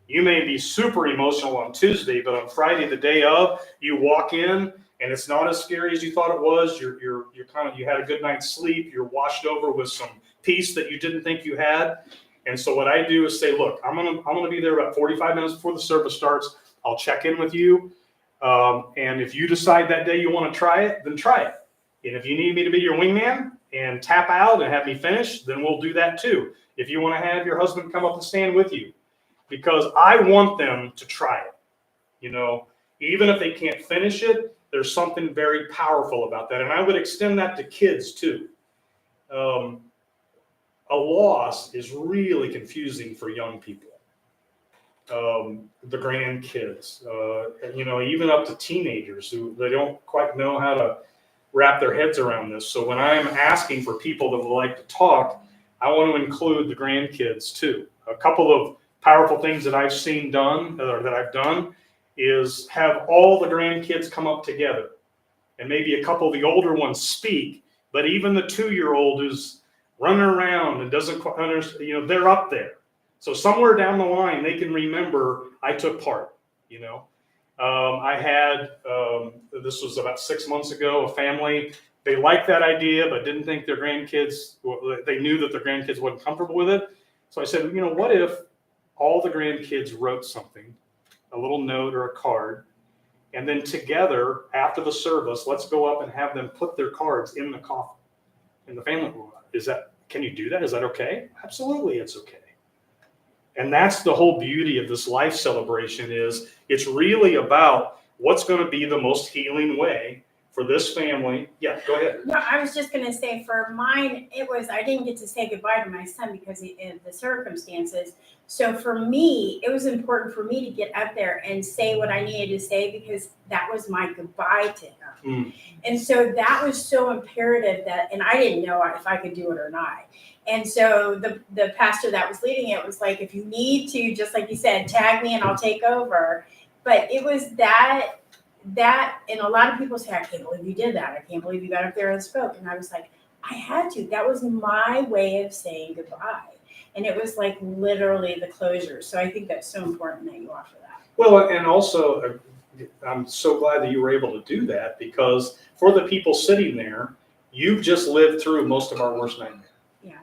You may be super emotional on Tuesday, but on Friday, the day of, you walk in and it's not as scary as you thought it was. You had a good night's sleep. You're washed over with some peace that you didn't think you had. And so what I do is say, look, I'm gonna be there about 45 minutes before the service starts. I'll check in with you. And if you decide that day you want to try it, then try it. And if you need me to be your wingman and tap out and have me finish, then we'll do that too. If you want to have your husband come up and stand with you, because I want them to try it. Even if they can't finish it, there's something very powerful about that. And I would extend that to kids too. A loss is really confusing for young people. The grandkids, even up to teenagers who they don't quite know how to wrap their heads around this. So when I'm asking for people that would like to talk, I want to include the grandkids too. A couple of powerful things that I've seen done, or that I've done, is have all the grandkids come up together, and maybe a couple of the older ones speak, but even the 2-year-old who's running around and doesn't quite understand, they're up there. So somewhere down the line, they can remember I took part. I had, this was about 6 months ago, a family, they liked that idea, but didn't think their grandkids, they knew that their grandkids wasn't comfortable with it. So I said, what if all the grandkids wrote something, a little note or a card, and then together after the service, let's go up and have them put their cards in the coffin. And the family, can you do that? Is that okay? Absolutely, it's okay. And that's the whole beauty of this life celebration, is it's really about what's going to be the most healing way for this family. Yeah, go ahead. No, I was just gonna say, for mine, I didn't get to say goodbye to my son because of the circumstances. So for me, it was important for me to get up there and say what I needed to say, because that was my goodbye to him. And so that was so imperative and I didn't know if I could do it or not. And so the pastor that was leading it was like, if you need to, just like you said, tag me and I'll take over. But it was that, and a lot of people say, I can't believe you did that. I can't believe you got up there and spoke. And I was like, I had to. That was my way of saying goodbye. And it was like literally the closure. So I think that's so important that you offer that. Well, and also, I'm so glad that you were able to do that, because for the people sitting there, you've just lived through most of our worst nightmares. Yeah.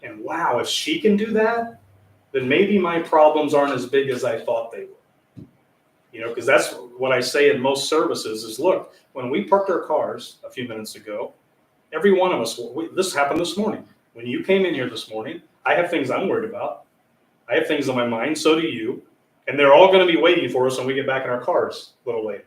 And wow, if she can do that, then maybe my problems aren't as big as I thought they were. Because that's what I say in most services is, look, when we parked our cars a few minutes ago, every one of us, this happened this morning. When you came in here this morning, I have things I'm worried about. I have things on my mind, so do you. And they're all going to be waiting for us when we get back in our cars a little later.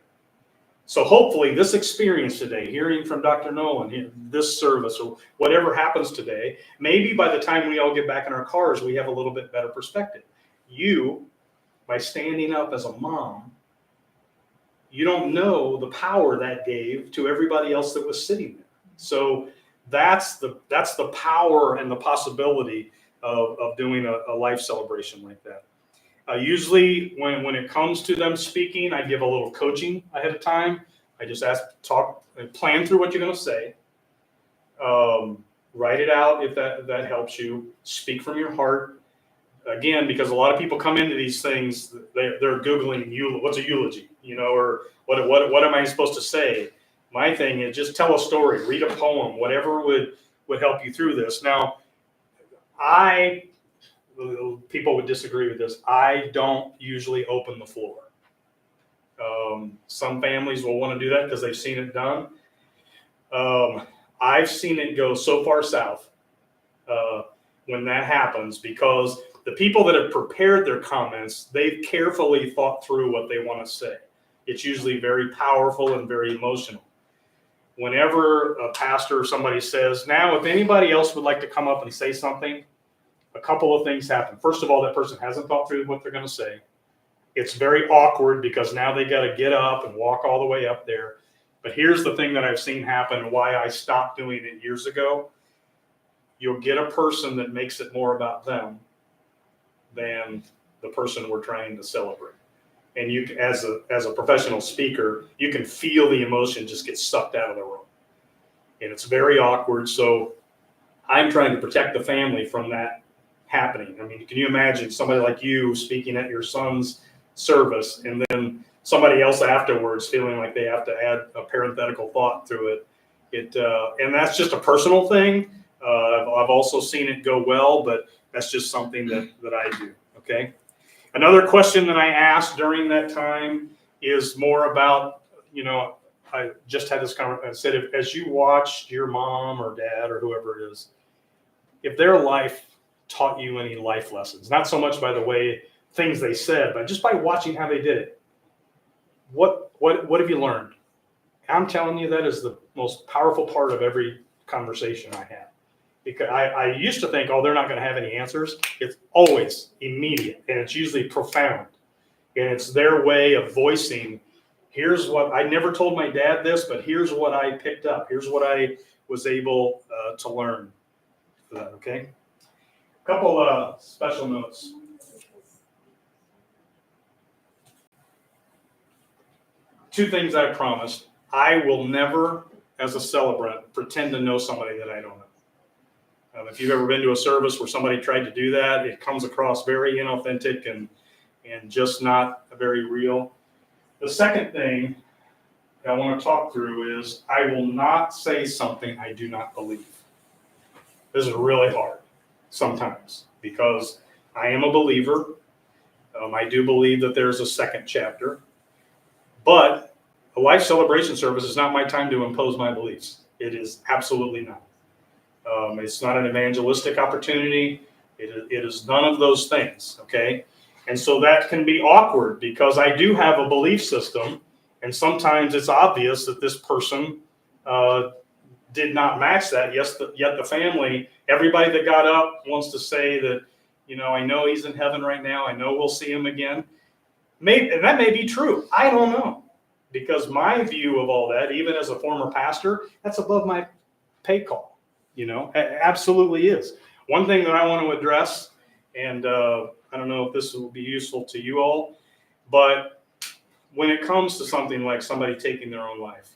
So hopefully this experience today, hearing from Dr. Nolan, this service, or whatever happens today, maybe by the time we all get back in our cars, we have a little bit better perspective. You, by standing up as a mom, you don't know the power that gave to everybody else that was sitting there. So that's the power and the possibility of doing a life celebration like that. Usually when it comes to them speaking, I give a little coaching ahead of time. I just plan through what you're going to say. Write it out if that helps you. Speak from your heart. Again, because a lot of people come into these things, they're Googling what's a eulogy, or what am I supposed to say? My thing is just tell a story, read a poem, whatever would help you through this. Now, people would disagree with this. I don't usually open the floor. Some families will want to do that because they've seen it done. I've seen it go so far south when that happens, because the people that have prepared their comments, they've carefully thought through what they want to say. It's usually very powerful and very emotional. Whenever a pastor or somebody says, now, if anybody else would like to come up and say something, a couple of things happen. First of all, that person hasn't thought through what they're going to say. It's very awkward because now they got to get up and walk all the way up there. But here's the thing that I've seen happen and why I stopped doing it years ago. You'll get a person that makes it more about them than the person we're trying to celebrate. And you, as a professional speaker, you can feel the emotion just get sucked out of the room. And it's very awkward. So I'm trying to protect the family from that happening. I mean, can you imagine somebody like you speaking at your son's service and then somebody else afterwards feeling like they have to add a parenthetical thought through it? And that's just a personal thing. I've also seen it go well, but that's just something that I do. Okay. Another question that I asked during that time is more about, I just had this conversation. I said, as you watched your mom or dad or whoever it is, if their life taught you any life lessons, not so much by the way things they said, but just by watching how they did it, what have you learned? I'm telling you, that is the most powerful part of every conversation I have. Because I used to think, they're not going to have any answers. It's always immediate, and it's usually profound. And it's their way of voicing, here's what, I never told my dad this, but here's what I picked up. Here's what I was able to learn for that, okay? A couple special notes. Two things I promised. I will never, as a celebrant, pretend to know somebody that I don't know. If you've ever been to a service where somebody tried to do that, it comes across very inauthentic and just not very real. The second thing that I want to talk through is I will not say something I do not believe. This is really hard sometimes because I am a believer. I do believe that there's a second chapter, but a life celebration service is not my time to impose my beliefs. It is absolutely not. It's not an evangelistic opportunity. It is none of those things, okay? And so that can be awkward because I do have a belief system, and sometimes it's obvious that this person did not match that. Yet the family, everybody that got up wants to say that, I know he's in heaven right now. I know we'll see him again. And that may be true. I don't know. Because my view of all that, even as a former pastor, that's above my pay call. It absolutely is. One thing that I want to address, and I don't know if this will be useful to you all, but when it comes to something like somebody taking their own life,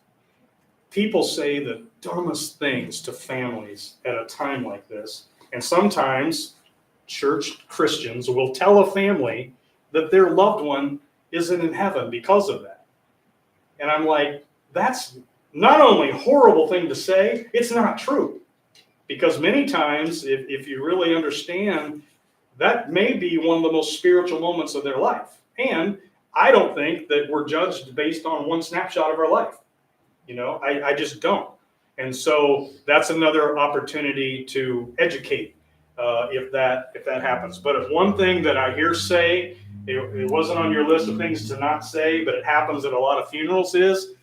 people say the dumbest things to families at a time like this. And sometimes church Christians will tell a family that their loved one isn't in heaven because of that. And I'm like, that's not only a horrible thing to say, it's not true. Because many times, if you really understand, that may be one of the most spiritual moments of their life. And I don't think that we're judged based on one snapshot of our life. I just don't. And so that's another opportunity to educate if that happens. But if one thing that I hear say, it wasn't on your list of things to not say, but it happens at a lot of funerals, is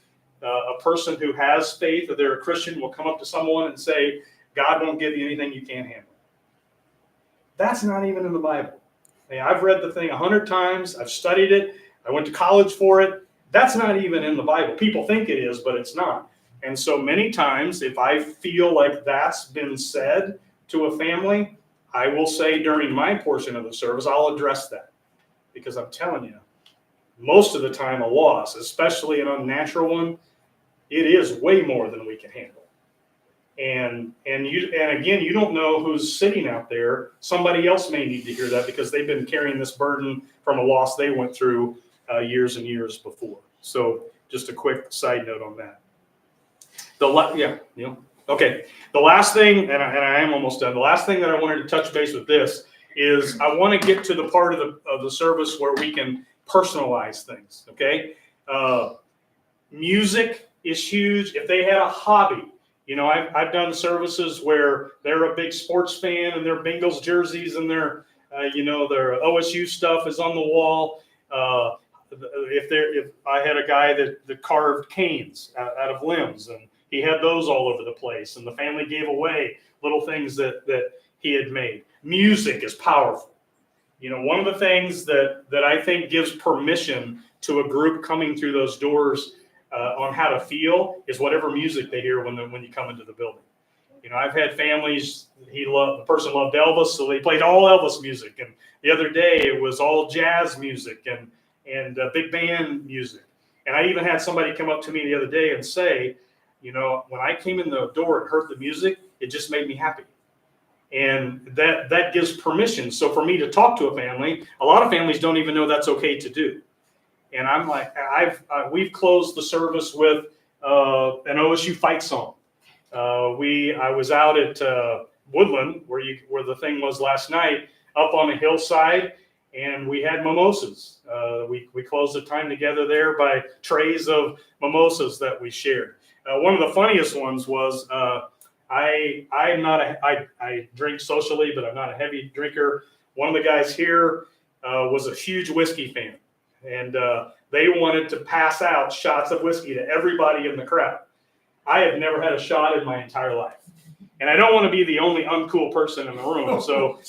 a person who has faith, or they're a Christian, will come up to someone and say, God won't give you anything you can't handle. That's not even in the Bible. I've read the thing 100 times. I've studied it. I went to college for it. That's not even in the Bible. People think it is, but it's not. And so many times, if I feel like that's been said to a family, I will say during my portion of the service, I'll address that, because I'm telling you, most of the time a loss, especially an unnatural one, it is way more than we can handle. And again, you don't know who's sitting out there. Somebody else may need to hear that because they've been carrying this burden from a loss they went through years and years before. So just a quick side note on that. Okay. The last thing, and I am almost done. The last thing that I wanted to touch base with this is I want to get to the part of the service where we can personalize things. Okay. Music is huge. If they had a hobby, I've done services where they're a big sports fan and their Bengals jerseys and their OSU stuff is on the wall. If I had a guy that carved canes out of limbs, and he had those all over the place, and the family gave away little things that he had made. Music is powerful. One of the things that I think gives permission to a group coming through those doors on how to feel is whatever music they hear when you come into the building. I've had families, the person loved Elvis, so they played all Elvis music. And the other day it was all jazz music and big band music. And I even had somebody come up to me the other day and say, when I came in the door and heard the music, it just made me happy. And that gives permission. So for me to talk to a family, a lot of families don't even know that's okay to do. And I'm like, we've closed the service with an OSU fight song. I was out at Woodland where the thing was last night, up on a hillside, and we had mimosas. We closed the time together there by trays of mimosas that we shared. One of the funniest ones was I drink socially, but I'm not a heavy drinker. One of the guys here was a huge whiskey fan. And they wanted to pass out shots of whiskey to everybody in the crowd. I have never had a shot in my entire life. And I don't want to be the only uncool person in the room. So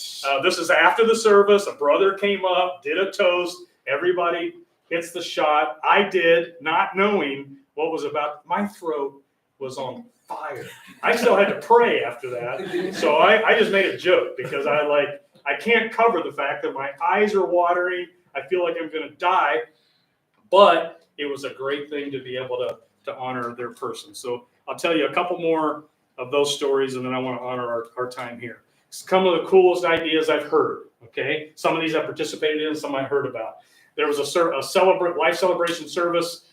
this is after the service. A brother came up, did a toast. Everybody hits the shot. I did, not knowing what was about. My throat was on fire. I still had to pray after that. So I just made a joke because I can't cover the fact that my eyes are watering. I feel like I'm going to die, but it was a great thing to be able to honor their person. So I'll tell you a couple more of those stories, and then I want to honor our time here. Some of the coolest ideas I've heard, okay? Some of these I participated in, some I heard about. There was a life celebration service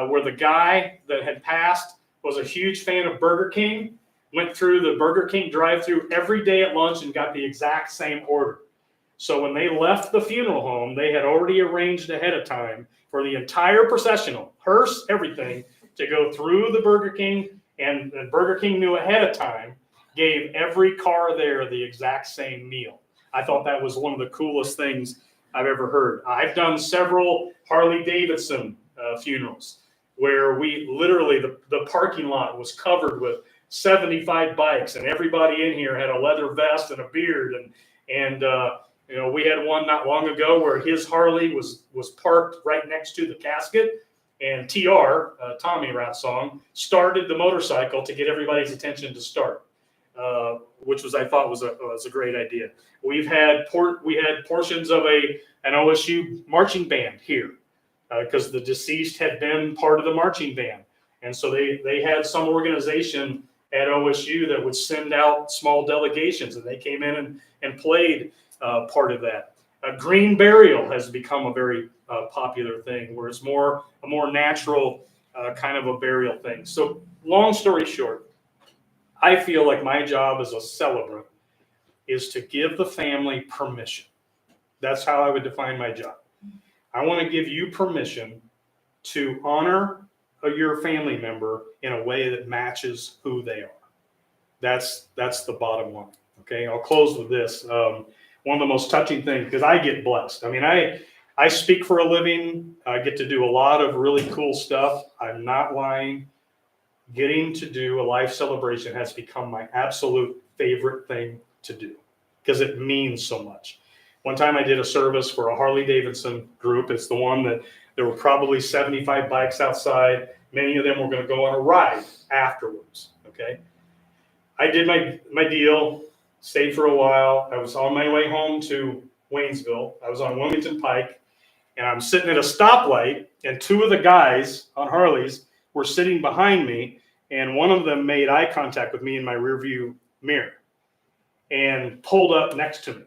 where the guy that had passed was a huge fan of Burger King, went through the Burger King drive-thru every day at lunch and got the exact same order. So when they left the funeral home, they had already arranged ahead of time for the entire processional, hearse, everything, to go through the Burger King, and Burger King knew ahead of time, gave every car there the exact same meal. I thought that was one of the coolest things I've ever heard. I've done several Harley-Davidson funerals where we literally, the parking lot was covered with 75 bikes, and everybody in here had a leather vest and a beard, and we had one not long ago where his Harley was parked right next to the casket, and TR, Tommy Ratsong, started the motorcycle to get everybody's attention to start, which I thought was a great idea. We had portions of an OSU marching band here because the deceased had been part of the marching band, and so they had some organization at OSU that would send out small delegations, and they came in and played part of that. Green burial has become a very popular thing, where it's a more natural kind of a burial thing. So long story short, I feel like my job as a celebrant is to give the family permission. That's how I would define my job. I want to give you permission to honor your family member in a way that matches who they are. That's the bottom line. Okay, I'll close with this. One of the most touching things, because I get blessed. I mean, I speak for a living. I get to do a lot of really cool stuff. I'm not lying. Getting to do a life celebration has become my absolute favorite thing to do because it means so much. One time I did a service for a Harley-Davidson group. It's the one that there were probably 75 bikes outside. Many of them were going to go on a ride afterwards. Okay. I did my deal. stayed for a while. I was on my way home to Waynesville. I was on Wilmington Pike, and I'm sitting at a stoplight, and two of the guys on Harleys were sitting behind me, and one of them made eye contact with me in my rearview mirror and pulled up next to me.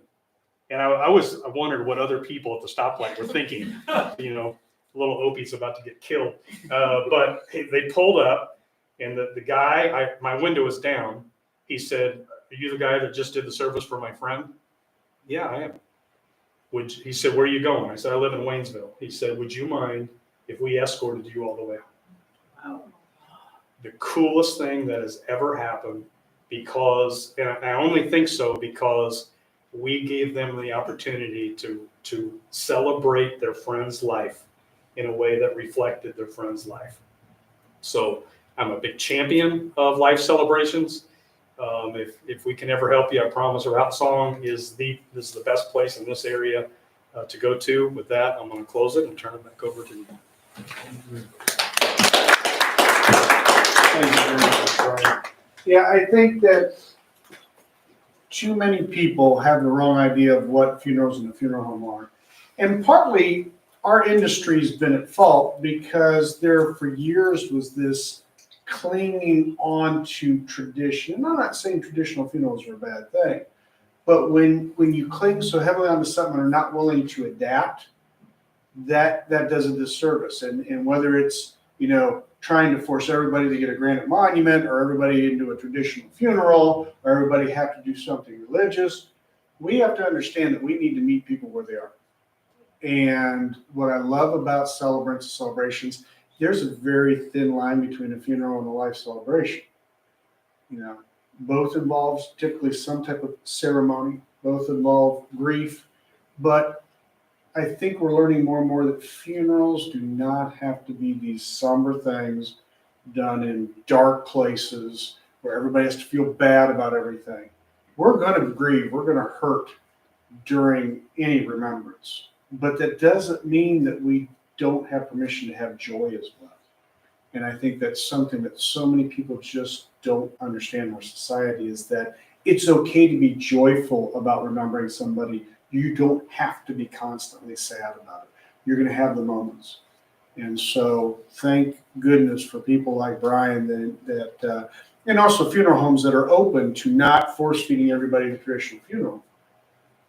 And I wondered what other people at the stoplight were thinking. You know, little Opie's about to get killed. But they pulled up, and the guy, my window was down. He said, "Are you the guy that just did the service for my friend?" "Yeah, I am." He said, "Where are you going?" I said, "I live in Waynesville." He said, "Would you mind if we escorted you all the way home?" Wow. The coolest thing that has ever happened, because, and I only think so because we gave them the opportunity to celebrate their friend's life in a way that reflected their friend's life. So I'm a big champion of life celebrations. If we can ever help you, I promise Route Song is the best place in this area to go to. With that, I'm going to close it and turn it back over to you. Thank you very much, Brian. Yeah, I think that too many people have the wrong idea of what funerals in a funeral home are. And partly our industry's been at fault because there for years was this clinging on to tradition. And I'm not saying traditional funerals are a bad thing, but when you cling so heavily onto something and are not willing to adapt, that does a disservice. And whether it's, you know, trying to force everybody to get a granite monument or everybody into a traditional funeral or everybody have to do something religious, we have to understand that we need to meet people where they are. And what I love about celebrants and celebrations, there's a very thin line between a funeral and a life celebration. You know, both involves typically some type of ceremony, both involve grief, but I think we're learning more and more that funerals do not have to be these somber things done in dark places where everybody has to feel bad about everything. We're going to grieve, we're going to hurt during any remembrance, but that doesn't mean that we don't have permission to have joy as well. And I think that's something that so many people just don't understand in our society, is that it's okay to be joyful about remembering somebody. You don't have to be constantly sad about it. You're going to have the moments. And so thank goodness for people like Brian that and also funeral homes that are open to not force feeding everybody the traditional funeral.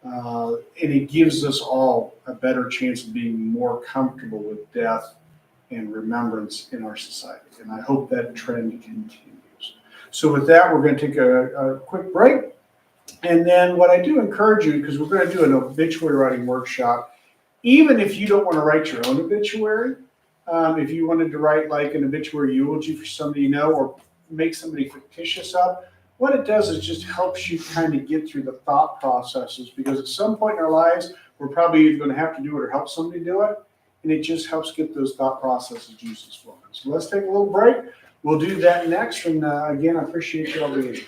And it gives us all a better chance of being more comfortable with death and remembrance in our society. And I hope that trend continues. So with that, we're going to take a quick break. And then what I do encourage you, because we're going to do an obituary writing workshop, even if you don't want to write your own obituary, if you wanted to write like an obituary eulogy for somebody you know, or make somebody fictitious up, what it does is just helps you kind of get through the thought processes, because at some point in our lives, we're probably either going to have to do it or help somebody do it. And it just helps get those thought processes juices flowing. So let's take a little break. We'll do that next. And again, I appreciate you all being here.